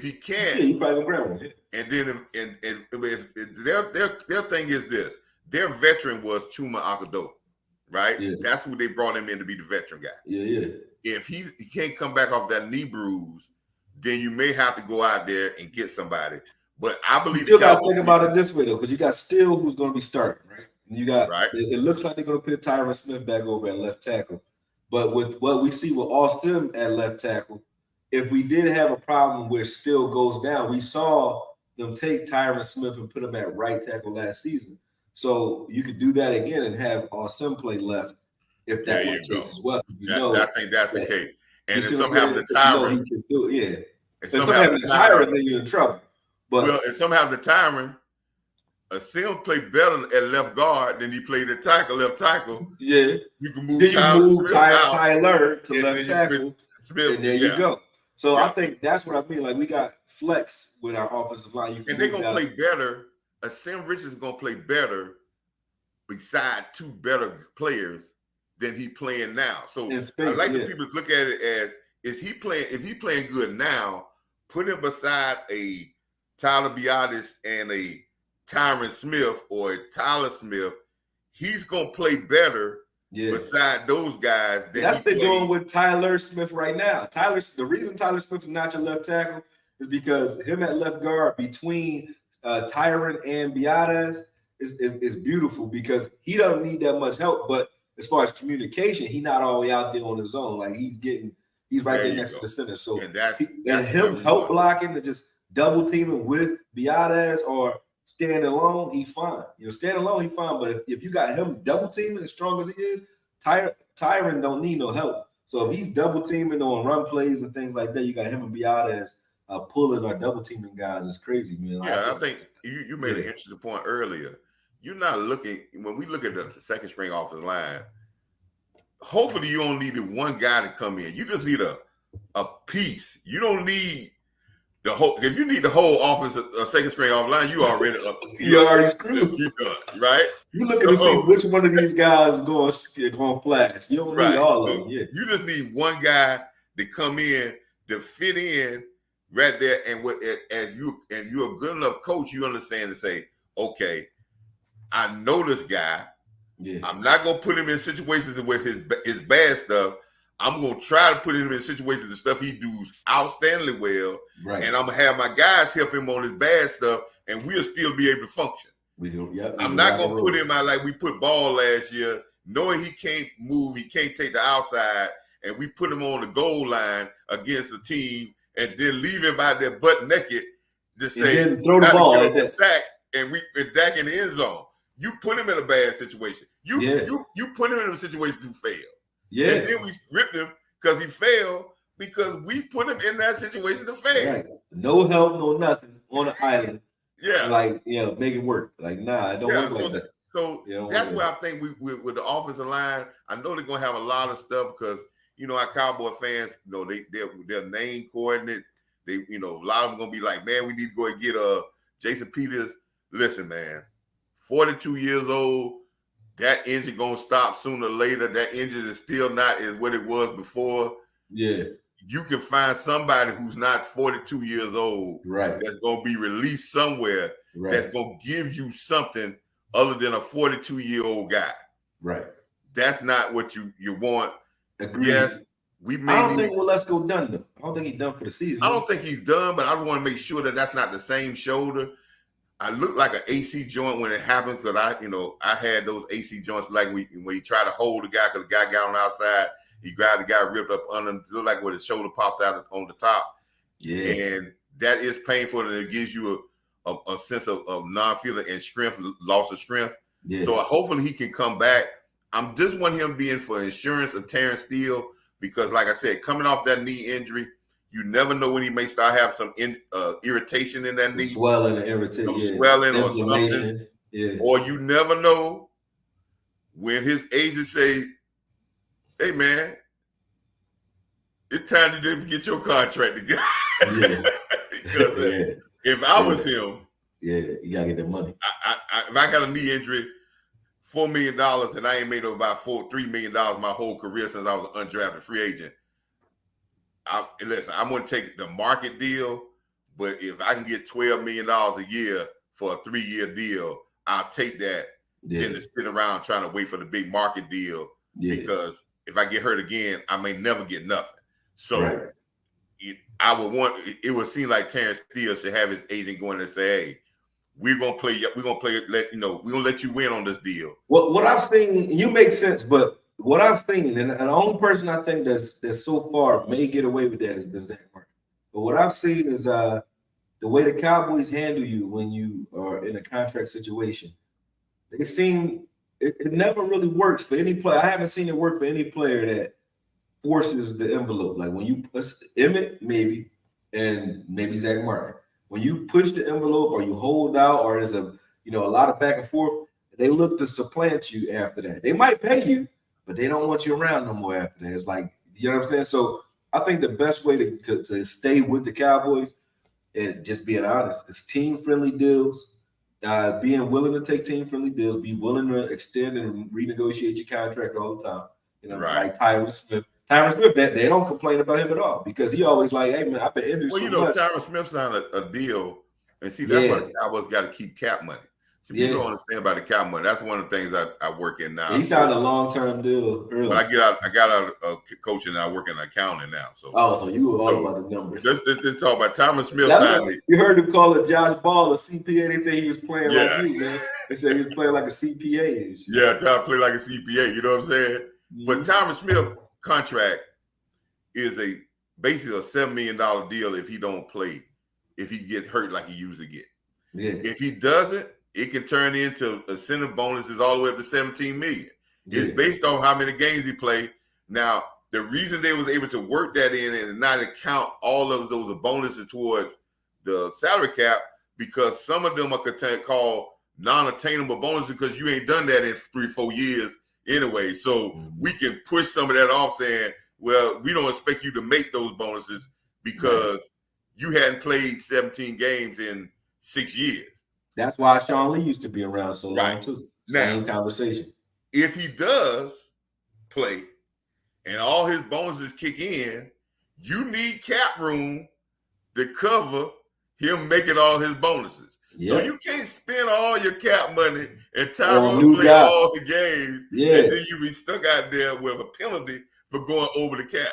he can, you probably gonna grab one. Yeah. And then if their thing is this, their veteran was Chuma Akado, right? Yeah. That's who they brought him in to be the veteran guy. Yeah. If he can't come back off that knee bruise, then you may have to go out there and get somebody. But I believe you got to think about it this way though, because you got Steele who's going to be starting, right? And you got it looks like they're going to put Tyron Smith back over at left tackle. But with what we see with Austin at left tackle, if we did have a problem where Steele goes down, we saw them take Tyron Smith and put him at right tackle last season. So you could do that again and have Austin play left if that were the case as well. I think that's the case. And if something happened to Tyron, if something happened to Tyron, then you're in trouble. But if something happened to Tyron, Sim played better at left guard than he played at left tackle. Yeah. You can move Tyler to left tackle, Smith, and there you go. So I think that's what I mean. Like we got flex with our offensive line. And they're gonna play better. Sam Richards is gonna play better beside two better players than he playing now. So I like the people look at it as if he playing good now, put him beside a Tyler Biadasz and a Tyron Smith or a Tyler Smith, he's gonna play better beside those guys. That's what they're doing with Tyler Smith right now. The reason Tyler Smith is not your left tackle is because him at left guard between Tyron and Biadasz is beautiful because he doesn't need that much help. But as far as communication, he's not all the way out there on his own. Like he's right there next to the center. So and him help blocking and just double teaming with Biadasz or standing alone, he's fine. Standing alone, he's fine. But if you got him double teaming as strong as he is, Tyron don't need no help. So if he's double teaming on run plays and things like that, you got him and Biadasz pulling or double teaming guys. It's crazy, man. Yeah, I think you made an interesting point earlier. You're not looking when we look at the second string offensive line. Hopefully, you don't need one guy to come in. You just need a piece. You don't need if you need the whole offense, second string off line, you already up. You already screwed. You done, right? You looking to see which one of these guys going flash. You don't need all of them. Yeah. You just need one guy to come in to fit in right there. And as you're a good enough coach, you understand to say, okay, I know this guy. Yeah. I'm not gonna put him in situations with his bad stuff. I'm gonna try to put him in situations the stuff he does outstandingly well, right. And I'm gonna have my guys help him on his bad stuff, and we'll still be able to function. We do. Yep. I'm not gonna put him out like we put Ball last year, knowing he can't move, he can't take the outside, and we put him on the goal line against the team, and then leave him out there butt naked to say throw the ball at the sack, and Dak in the end zone. You put him in a bad situation. You put him in a situation to fail. Yeah. And then we ripped him because he failed because we put him in that situation to fail. Right. No help, no nothing on the island. Yeah. Like, make it work. Like, nah, I don't work like that. So that's where I think we with the offensive line, I know they're going to have a lot of stuff because, our Cowboy fans, their name coordinate, a lot of them going to be like, man, we need to go and get Jason Peters. Listen, man, 42 years old, that engine gonna stop sooner or later. That engine is still not as what it was before. Yeah. You can find somebody who's not 42 years old, right? That's gonna be released somewhere, right? That's gonna give you something other than a 42-year-old guy, right? That's not what you want. Agreed. Yes, I don't think let's go done though. I don't think he's done for the season. I don't think he's done, but I want to make sure that that's not the same shoulder. I look like an AC joint when it happens because I had those AC joints like when he tried to hold the guy because the guy got on the outside, he grabbed the guy, ripped up under him, look like where his shoulder pops out on the top. Yeah. And that is painful and it gives you a sense of non-feeling and strength, loss of strength. Yeah. So hopefully he can come back. I'm just want him being for insurance of tearing steel because like I said, coming off that knee injury, you never know when he may start having some irritation in that knee. Swelling and irritation. Swelling or something. Yeah. Or you never know when his agent say, hey, man, it's time to get your contract together. Yeah. Because if I was him. Yeah, you got to get that money. If I got a knee injury, $4 million, and I ain't made about $3 million my whole career since I was an undrafted free agent. Listen, I'm going to take the market deal, but if I can get $12 million a year for a 3-year deal, I'll take that than to sit around trying to wait for the big market deal because if I get hurt again, I may never get nothing. So it would seem like Terrence Steele should have his agent going and say, hey, we're gonna play, we're gonna let you win on this deal. What I've seen, you make sense, but what I've seen, and the only person I think that's so far may get away with that is Zach Martin. But what I've seen is the way the Cowboys handle you when you are in a contract situation. They seem it never really works for any player. I haven't seen it work for any player that forces the envelope. Like when you push Emmett, maybe, and maybe Zach Martin. When you push the envelope or you hold out or there's a lot of back and forth, they look to supplant you after that. They might pay you, but they don't want you around no more after that. It's like, you know what I'm saying? So I think the best way to stay with the Cowboys and just being honest is team-friendly deals, being willing to take team-friendly deals, be willing to extend and renegotiate your contract all the time. Like Tyron Smith. Tyron Smith, they don't complain about him at all because he always like, hey, man, I've been injured so much. Tyron Smith signed a deal, and see, that's why the Cowboys got to keep cap money. See, people don't understand about the cap money. That's one of the things I work in now. He signed a long-term deal early. When I got out of coaching and I work in accounting now. So you were all about the numbers. Let's talk about Tyron Smith signing. You heard him call it Josh Ball a CPA. They say he was playing like you, man. They said he was playing like a CPA. Yeah, Tyron played like a CPA. You know what I'm saying? Mm-hmm. But Tyron Smith contract is basically a $7 million deal if he don't play, if he get hurt like he usually get. Yeah. If he doesn't, it can turn into incentive bonuses all the way up to $17 million. Yeah. It's based on how many games he played. Now, the reason they was able to work that in and not account all of those bonuses towards the salary cap, because some of them are called non-attainable bonuses because you ain't done that in 3-4 years anyway. So we can push some of that off saying, well, we don't expect you to make those bonuses because you hadn't played 17 games in 6 years. That's why Sean Lee used to be around so long too. Same conversation. If he does play and all his bonuses kick in, you need cap room to cover him making all his bonuses. Yep. So you can't spend all your cap money and Tyrone play all the games, and then you be stuck out there with a penalty for going over the cap.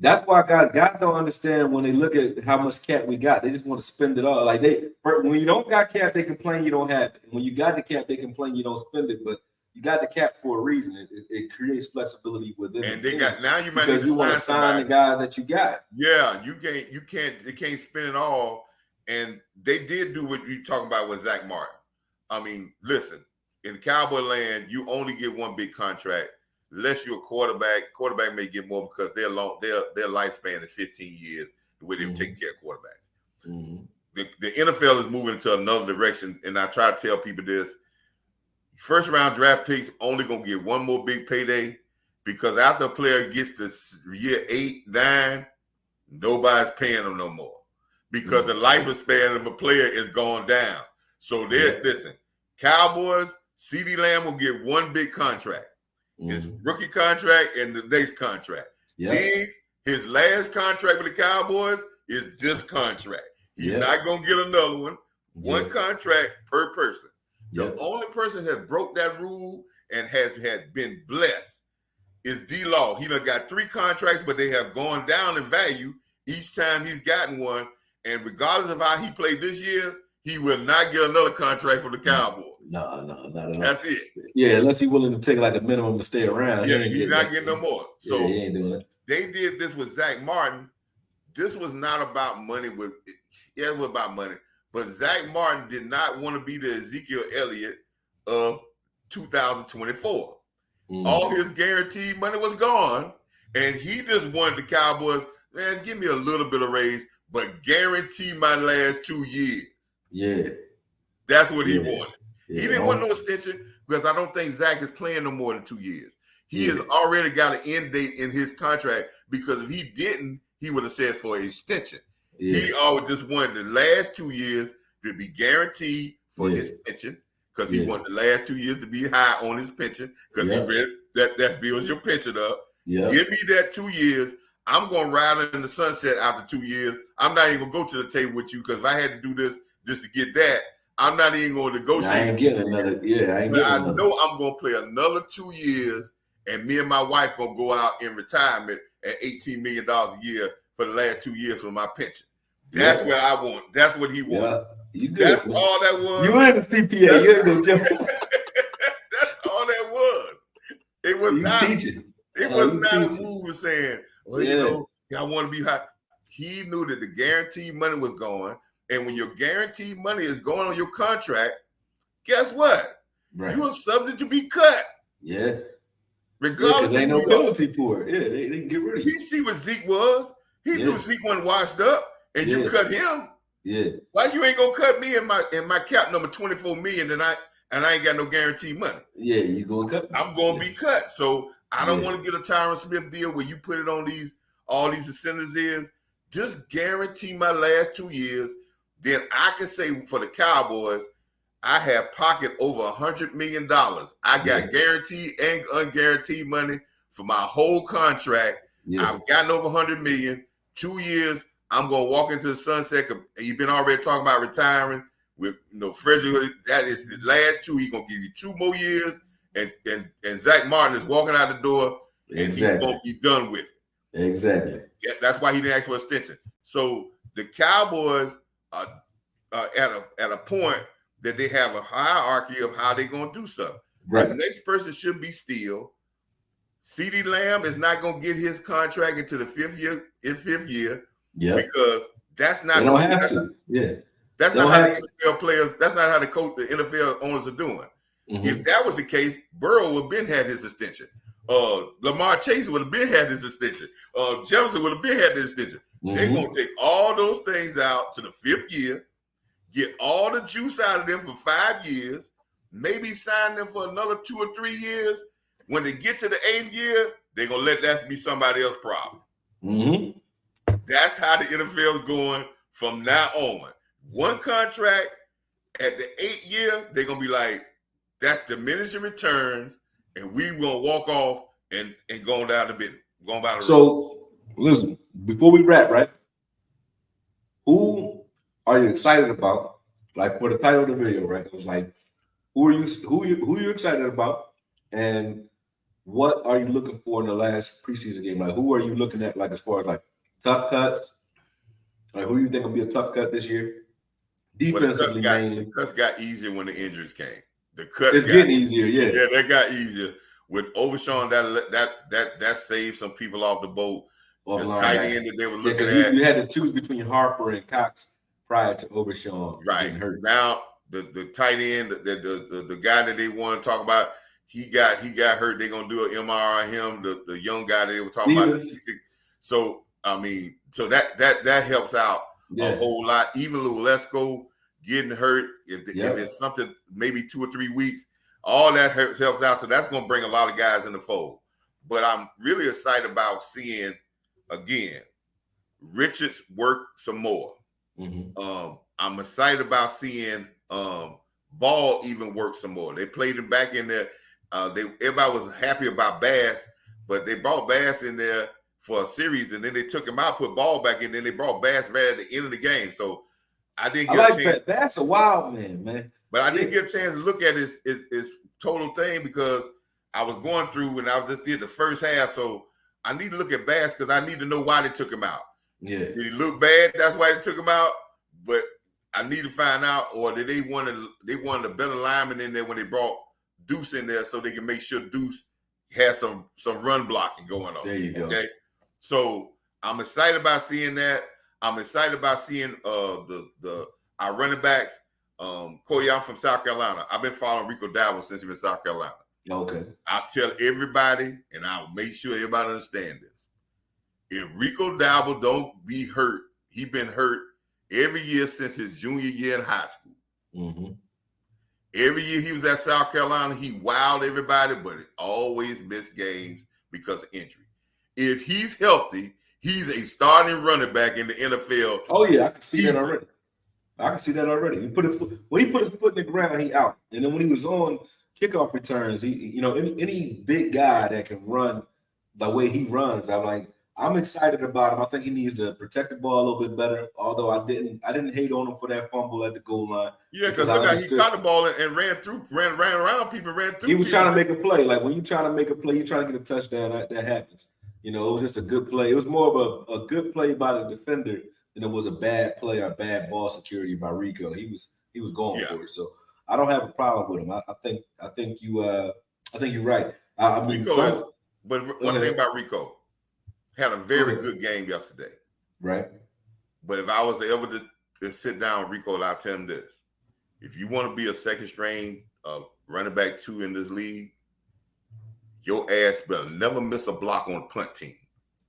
That's why guys don't understand when they look at how much cap we got. They just want to spend it all. Like when you don't got cap, they complain you don't have it. And when you got the cap, they complain you don't spend it. But you got the cap for a reason. It creates flexibility within. And they got now you might need to want to sign the guys that you got. Yeah, they can't spend it all. And they did do what you talking about with Zach Martin. I mean, listen, in Cowboy land, you only get one big contract. Unless you're a quarterback may get more because their lifespan is 15 years the way they're taking care of quarterbacks. Mm-hmm. The NFL is moving into another direction, and I try to tell people this. First round draft picks only going to get one more big payday because after a player gets to year 8, 9, nobody's paying them no more because the lifespan of a player is going down. So listen, Cowboys, CeeDee Lamb will get one big contract. His rookie contract and the next contract. Yep. His last contract with the Cowboys is this contract. He's not going to get another one. One contract per person. The only person that broke that rule and has been blessed is D-Law. He done got 3 contracts, but they have gone down in value each time he's gotten one. And regardless of how he played this year, he will not get another contract from the Cowboys. No, not at all. That's it. Yeah, unless he's willing to take like a minimum to stay around. Yeah, he's not getting no more. So he ain't doing it. They did this with Zach Martin. This was not about money. It was about money. But Zach Martin did not want to be the Ezekiel Elliott of 2024. All his guaranteed money was gone, and he just wanted the Cowboys, man, give me a little bit of raise, but guarantee my last 2 years. Yeah. That's what he wanted. He didn't want no extension because I don't think Zach is playing no more than 2 years. He has already got an end date in his contract because if he didn't, he would have said for an extension. He always just wanted the last 2 years to be guaranteed for his pension because he wanted the last 2 years to be high on his pension because he read that builds your pension up. Give me that 2 years. I'm going to ride in the sunset after 2 years. I'm not even going to go to the table with you because if I had to do this just to get that, I'm not even going to negotiate. I ain't getting another. I know I'm going to play another 2 years, and me and my wife going to go out in retirement at $18 million a year for the last 2 years for my pension. That's what I want. That's what he wanted. You good, That's all that was. You in the CPA. You ain't gonna jump. That's all that was. It was not teaching. It was not a move of saying, well, you know, I want to be high. He knew that the guaranteed money was going. And when your guaranteed money is going on your contract, guess what? Right. You are subject to be cut. Yeah. Regardless, there ain't no penalty for it. Yeah, they can get rid of you. He see what Zeke was. He knew Zeke wasn't washed up, and you cut him. Yeah. Why you ain't gonna cut me in my cap number 24 million and I ain't got no guaranteed money? Yeah, you gonna cut me. I'm gonna be cut. So I don't want to get a Tyron Smith deal where you put it on all these incentives. Just guarantee my last 2 years. Then I can say for the Cowboys, I have pocket over $100 million. I got guaranteed and unguaranteed money for my whole contract. I've gotten over $100 million. 2 years, I'm gonna walk into the sunset. You've been already talking about retiring with Frederick. That is the last 2. He's gonna give you 2 more years, and Zach Martin is walking out the door, and he's gonna be done with it. Exactly. That's why he didn't ask for extension. So the Cowboys are at a point that they have a hierarchy of how they're going to do stuff. Right. The next person should be Steele. CeeDee Lamb is not going to get his contract into the fifth year. Yeah. Because that's not. They don't have to. Yeah. That's not how the NFL players. That's not how the NFL owners are doing. Mm-hmm. If that was the case, Burrow would have been had his extension. Lamar Chase would have been had his extension. Jefferson would have been had his extension. Mm-hmm. They're going to take all those things out to the 5th year, get all the juice out of them for 5 years, maybe sign them for another 2 or 3 years. When they get to the 8th year, they're going to let that be somebody else's problem. Mm-hmm. That's how the NFL is going from now on. One contract at the 8th year, they're gonna be like, that's diminishing returns, and we will walk off and go down the business. Going down the road. So listen, before we wrap, right? Who are you excited about? Like for the title of the video, right? It was like, who are you excited about, and what are you looking for in the last preseason game? Like, who are you looking at, like, as far as like tough cuts? Like, who do you think will be a tough cut this year? Defensively, mainly. The cuts got easier when the injuries came. The cuts it's getting easier, yeah. Yeah, they got easier. With Overshown, that saved some people off the boat. The tight end that they were looking at. You had to choose between Harper and Cox prior to Overshown getting hurt. Now the tight end, the guy that they want to talk about, he got hurt. They're gonna do an MRI on him. The young guy that they were talking about. So I mean, so that helps out a whole lot. Even Lesko getting hurt, if it's something maybe 2 or 3 weeks, all that helps out. So that's gonna bring a lot of guys in the fold. But I'm really excited about seeing again Richards work some more. Mm-hmm. I'm excited about seeing Ball even work some more. They played him back in there. Everybody was happy about Bass, but they brought Bass in there for a series, and then they took him out, put Ball back in, then they brought Bass back at the end of the game. So I didn't get a chance. Bass a wild man. But I didn't get a chance to look at his total thing because I was going through when I just did the first half. So I need to look at Bass because I need to know why they took him out. Yeah. Did he look bad? That's why they took him out. But I need to find out, or did they wanted a better lineman in there when they brought Deuce in there so they can make sure Deuce has some run blocking going on. There you go. Okay. So I'm excited about seeing that. I'm excited about seeing our running backs. Corey, I'm from South Carolina. I've been following Rico Dowdle since he was in South Carolina. Okay. I'll tell everybody, and I'll make sure everybody understands this. If Rico Dowdle don't be hurt, he been hurt every year since his junior year in high school. Mm-hmm. Every year he was at South Carolina, he wowed everybody, but he always missed games because of injury. If he's healthy, he's a starting running back in the NFL. Oh yeah, I can see that already. When he put his foot in the ground, he out. And then when he was on kickoff returns, he, any big guy that can run the way he runs, I'm excited about him. I think he needs to protect the ball a little bit better. Although I didn't hate on him for that fumble at the goal line. Yeah, because look how he caught the ball and ran around people, ran through. He was trying to make a play. Like when you're trying to make a play, you're trying to get a touchdown. That happens. It was just a good play. It was more of a good play by the defender than it was a bad play or bad ball security by Rico. He was going for it. So I don't have a problem with him. I think you're right. I mean, but one thing about Rico, had a very good game yesterday. Right. But if I was ever to sit down with Rico, I'll tell him this. If you want to be a second string running back 2 in this league, your ass better never miss a block on a punt team.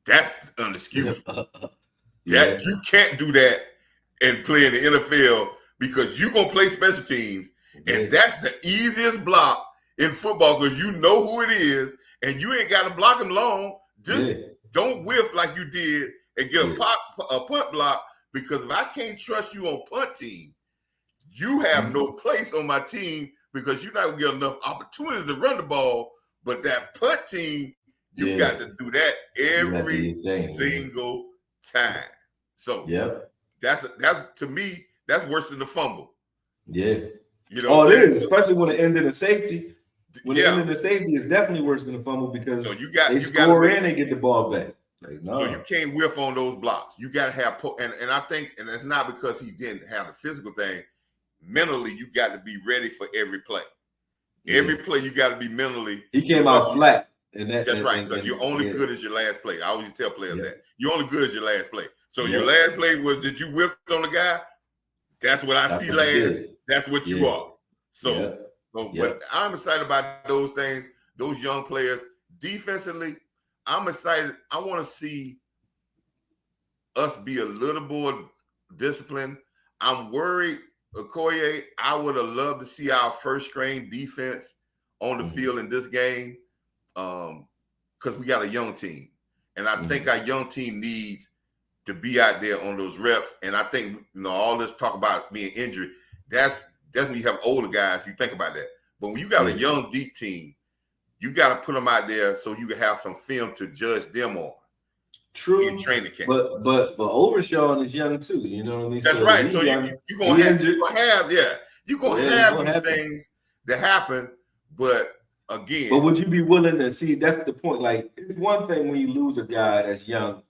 That's unexcusable. That you can't do that and play in the NFL because you're gonna play special teams, and that's the easiest block in football because you know who it is, and you ain't got to block him long. Just don't whiff like you did and get a punt block, because if I can't trust you on punt team, you have no place on my team because you're not gonna get enough opportunities to run the ball. But that punt team, you got to do that every single time. So that's to me, that's worse than the fumble. Yeah. It is, especially when it ended in safety. When it ended in safety, it's definitely worse than the fumble because they score in and get the ball back. So you can't whiff on those blocks. You got to have, and I think, and it's not because he didn't have the physical thing. Mentally, you got to be ready for every play. Every play, you got to be mentally. He came out flat. That's right, because you're only good as your last play. I always tell players that. You're only good as your last play. So your last play was, did you whip on the guy? That's what I see last. That's what you are. So, but I'm excited about those things, those young players. Defensively, I'm excited. I want to see us be a little more disciplined. I'm worried, Okoye, I would have loved to see our first string defense on the field in this game because we got a young team. And I think our young team needs to be out there on those reps. And I think, all this talk about being injured, that's when you have older guys, you think about that. But when you got a young deep team, you got to put them out there so you can have some film to judge them on. True. In training camp. But Overshown is young too, you know what I mean? That's right. So you're gonna have these things that happen, but again. But would you be willing to see? That's the point. Like, it's one thing when you lose a guy that's young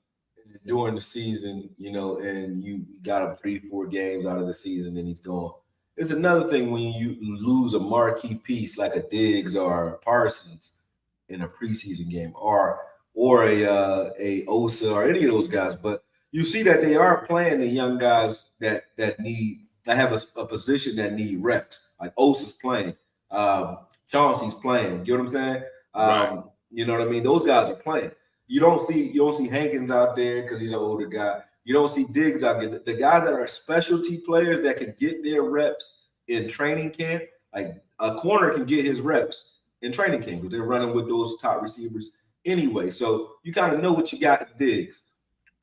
during the season, and you got him 3-4 games out of the season and he's gone. It's another thing when you lose a marquee piece like a Diggs or a Parsons in a preseason game, or a Osa or any of those guys. But you see that they are playing the young guys that have a position that need reps. Like Osa's playing, Chauncey's playing. You know what I'm saying? Right. You know what I mean? Those guys are playing. You don't see Hankins out there because he's an older guy. You don't see Diggs out there. The guys that are specialty players that can get their reps in training camp, like a corner can get his reps in training camp because they're running with those top receivers anyway. So you kind of know what you got in Diggs.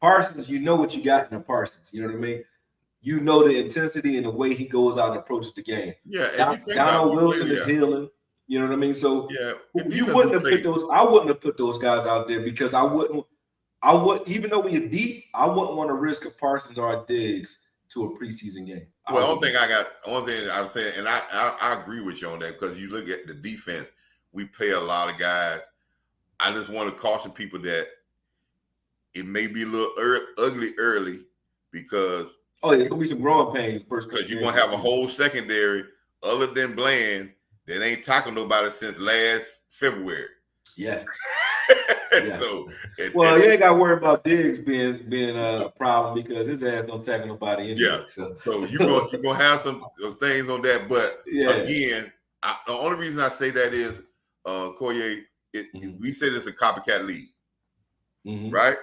Parsons, you know what you got in the Parsons. You know what I mean? You know the intensity and the way he goes out and approaches the game. Yeah. Donald Wilson is healing. You know what I mean? So you wouldn't have put those. I wouldn't have put those guys out there because I would, even though we are deep, I wouldn't want to risk a Parsons or a Diggs to a preseason game. Well, one thing I'm saying, and I agree with you on that, because you look at the defense, we pay a lot of guys. I just want to caution people that it may be a little ugly early because there's gonna be some growing pains first. Because you're gonna have a whole secondary other than Bland that ain't tackling nobody since last February. Yeah. So, you ain't got to worry about Diggs being a problem because his ass don't tackle nobody anyway. Yeah. So you're gonna have some things on that, but again, the only reason I say that is, Koye, we said it's a copycat league, right?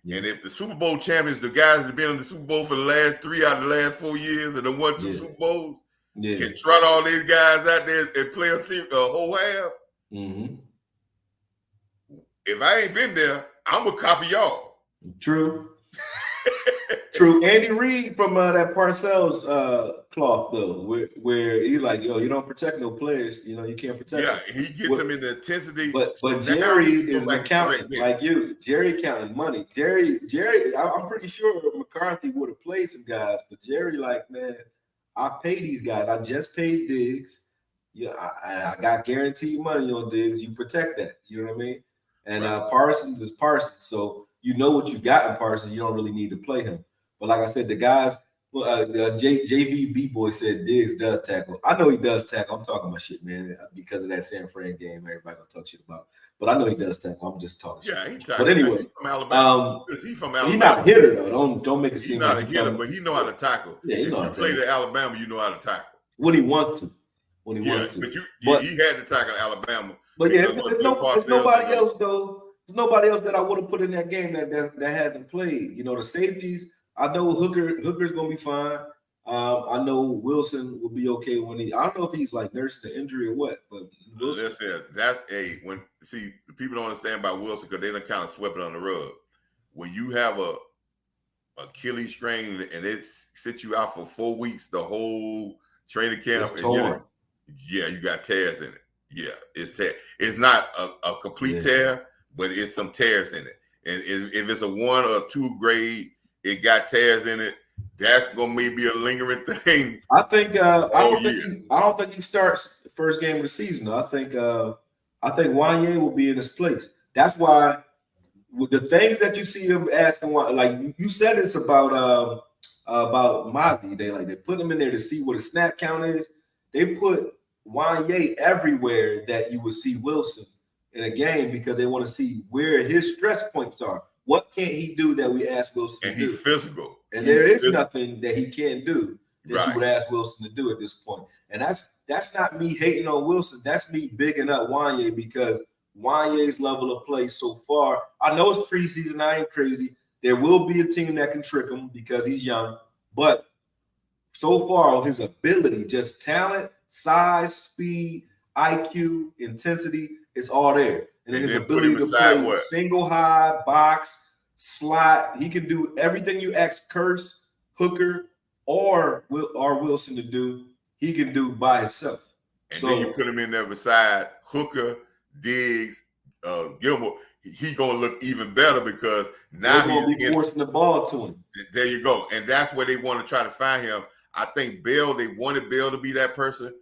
Yeah. And if the Super Bowl champions, the guys that have been in the Super Bowl for the last 3 out of the last 4 years and the won 2 Super Bowls, can trot all these guys out there and play a whole half. If I ain't been there, I'm gonna copy y'all. True. True. Andy Reid from that Parcells cloth though, where he's like, you don't protect no players. You can't protect. Yeah, he gets them in the intensity. But Jerry is an accountant like you. Jerry counting money. Jerry. I'm pretty sure McCarthy would have played some guys, but Jerry like, man, I pay these guys. I just paid Diggs. I got guaranteed money on Diggs. You protect that. You know what I mean? And Parsons is Parsons. So you know what you got in Parsons. You don't really need to play him. But like I said, the guys, JV B-Boy said Diggs does tackle. I know he does tackle. I'm talking about shit, man, because of that San Fran game. Everybody gonna talk shit about. But I know he does tackle. I'm just talking shit. He tackle. But anyway, he's from Alabama. He's from Alabama. He's not a hitter though. Don't make it seem like he's not a hitter, but he know how to tackle. Yeah, if you play at Alabama, you know how to tackle. When he wants to. When he wants to. But he had to tackle Alabama. But there's nobody else though. There's nobody else that I would have put in that game that hasn't played. The safeties. I know Hooker's gonna be fine. I know Wilson will be okay I don't know if he's like nursing the injury or what, but Wilson. The people don't understand about Wilson because they done kind of swept it on the rug. When you have a Achilles strain and it sits you out for 4 weeks, the whole training camp, it's torn. You got tears in it. Yeah, it's tear. It's not a complete tear, but it's some tears in it. And if it's a 1 or 2 grade, it got tears in it. That's gonna maybe a lingering thing. I think. I don't think he starts the first game of the season. I think Juanyeh will be in his place. That's why with the things that you see them asking, like you said, it's about Mazi. They put him in there to see what a snap count is. They put Juanyeh everywhere that you would see Wilson in a game because they want to see where his stress points are. What can't he do that we ask Wilson to do? And he's physical. And there is nothing that he can't do that you would ask Wilson to do at this point. And that's not me hating on Wilson. That's me bigging up Juanyeh because Juanyeh's level of play so far. I know it's preseason. I ain't crazy. There will be a team that can trick him because he's young. But so far, his ability, just talent, size, speed, IQ, intensity, it's all there. And then his ability to play single high, box, slot. He can do everything you ask Curse, Hooker, or Wilson to do. He can do by himself. And then you put him in there beside Hooker, Diggs, Gilmore. He gonna look even better because now he's gonna be forcing the ball to him. There you go, and that's where they want to try to find him. I think Bell. They wanted Bell to be that person.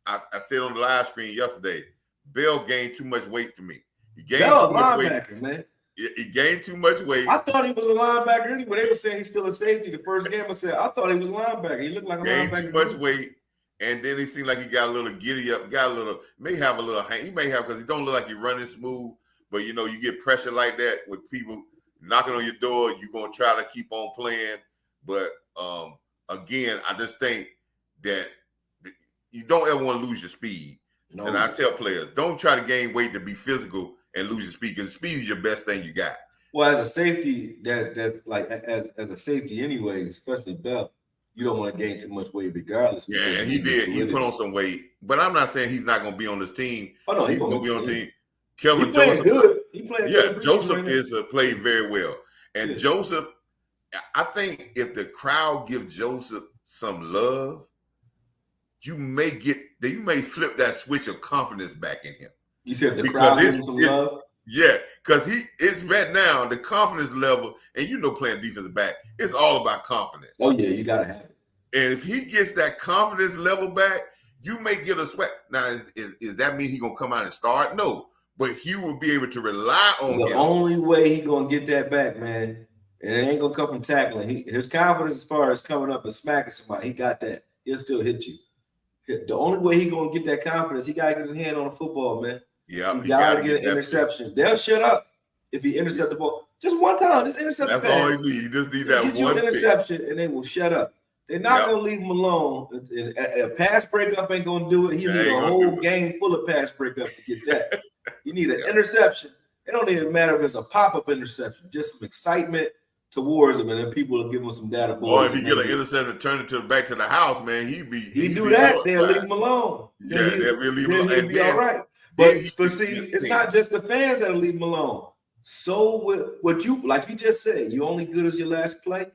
I said on the live screen yesterday, Bell gained too much weight to me. He gained too much weight, man. He gained too much weight. I thought he was a linebacker anyway. They were saying he's still a safety. The first game I thought he was a linebacker. He looked like a linebacker. Gained too much weight. And then he seemed like he got a little giddy up, may have a little hang. He may have, because he don't look like he's running smooth. But, you know, you get pressure like that with people knocking on your door, you're going to try to keep on playing. But, again, I just think that you don't ever want to lose your speed. No. And I tell players, don't try to gain weight to be physical and lose your speed, because speed is your best thing you got. Well, as a safety, that's like as a safety anyway, especially Bell, you don't want to gain too much weight regardless. Yeah, and he did. He put on some weight. But I'm not saying he's not going to be on this team. Oh, no, he's going to be on the team. Kelvin Joseph. Good. He played good. Joseph played very well. And Joseph, I think if the crowd gives Joseph some love, you may flip that switch of confidence back in him. You said the crowd gives him some love? Yeah, because it's right now, the confidence level, and playing defensive back, it's all about confidence. Oh, yeah, you got to have it. And if he gets that confidence level back, you may get a sweat. Now, is that mean he's going to come out and start? No. But he will be able to rely on him. The only way he's going to get that back, man, and it ain't going to come from tackling. His confidence as far as coming up and smacking somebody, he got that. He'll still hit you. The only way he's going to get that confidence, he got to get his hand on the football, man. Yeah, he got to get an interception. They'll shut up if he intercept the ball. Just one time, just intercept the pass. That's all he needs. You just need that one interception, and they will shut up. They're not going to leave him alone. A pass breakup ain't going to do it. He need a whole game full of pass breakups to get that. You need an interception. It don't even matter if it's a pop-up interception. Just some excitement towards him, and then people will give him some data. Or if he get an interception, turn it back to the house, man, he do that. They'll leave him alone. Yeah, they'll leave him alone. He'll be all right. But see, it's not just the fans that'll leave him alone. So what you like you just said, you're only good as your last play.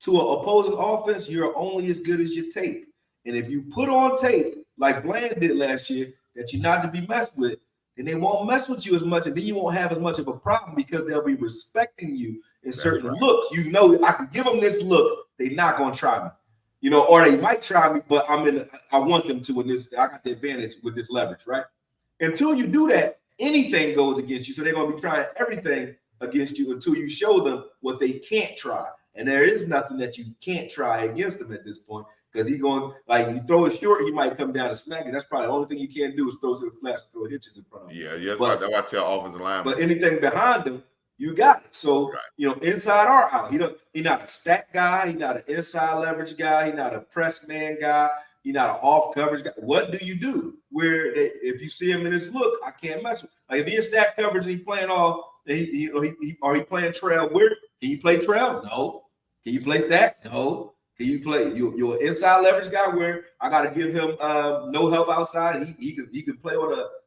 To an opposing offense, you're only as good as your tape. And if you put on tape, like Bland did last year, that you're not to be messed with, then they won't mess with you as much, and then you won't have as much of a problem because they'll be respecting you in certain looks. I can give them this look. They're not going to try me, or they might try me, but I want them to in this. I got the advantage with this leverage, right? Until you do that, anything goes against you. So they're going to be trying everything against you until you show them what they can't try. And there is nothing that you can't try against him at this point, because he's going, like, you throw it short, he might come down and smack it. That's probably the only thing you can't do is throw to the flash, throw hitches in front of him. Yeah, that's why I tell offensive linemen. But anything behind him, you got it. So, inside or out. He's not a stack guy. He's not an inside leverage guy. He's not a press man guy. He's not an off coverage guy. What do you do? If you see him in his look, I can't mess with him. Like, if he's in stack coverage and he's playing off, and he playing trail, where can you play trail? No. Can you play stack? No. Can you play? You're an inside leverage guy where I got to give him no help outside. He could play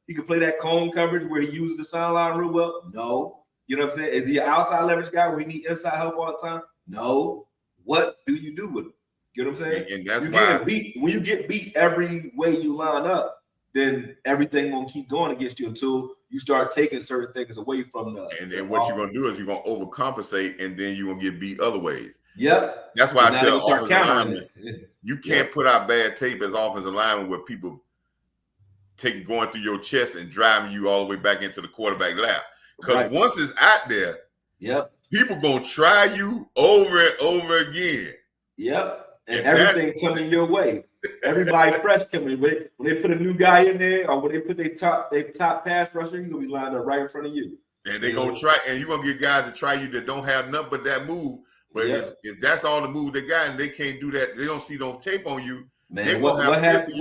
he could play that cone coverage where he uses the sideline real well. No. You know what I'm saying? Is he an outside leverage guy where he need inside help all the time? No. What do you do with him? You know what I'm saying? And that's why when you get beat every way you line up, then everything won't keep going against you until you start taking certain things away from the. And then what you're gonna do is you're gonna overcompensate, and then you're gonna get beat other ways. Yep. That's why I tell offensive linemen, you can't put out bad tape as offensive lineman where people going through your chest and driving you all the way back into the quarterback lap. Because once it's out there, people gonna try you over and over again. Yep. And everything coming your way. Everybody fresh coming. When they put a new guy in there, or when they put their top pass rusher, you're gonna be lined up right in front of you. And they're gonna try, and you're gonna get guys to try you that don't have nothing but that move. But if that's all the move they got and they can't do that, they don't see no tape on you. Man, what happened to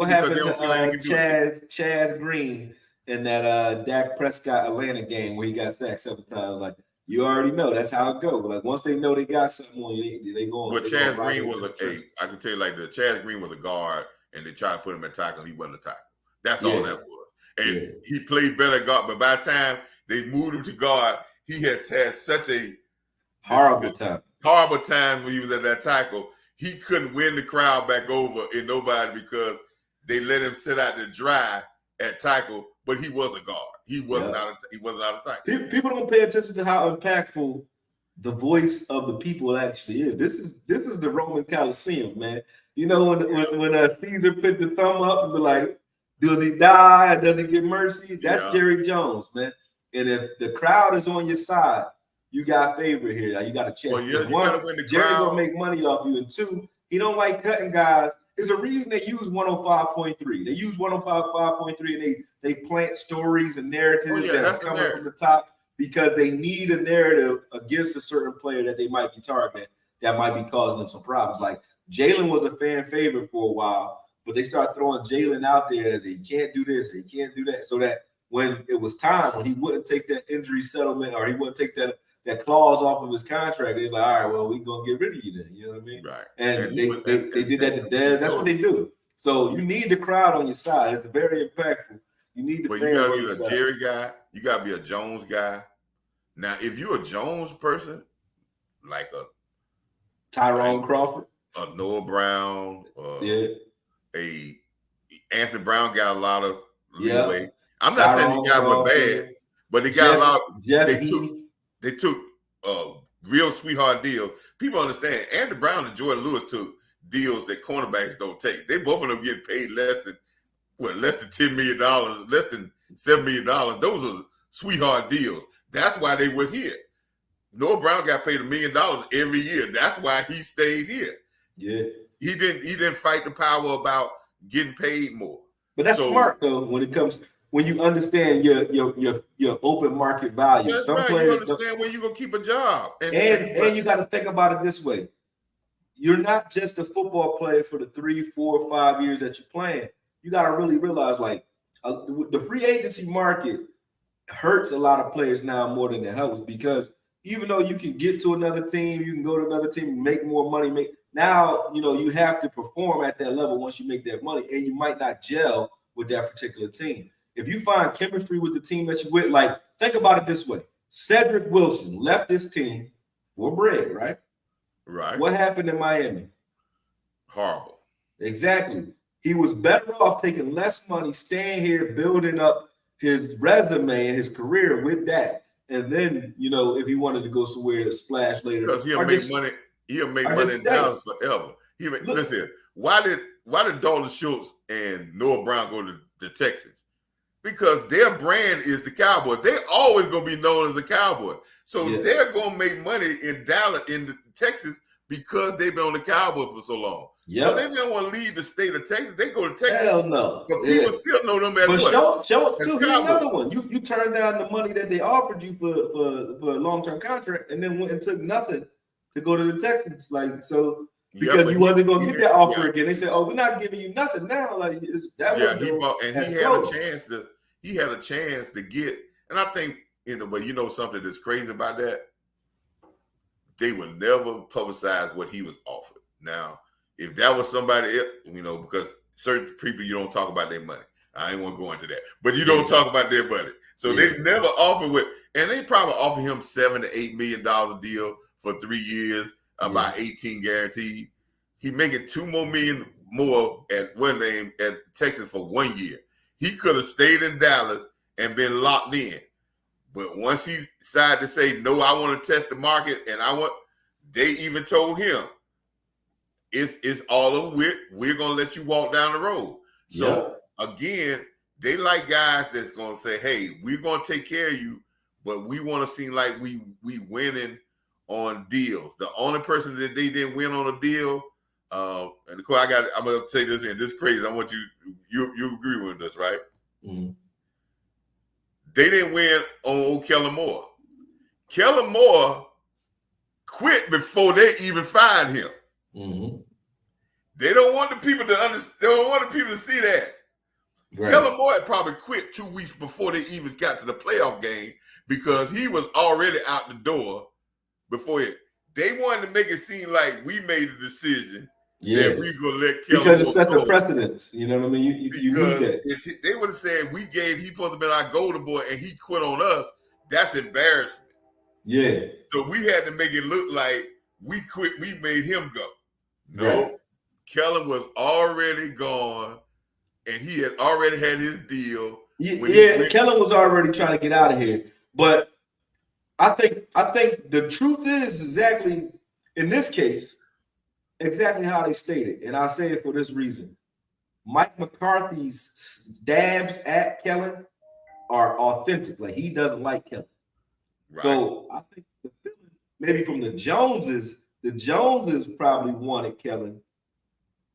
Chaz Green in that Dak Prescott Atlanta game where he got sacked 7 times? Like, you already know that's how it goes. Like, once they know they got something on you, they go on. But Chaz Green was I can tell you, like, the Chaz Green was a guard, and they tried to put him at tackle. He wasn't a tackle. That's all that was. And he played better guard, but by the time they moved him to guard, he has had such a Horrible time. Horrible time when he was at that tackle. He couldn't win the crowd back over in nobody because they let him sit out to dry at tackle, but he was a guard. He wasn't out of tackle. People don't pay attention to how impactful the voice of the people actually is. This is the Roman Coliseum, man. You know, when Caesar put the thumb up and be like, does he die? Does he get mercy? That's Jerry Jones, man. And if the crowd is on your side, you got favor here. Now you got to check. Well, you one, gotta win the Jerry crowd. gonna make money off you, and two, he don't like cutting guys. There's a reason they use 105.3. They use 105.3 and they plant stories and narratives that are coming from the top because they need a narrative against a certain player that they might be targeting that might be causing them some problems. Like Jalen was a fan favorite for a while, but they start throwing Jalen out there as he can't do this, he can't do that, so that when it was time, when he wouldn't take that injury settlement or he wouldn't take that clause off of his contract, he's like, all right, well, we're going to get rid of you then. You know what I mean? Right. And they did that to Dez. That's what they do. So you need the crowd on your side. It's very impactful. You need the fans on your side. You got to be a Jerry guy. You got to be a Jones guy. Now, if you're a Jones person, like a Tyrone Crawford, a Noah Brown, a Anthony Brown got a lot of leeway. Yeah. I'm not saying these guys were bad, but they got a lot. They took real sweetheart deals. People understand. Anthony Brown and Jordan Lewis took deals that cornerbacks don't take. They both of them get paid less than $10 million, less than $7 million. Those are sweetheart deals. That's why they were here. Noah Brown got paid $1 million every year. That's why he stayed here. Yeah, he didn't fight the power about getting paid more. But that's smart though when you understand your open market value. That's Some right. players You understand when you're gonna keep a job. And you got to think about it this way. You're not just a football player for the 3, 4, 5 years that you're playing. You got to really realize like the free agency market hurts a lot of players now more than it helps, because even though you can get to another team, you can go to another team, make more money, now, you have to perform at that level once you make that money, and you might not gel with that particular team. If you find chemistry with the team that you're with, like, think about it this way. Cedric Wilson left this team for bread, right? Right. What happened in Miami? Horrible. Exactly. He was better off taking less money, staying here, building up his resume and his career with that. And then, if he wanted to go somewhere to splash later. Because he'll make money. He'll make money in Dallas forever. Listen, why did Dalton Schultz and Noah Brown go to Texas? Because their brand is the Cowboys. They're always going to be known as the Cowboys. So they're going to make money in Dallas, Texas, because they've been on the Cowboys for so long. Yeah. So they don't want to leave the state of Texas. They go to Texas. Hell no. But people still know them as what? Schultz too. He's another one. You turned down the money that they offered you for a long-term contract, and then went and took nothing to go to the Texans. Because you wasn't going to get that offer again. They said, "Oh, we're not giving you nothing now." He had a chance to get, and I think but something that's crazy about that, they would never publicize what he was offered. Now, if that was somebody else, because certain people you don't talk about their money. I ain't want to go into that, but you don't talk about their money. So they never offer and they probably offer him $7 to $8 million deal for 3 years, about 18 guaranteed. He making $2 million more at Texas for 1 year. He could have stayed in Dallas and been locked in. But once he decided to say, no, I want to test the market, and they even told him, it's all over with. We're going to let you walk down the road. So, again, they like guys that's going to say, hey, we're going to take care of you, but we want to seem like we winning on deals. The only person that they didn't win on a deal, and of course, I'm going to say this, and this is crazy. I want you agree with this, right? Mm-hmm. They didn't win on old Kellen Moore. Kellen Moore quit before they even fired him. Mm-hmm. They don't want the people to understand. They don't want the people to see that. Right. Kellen Moore had probably quit 2 weeks before they even got to the playoff game because he was already out the door before it. They wanted to make it seem like we made a decision that we gonna let Kellen Moore because it sets a precedence. You know what I mean? You need that. If they would have said he supposed to be our golden boy and he quit on us, that's embarrassing. Yeah. So we had to make it look like we quit. We made him go. No, right. Kellen was already gone, and he had already had his deal. Kellen was already trying to get out of here. But I think the truth is exactly in this case, exactly how they stated, and I say it for this reason. Mike McCarthy's dabs at Kellen are authentic. Like, he doesn't like Kellen. Right. So I think the feeling, maybe from the Joneses probably wanted Kellen.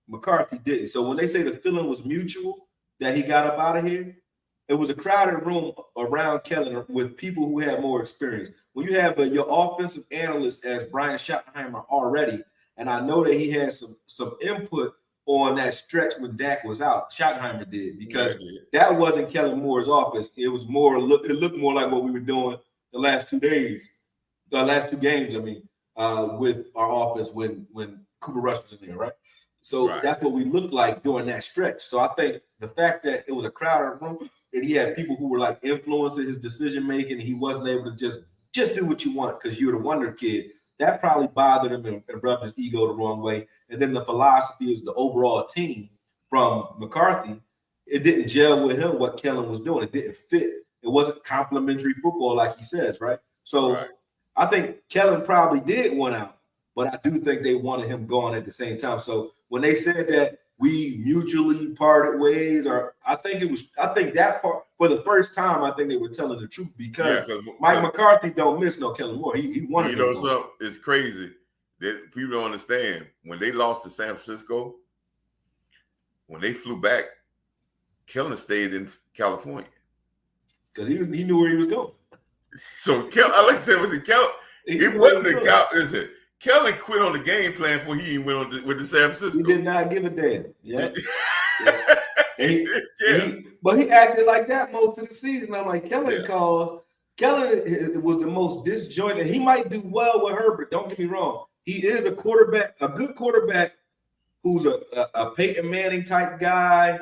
McCarthy didn't. So when they say the feeling was mutual that he got up out of here, it was a crowded room around Kellen with people who had more experience. When you have your offensive analyst as Brian Schottenheimer already, and I know that he had some input on that stretch when Dak was out. Schottenheimer did, because that wasn't Kellen Moore's offense. It was more. It looked more like what we were doing the last 2 games. I mean, with our offense when Cooper Rush was in there, right? So that's what we looked like during that stretch. So I think the fact that it was a crowded room and he had people who were like influencing his decision making, and he wasn't able to just do what you want because you're the wonder kid. That probably bothered him and rubbed his ego the wrong way. And then the philosophy is the overall team from McCarthy. It didn't gel with him what Kellen was doing. It didn't fit. It wasn't complimentary football like he says, right? So I think Kellen probably did want out, but I do think they wanted him gone at the same time. So when they said that we mutually parted ways, or I think that part for the first time, I think they were telling the truth, because Mike McCarthy don't miss no Kellen Moore. He wanted. You know something? It's crazy that people don't understand. When they lost to San Francisco, when they flew back, Kellen stayed in California because he knew where he was going. So Kellen, I like to say, it wasn't the Cal. Listen, Kellen quit on the game plan before he even went with the San Francisco. He did not give a damn. Yeah. But he acted like that most of the season. I'm like, Kellen was the most disjointed. He might do well with Herbert. Don't get me wrong. He is a good quarterback who's a Peyton Manning type guy.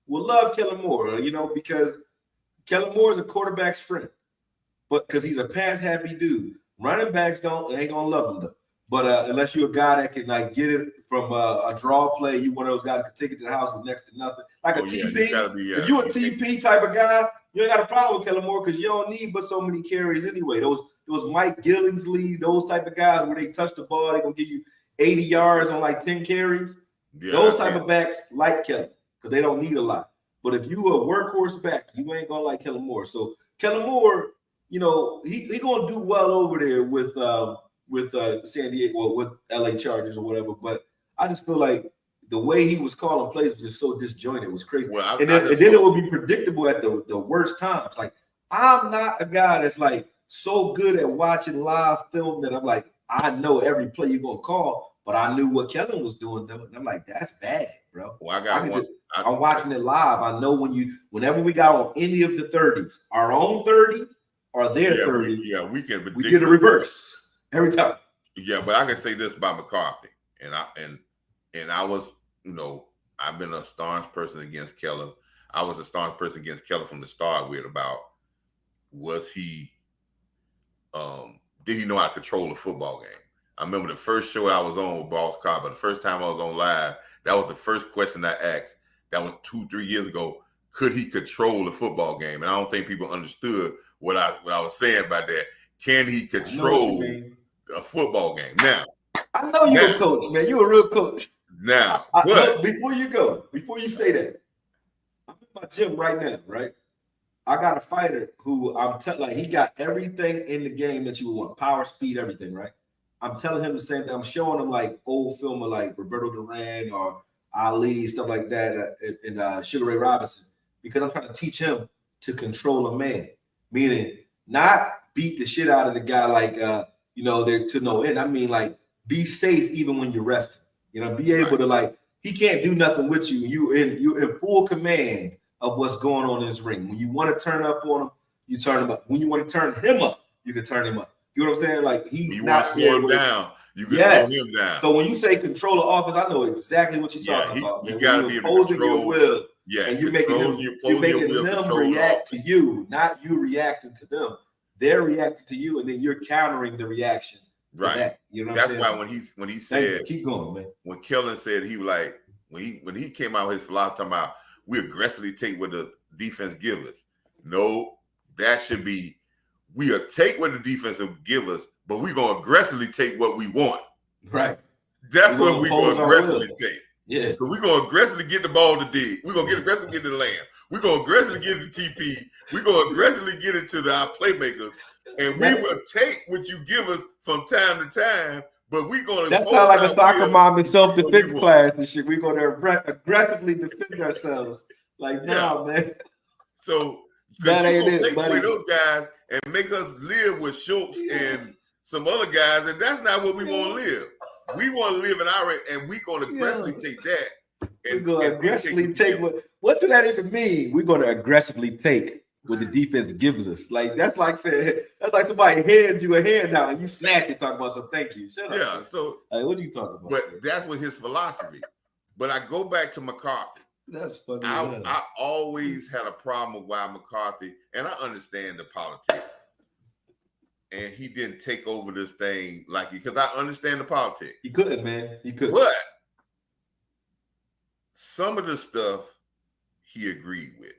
Will love Kellen Moore, because Kellen Moore is a quarterback's friend. But because he's a pass happy dude. Running backs ain't gonna love him though. But unless you're a guy that can like get it from a draw play, you one of those guys that can take it to the house with next to nothing. Like a TP. If you a TP type of guy, you ain't got a problem with Kellen Moore because you don't need but so many carries anyway. Those Mike Gillingsley, those type of guys where they touch the ball, they're gonna give you 80 yards on like 10 carries. Yeah, those type of backs like Kellen because they don't need a lot. But if you a workhorse back, you ain't gonna like Kellen Moore. So Kellen Moore, he gonna do well over there with San Diego or with LA Chargers or whatever. But I just feel like the way he was calling plays was just so disjointed. It was crazy. Well, and then it would be predictable at the worst times. Like, I'm not a guy that's like so good at watching live film that I'm like, I know every play you're gonna call, but I knew what Kellen was doing. And I'm like, that's bad, bro. Well, I'm watching it live. I know whenever we got on any of the 30s, our own 30 or their 30, we can we get a reverse every time. Yeah, but I can say this about McCarthy, and I was, I've been a staunch person against Kellen. I was a staunch person against Kellen from the start about was he did he know how to control a football game? I remember the first show I was on with Boss Carter, the first time I was on live, that was the first question I asked. That was 2-3 years ago. Could he control the football game? And I don't think people understood what I was saying about that. Can he control a football game? Now, I know you're a coach, man. You're a real coach. Now, before you say that, I'm in my gym right now, right? I got a fighter who he got everything in the game that you would want, power, speed, everything, right? I'm telling him the same thing. I'm showing him like old film of like Roberto Duran or Ali, stuff like that, and Sugar Ray Robinson, because I'm trying to teach him to control a man, meaning not beat the shit out of the guy like they're to no end. I mean, like, be safe even when you're resting. Be able to, like, he can't do nothing with you. You're in full command of what's going on in this ring. When you want to turn up on him, you turn him up. When you want to turn him up, you can turn him up. You know what I'm saying? Like, he's not slow him down. You can slow him down. So when you say control the offense, I know exactly what you're talking about. You got to be able to control your will. Yeah, and you're making them react to you, not you reacting to them. they're reacting to you, and then you're countering the reaction to right. that. You know, that's why when he said, keep going, man. When Kellen said he was like when he came out with his philosophy talking about we aggressively take what the defense give us. No, that should be we take what the defense will give us, but we're gonna aggressively take what we want. Right. That's what we're gonna aggressively take. Yeah. So we're gonna aggressively get the ball to dig. We're gonna get aggressively get to the lamb. We're gonna aggressively get to TP. We're gonna aggressively get it to our playmakers. And we will take what you give us from time to time, but we're gonna. That sounds like a soccer mom in self-defense class and shit. We're gonna aggressively defend ourselves. Like, nah, man. So that ain't it, take buddy. away those guys and make us live with Schultz and some other guys, and that's not what we want to live. We want to live in our, and we're going to aggressively take that. And we're going to aggressively take what do that even mean? We're going to aggressively take what the defense gives us. Like that's like saying that's like somebody hands you a handout and you snatch it, talking about some thank you. Shut up. Yeah. So like, what are you talking about? But that's what his philosophy. But I go back to McCarthy. That's funny. I always had a problem with why McCarthy, and I understand the politics. And he didn't take over this thing like because I understand the politics. He couldn't, man. He couldn't. But some of the stuff he agreed with.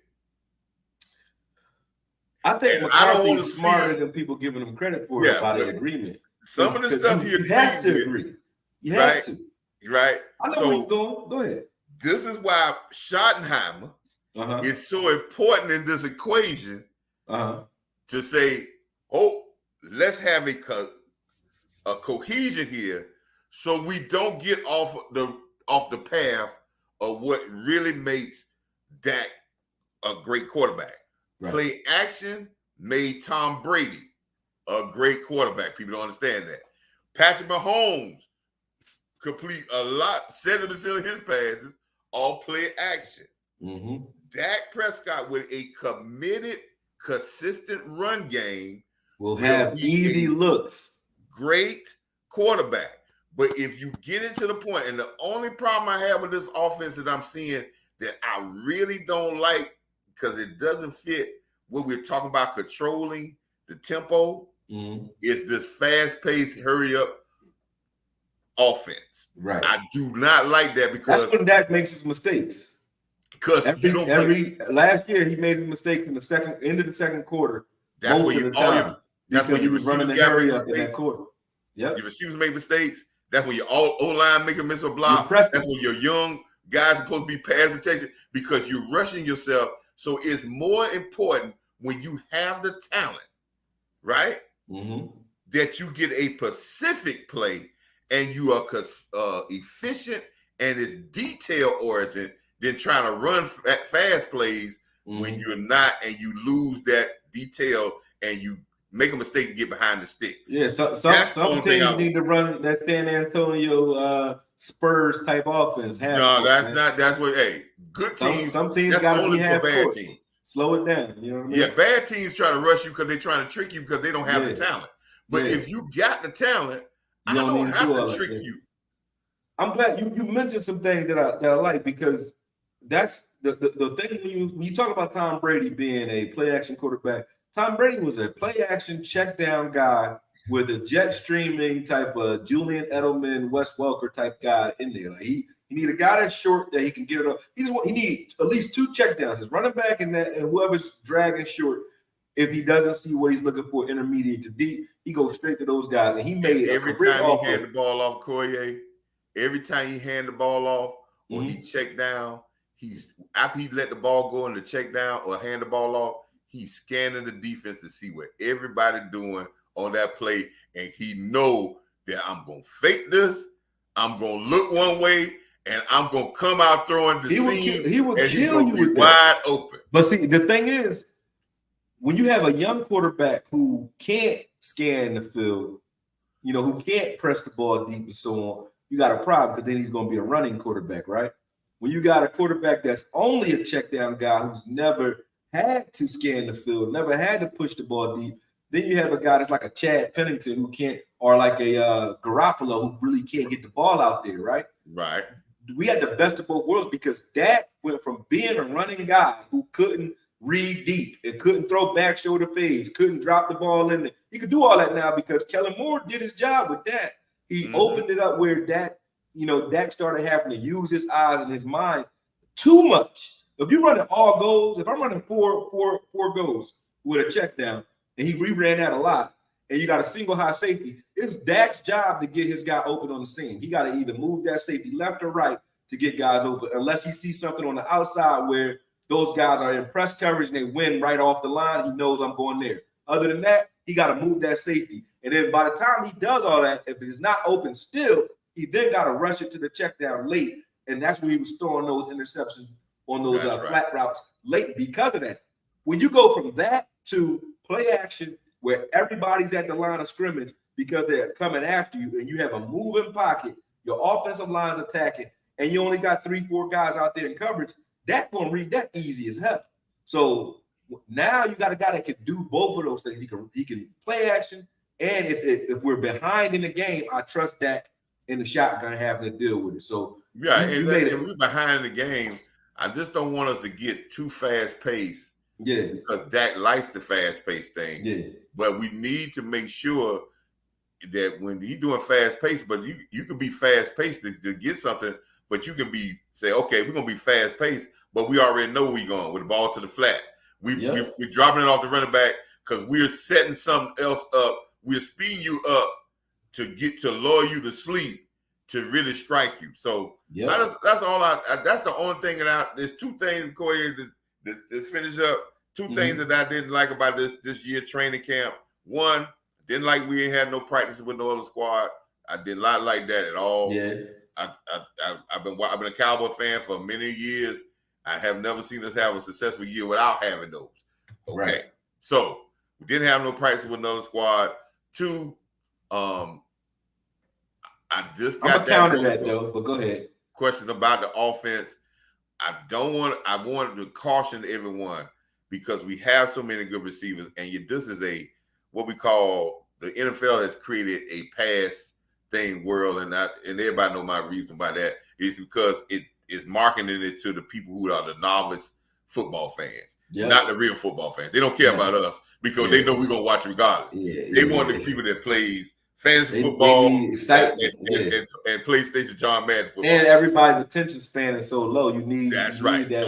I think McCarthy's smarter than people giving him credit for about an agreement. Some of the stuff he agreed with. You have to agree. You have to. Right. I know where you're going. Go ahead. This is why Schottenheimer is so important in this equation to say, oh, let's have a cohesion here so we don't get off the path of what really makes Dak a great quarterback. Right. Play action made Tom Brady a great quarterback. People don't understand that. Patrick Mahomes complete a lot, 70% of his passes all play action. Mm-hmm. Dak Prescott with a committed, consistent run game will have easy looks. Great quarterback. But if you get into the point, and the only problem I have with this offense that I'm seeing that I really don't like because it doesn't fit what we're talking about controlling the tempo is this fast-paced, hurry-up offense. Right. I do not like that because that's when Dak makes his mistakes. Because last year he made his mistakes in the end of the second quarter. That's when you was running the hurry up in that quarter. Yep. Your receivers make mistakes. That's when your O-line make a miss a block. That's when your young guys are supposed to be pass protection because you're rushing yourself. So it's more important when you have the talent, right? Mm-hmm. That you get a specific play and you are efficient and it's detail oriented than trying to run fast plays when you're not and you lose that detail and you make a mistake and get behind the sticks. Yeah, some teams need to run that San Antonio Spurs type offense. No, that's not. That's what. Hey, good teams. Some teams got to be half court. Slow it down. You know what I mean? Yeah, bad teams try to rush you because they're trying to trick you because they don't have the talent. But if you got the talent, I don't have to trick you. I'm glad you mentioned some things that I like because that's the thing when you talk about Tom Brady being a play action quarterback. Tom Brady was a play action check down guy with a jet streaming type of Julian Edelman, Wes Welker type guy in there. Like he need a guy that's short that he can get it up. He needs at least two check downs. His running back and whoever's dragging short. If he doesn't see what he's looking for, intermediate to deep, he goes straight to those guys. And he made every time he hand the ball off, Koye. Every time he hand the ball off or he check down, after he let the ball go in the check down or hand the ball off, he's scanning the defense to see what everybody doing on that play, and he know that I'm gonna fake this, I'm gonna look one way, and I'm gonna come out throwing the seam. He will kill you with wide open. But see, the thing is, when you have a young quarterback who can't scan the field, who can't press the ball deep and so on, you got a problem because then he's gonna be a running quarterback, right? When you got a quarterback that's only a check down guy who's never had to scan the field, never had to push the ball deep. Then you have a guy that's like a Chad Pennington who can't, or like a Garoppolo who really can't get the ball out there, right? Right. We had the best of both worlds because Dak went from being a running guy who couldn't read deep. It couldn't throw back shoulder fades. Couldn't drop the ball in there. He could do all that now because Kellen Moore did his job with that. He opened it up where Dak started having to use his eyes and his mind too much. If you're running all goals, if I'm running four goals with a check down, and he reran that a lot, and you got a single high safety, it's Dak's job to get his guy open on the seam. He got to either move that safety left or right to get guys open, unless he sees something on the outside where those guys are in press coverage and they win right off the line. He knows I'm going there. Other than that, he got to move that safety. And then by the time he does all that, if it's not open still, he then got to rush it to the check down late. And that's when he was throwing those interceptions on those flat routes late because of that. When you go from that to play action where everybody's at the line of scrimmage because they're coming after you and you have a moving pocket, your offensive line's attacking, and you only got 3-4 guys out there in coverage, Dak gonna read that easy as hell. So now you got a guy that can do both of those things. He can play action, and if we're behind in the game, I trust Dak in the shotgun having to deal with it. So yeah, if we're behind the game, I just don't want us to get too fast paced. Yeah, because Dak likes the fast paced thing. Yeah, but we need to make sure that when he's doing fast paced, but you can be fast paced to get something, but you can say, okay, we're gonna be fast paced, but we already know we're going with the ball to the flat. We're dropping it off the running back because we're setting something else up. We're speeding you up to lure you to sleep to really strike you. So that's all. That's the only thing there's two things, Corey, to finish up. Two things that I didn't like about this year training camp. One, didn't like we ain't had no practices with no other squad. I did not like that at all. Yeah, I've been a Cowboy fan for many years. I have never seen us have a successful year without having those. Okay, right. So we didn't have no practice with another squad. Two, I just got that though. But go ahead. Question about the offense. I wanted to caution everyone because we have so many good receivers, and this is what we call the NFL has created a pass thing world, and everybody know my reason by that is because it is marketing it to the people who are the novice football fans, not the real football fans. They don't care about us because they know we're gonna watch regardless. They want the people that plays fantasy football and PlayStation John Madden football. And everybody's attention span is so low. You need that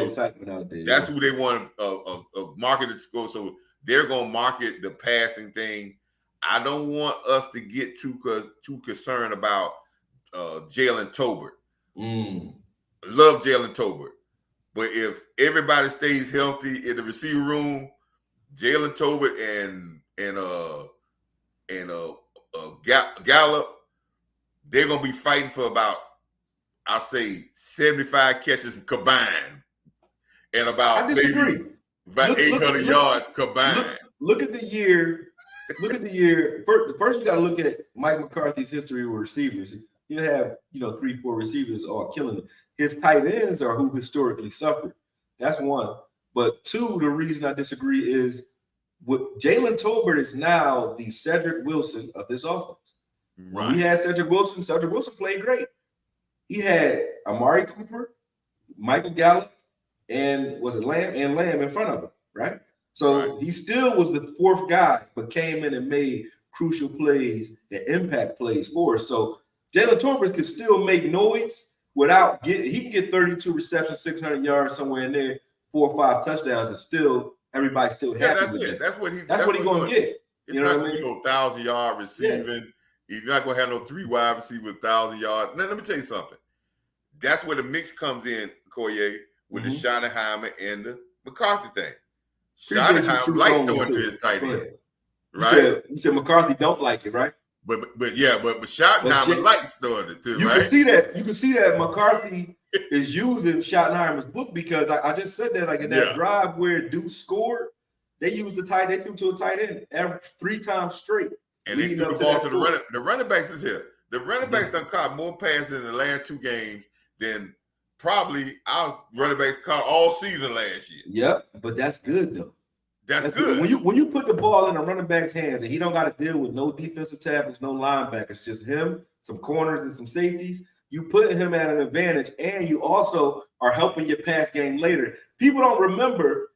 excitement out there. That's who they want to market it to go. So they're going to market the passing thing. I don't want us to get too concerned about Jalen Tolbert. Love Jalen Tolbert. But if everybody stays healthy in the receiver room, Jalen Tolbert and Gallup, they're gonna be fighting for about, I'll say, 75 catches combined, and about maybe 800 yards combined. Look at the year. Look at the year. First, you got to look at Mike McCarthy's history with receivers. You have 3-4 receivers all killing it. His tight ends are who historically suffered. That's one. But two, the reason I disagree is, Jalen Tolbert is now the Cedric Wilson of this offense. Right. When we had Cedric Wilson played great. He had Amari Cooper, Michael Gallup, and Lamb in front of him, right? So he still was the fourth guy, but came in and made crucial plays and impact plays for us. So Jalen Tolbert can still make noise without he can get 32 receptions, 600 yards somewhere in there, 4 or 5 touchdowns, and still everybody's still happy with it. That's what he's going to get. It's not what I mean? 1,000-yard receiving. Yeah. He's not going to have no 3 wide receivers with 1,000 yards. Now, let me tell you something. That's where the mix comes in, Corey, with the Schottenheimer and the McCarthy thing. Schottenheimer likes throwing to his tight end. Right? You said McCarthy don't like it, right? But Schottenheimer likes throwing it too, right? You can see that McCarthy is using Schottenheimer's book because I just said that in that drive where Deuce scored, they threw to a tight end 3 times straight. And they threw the ball to the running backs is here. The running backs done caught more passes in the last 2 games than probably our running backs caught all season last year. Yep, but that's good though. That's good. When you put the ball in a running back's hands and he don't got to deal with no defensive tackles, no linebackers, just him, some corners and some safeties, you put him at an advantage, and you also are helping your pass game later. People don't remember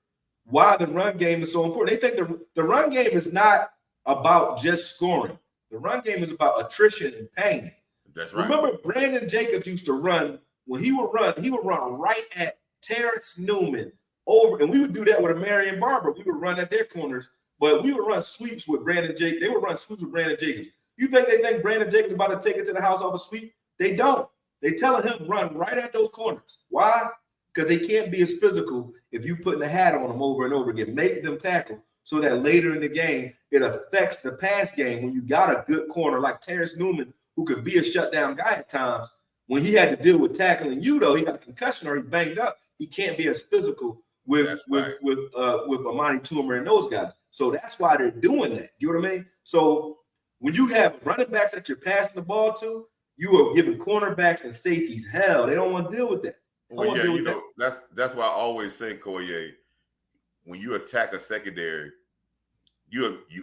why the run game is so important. They think the run game is not about just scoring. The run game is about attrition and pain. That's right. Remember, Brandon Jacobs used to run, when he would run right at Terrence Newman over, and we would do that with Marion Barber. We would run at their corners, but we would run sweeps with Brandon Jacobs. They would run sweeps with Brandon Jacobs. You think they think Brandon Jacobs is about to take it to the house off a sweep? They don't. They telling him run right at those corners. Why? Because they can't be as physical if you putting a hat on them over and over again. Make them tackle so that later in the game, it affects the pass game when you got a good corner like Terrence Newman, who could be a shutdown guy at times. When he had to deal with tackling you, though, he got a concussion or he banged up. He can't be as physical with Amani Toomer and those guys. So that's why they're doing that. You know what I mean? So when you have running backs that you're passing the ball to, you are giving cornerbacks and safeties hell. They don't want to deal with that. Well, yeah, that's why I always say, Juanyeh, when you attack a secondary,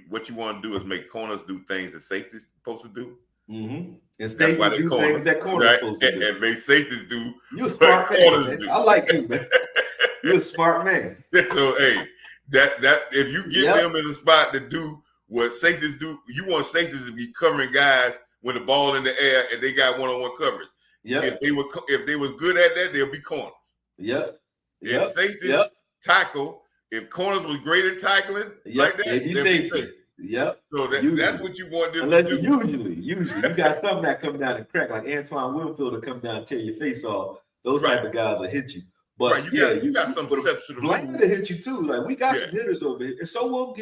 what you want to do is make corners do things that safeties supposed to do. Mm-hmm. And safeties do things that corners supposed to do. And make safeties do you're a smart man. I like you, man. You're a smart man. So hey, that if you get them in the spot to do what safeties do, you want safeties to be covering guys when the ball in the air and they got one-on-one coverage. If they was good at that, they'll be corners. If safety tackle, if corners was great at tackling like that, they'll be safety. So that's what you want them to do. Usually you got something that come down and crack, like Antoine Winfield will come down and tear your face off. Those type of guys will hit you. But you got some exceptional. Bland to hit you too. Like we got some hitters over here, and so will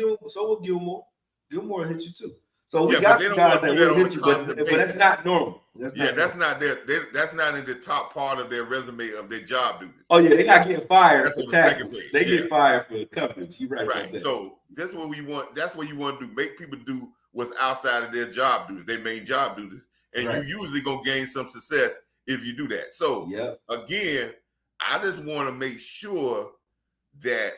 Gilmore. Gilmore hit you too. So we got some guys that will hit you, but that's not normal. That's not in the top part of their resume of their job duties. Oh yeah, they're not getting fired for tackles. They get fired for coverage. You're right. Right. So that's what we want. That's what you want to do. Make people do what's outside of their job duties, their main job duties, and you usually gonna gain some success if you do that. So again, I just want to make sure that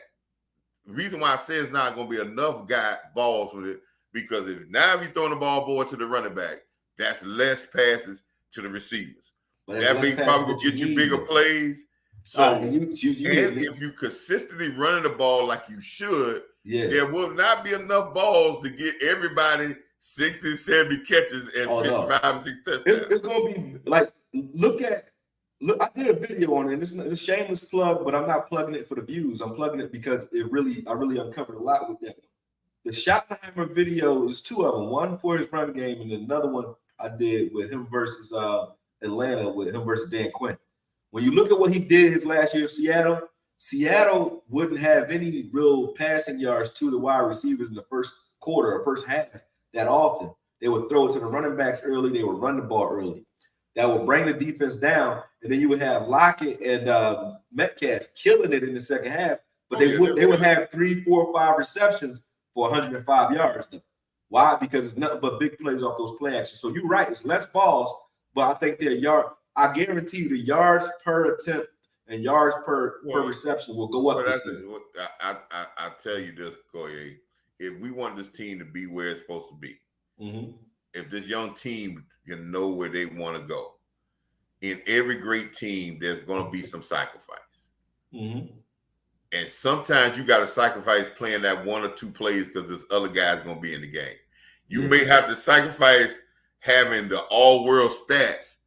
the reason why I say it's not going to be enough balls with it, because if you're throwing the ball forward to the running back, that's less passes to the receivers. That may probably get you bigger plays. So if you consistently running the ball like you should, there will not be enough balls to get everybody 60, 70 catches and 55, 60 touchdowns. It's going to be like, look, I did a video on it. It's a shameless plug, but I'm not plugging it for the views. I'm plugging it because I really uncovered a lot with that one. The Schottenheimer video is two of them. One for his run game, and another one I did with him versus Atlanta, with him versus Dan Quinn. When you look at what he did his last year in Seattle wouldn't have any real passing yards to the wide receivers in the first quarter or first half that often. They would throw it to the running backs early. They would run the ball early. That would bring the defense down, and then you would have Lockett and Metcalf killing it in the second half. But they would have 3, 4, 5 receptions for 105 yards. Why? Because it's nothing but big plays off those play actions. So you're right, it's less balls, but I think I guarantee you the yards per attempt and yards per reception will go up this season. I tell you this, Juanyeh, if we want this team to be where it's supposed to be, if this young team can know where they want to go, in every great team, there's going to be some sacrifice. And sometimes you got to sacrifice playing that 1 or 2 plays because this other guy's going to be in the game. You may have to sacrifice having the all-world stats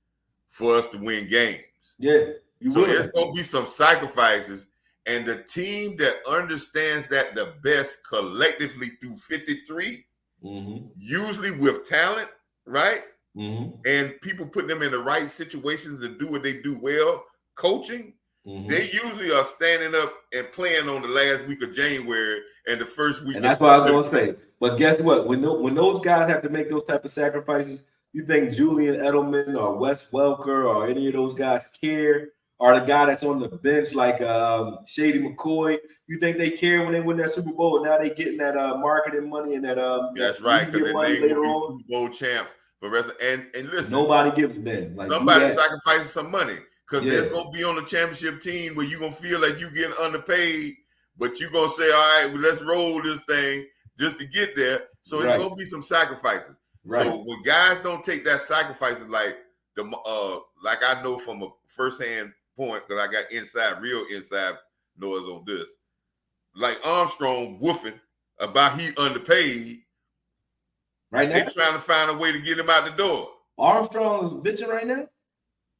for us to win games. So there's going to be some sacrifices. And the team that understands that the best collectively through 53, usually with talent, right? And people putting them in the right situations to do what they do well, coaching, they usually are standing up and playing on the last week of January and the first week. And that's what I was going to say. But guess what? When those guys have to make those type of sacrifices, you think Julian Edelman or Wes Welker or any of those guys care? Or the guy that's on the bench like Shady McCoy, you think they care when they win that Super Bowl? Now they getting that marketing money and that that's right, because they Super Bowl champs for rest. And listen, nobody gives them. Like, somebody sacrifices some money because they're gonna be on the championship team where you're gonna feel like you getting underpaid, but you're gonna say, all right, well, let's roll this thing just to get there. So it's gonna be some sacrifices. So when guys don't take that sacrifices, like I know from a firsthand point, because I got real inside noise on this. like Armstrong woofing about he underpaid. Right now, they're trying to find a way to get him out the door. Armstrong is bitching right now.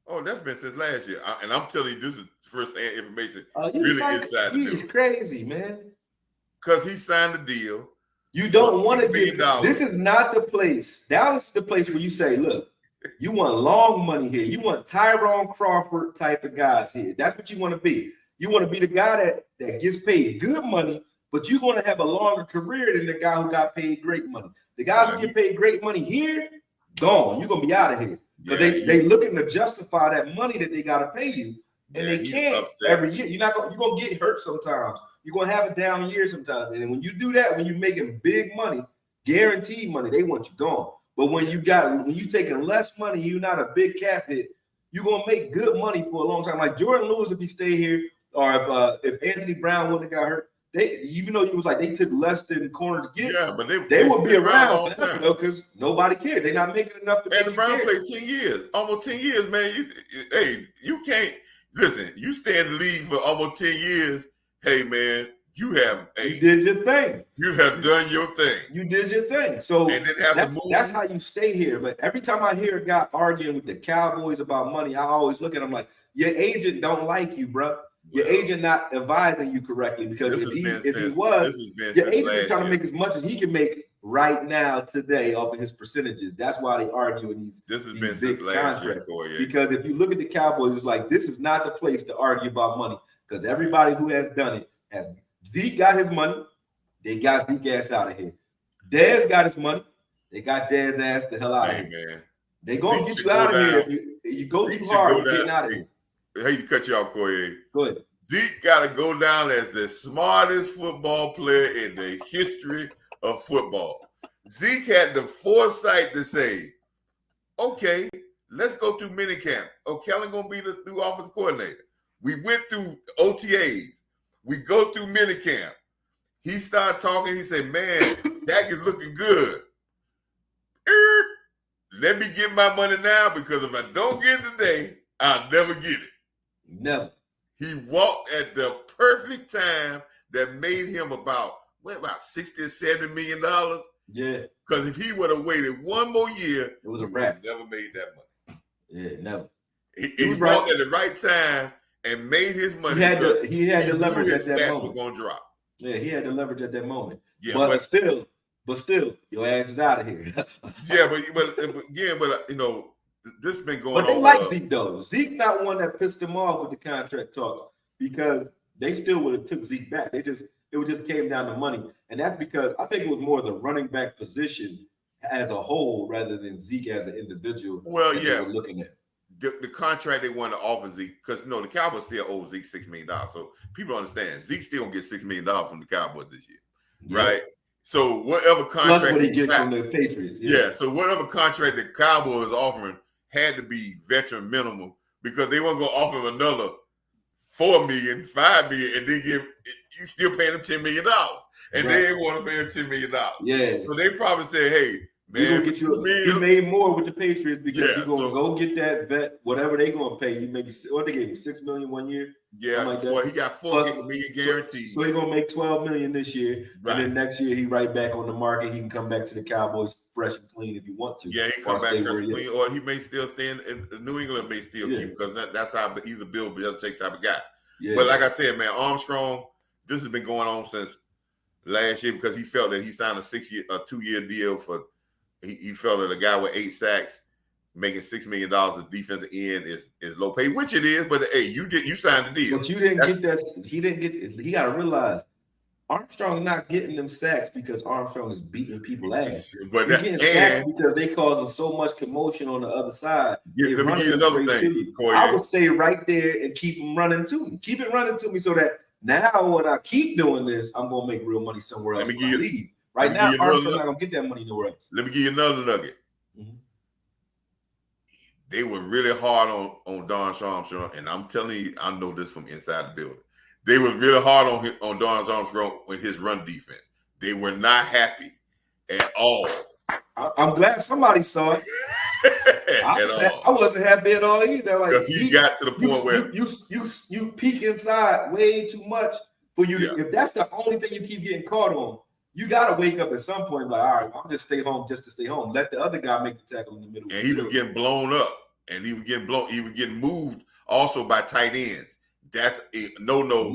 Oh, that's been since last year, and I'm telling you, this is first-hand information. Really inside the deal. He's crazy, man. Because he signed a deal. You don't want to get. This is not the place. Dallas is the place where you say, look, you want long money here. You want Tyrone Crawford type of guys here. That's what you want to be. You want to be the guy that gets paid good money, but you're going to have a longer career than the guy who got paid great money. The guys who get paid great money here, gone. You're going to be out of here. Because they looking to justify that money that they got to pay you, and they can't every year. You're going to get hurt sometimes. You're going to have a down year sometimes. And when you do that, when you're making big money, guaranteed money, they want you gone. But when you taking less money, you're not a big cap hit, you're going to make good money for a long time. Like Jordan Lewis, if he stayed here, or if Anthony Brown wouldn't have got hurt, even though you was like they took less than corners get, but they would be around forever though, because nobody cared. They're not making enough to Anthony Brown played 10 years, almost 10 years, man. You can't listen. You stay in the league for almost 10 years. Hey, man, you did your thing. You have done your thing. You did your thing. So that's how you stay here. But every time I hear a guy arguing with the Cowboys about money, I always look at him like, your agent don't like you, bro. Your agent not advising you correctly, because if he was, your agent is trying to make as much as he can make right now today off of his percentages. That's why they argue in these big contracts. Because if you look at the Cowboys, it's like this is not the place to argue about money, because everybody who has done it has. Zeke got his money, they got Zeke ass out of here. Dez got his money, they got Dez ass the hell out of here. Man. They gonna get you out of here if you go too hard. You're getting out of here. I hate to cut you off, Corey. Go ahead. Zeke got to go down as the smartest football player in the history of football. Zeke had the foresight to say, okay, let's go to minicamp. Oh, Kellen going to be the new offensive coordinator. We went through OTAs. We go through minicamp. He started talking. He said, man, Dak is looking good. Let me get my money now, because if I don't get it today, I'll never get it. Never. He walked at the perfect time that made him about 60 or $70 million. Yeah. Because if he would have waited one more year, it was a wrap. Never made that money. Yeah, never. He walked at the right time and made his money. He had the leverage at that moment. Was going to drop. Yeah, he had the leverage at that moment. Yeah, but still, your ass is out of here. Yeah, but you know. This has been going on. But they like Zeke, though. Zeke's not one that pissed him off with the contract talks, because they still would have took Zeke back. It just came down to money. And that's because I think it was more the running back position as a whole rather than Zeke as an individual. Well, yeah. We're looking at the contract they wanted to offer Zeke, because the Cowboys still owe Zeke $6 million. So people understand Zeke still gonna get $6 million from the Cowboys this year. Yeah. Right? So whatever contract plus what he gets from the Patriots. Yeah, so whatever contract the Cowboys offering had to be veteran minimum, because they weren't going to offer him another $4 million, $5 million, and then you still paying them $10 million, and they didn't want to pay him $10 million. Yeah. So they probably said, "Hey, man, you made more with the Patriots because you're going to go get that vet, whatever they're going to pay you. Maybe they gave him $6 million 1 year. Yeah, like he got $4 million guaranteed. So he's going to make $12 million this year, and then next year he right back on the market. He can come back to the Cowboys fresh and clean if you want to. Yeah, he come back fresh and clean, or he may still stay in New England. May still keep, because that's how he's a Bill Belichick type of guy. Yeah. But like I said, man, Armstrong, this has been going on since last year, because he felt that he signed a 2-year deal for. He felt that a guy with 8 sacks making $6 million as defensive end is low pay, which it is. But hey, you signed the deal. But you didn't get that. He didn't get. He got to realize Armstrong not getting them sacks because Armstrong is beating people ass. But he's getting sacks because they causing so much commotion on the other side. Yeah, let me give you another thing, Corey. I would stay right there and keep them running to me. Keep it running to me, so that now when I keep doing this, I'm gonna make real money somewhere else. Right now, Armstrong's not gonna get that money nowhere else. Let me give you another nugget. Mm-hmm. They were really hard on Don Armstrong, and I'm telling you, I know this from inside the building. They were really hard on Don Armstrong with his run defense. They were not happy at all. I'm glad somebody saw it. I wasn't happy at all either. Like he got to the point where you peek inside way too much For you, if that's the only thing you keep getting caught on, you got to wake up at some point like, all right, I'll just stay home just to stay home. Let the other guy make the tackle in the middle. And he was getting blown up, and he was getting moved also by tight ends. That's a no-no.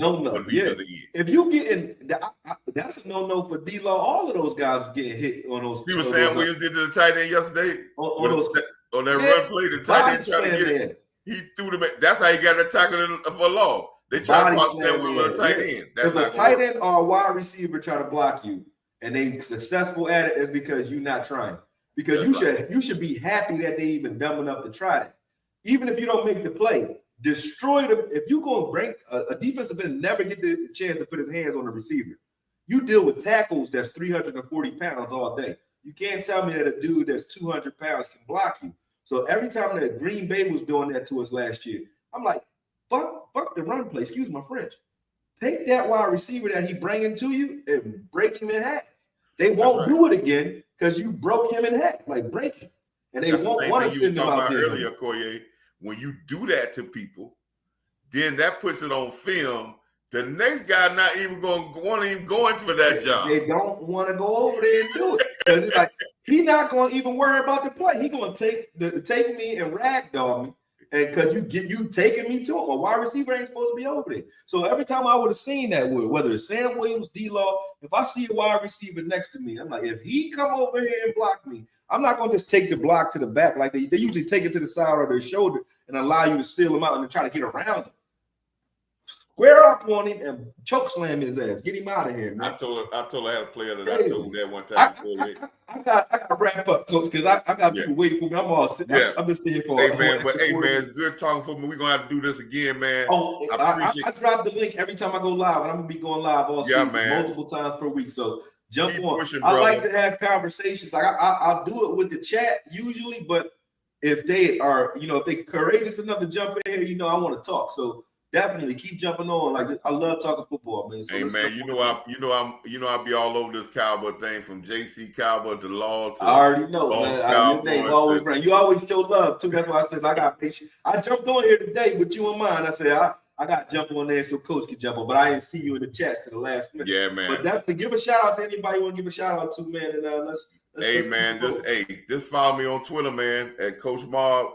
Yeah. If you getting that's a no-no for D-Law. All of those guys getting hit on those. See what Sam Wiliams did to the tight end yesterday on that run play. The tight end tried to get it. He threw them. That's how he got the tackle for loss. They try to cross Sam Wiliams with a tight end. If a tight end or a wide receiver try to block you, and they successful at it, is because you're not trying. Because you should be happy that they even dumb enough to try it. Even if you don't make the play, destroy them. If you're going to bring a defensive end, never get the chance to put his hands on the receiver. You deal with tackles that's 340 pounds all day. You can't tell me that a dude that's 200 pounds can block you. So every time that Green Bay was doing that to us last year, I'm like, fuck the run play. Excuse my French. Take that wide receiver that he bringing to you and break him in half. They won't do it again because you broke him in half. Like, break him. And they won't want to send him out there. Earlier, Juanyeh, when you do that to people, then that puts it on film. The next guy not even going to want to even go in for that job. They don't want to go over there and do it. Because it's like, he's not going to even worry about the play. He's going to take me and ragdoll me. And because you taking me to him, a wide receiver ain't supposed to be over there. So every time I would have seen that, whether it's Sam Wiliams, D-Law, if I see a wide receiver next to me, I'm like, if he come over here and block me, I'm not going to just take the block to the back. Like they usually take it to the side or their shoulder and allow you to seal him out and then try to get around him. Square up on him and choke slam his ass. Get him out of here, man. I told her I had a player that I told him that one time. I got to wrap up, Coach, because I got people waiting for me. I'm all sitting. I've been sitting for Hey, man, it's good talking for me. We're going to have to do this again, man. Oh, I drop the link every time I go live, and I'm going to be going live all season, multiple times per week. So jump on. Pushing, I like to have conversations. I'll do it with the chat usually, but if they are, if they courageous enough to jump in here, I want to talk. So definitely keep jumping on. Like, I love talking football, man. So hey, man, I'll be all over this Cowboy thing from JC Cowboy to Law to. I already know, man. Your always right. You always show love too. That's why I said I got patience. I jumped on here today with you in mind. I said I got to jump on there so Coach can jump on, but I didn't see you in the chats to the last minute. Yeah, man. But definitely give a shout out to anybody you want to give a shout out to, man. And let's follow me on Twitter, man, at Coach Mob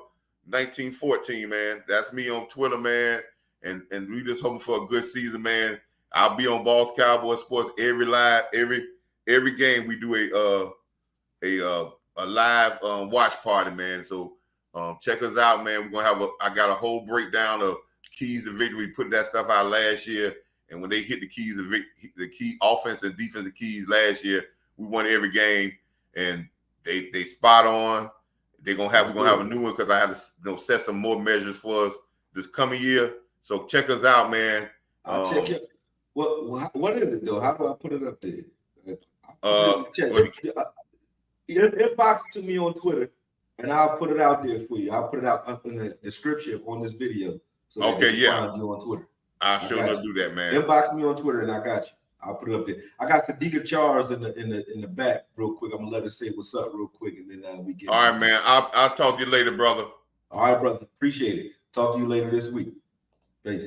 1914, man. That's me on Twitter, man. And we just hoping for a good season, man. I'll be on Boss Cowboy Sports every game. We do a live watch party, man. So check us out, man. We're gonna have I got a whole breakdown of keys to victory. We put that stuff out last year, and when they hit the keys of the key offense and defensive keys last year, we won every game, and they spot on. We're gonna have a new one because I have to set some more measures for us this coming year. So check us out, man. I'll check it. What is it though? How do I put it up there? Inbox it to me on Twitter, and I'll put it out there for you. I'll put it out in the description on this video. So find you on Twitter. I'll sure do that, man. Inbox me on Twitter, and I got you. I'll put it up there. I got Sadiqa Charles in the back real quick. I'm gonna let her say what's up real quick, and then we get. All right, man. I'll talk to you later, brother. All right, brother. Appreciate it. Talk to you later this week. Thanks.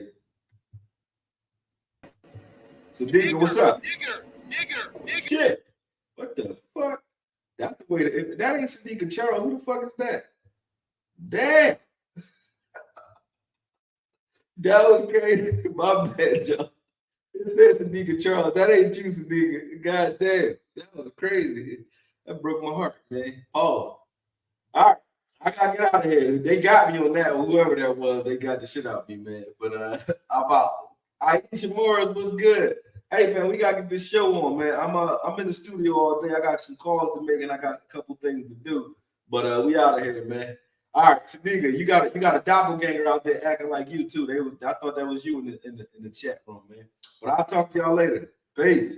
Sadiqa, what's up? Nigger. Shit. What the fuck? That's the way if that ain't Sadiqa Charles, who the fuck is that? Damn. That was crazy. My bad, Joe. It's Sadiqa Charles. That ain't you, Sadiqa. God damn. That was crazy. That broke my heart, man. Pause. All right. I gotta get out of here. They got me on that. Whoever that was, they got the shit out of me, man. But about Aisha Morris was good. Hey, man, we gotta get this show on, man. I'm in the studio all day. I got some calls to make, and I got a couple things to do. But we out of here, man. All right, Sadiqa, you got a doppelganger out there acting like you too. I thought that was you in the chat room, man. But I'll talk to y'all later. Peace.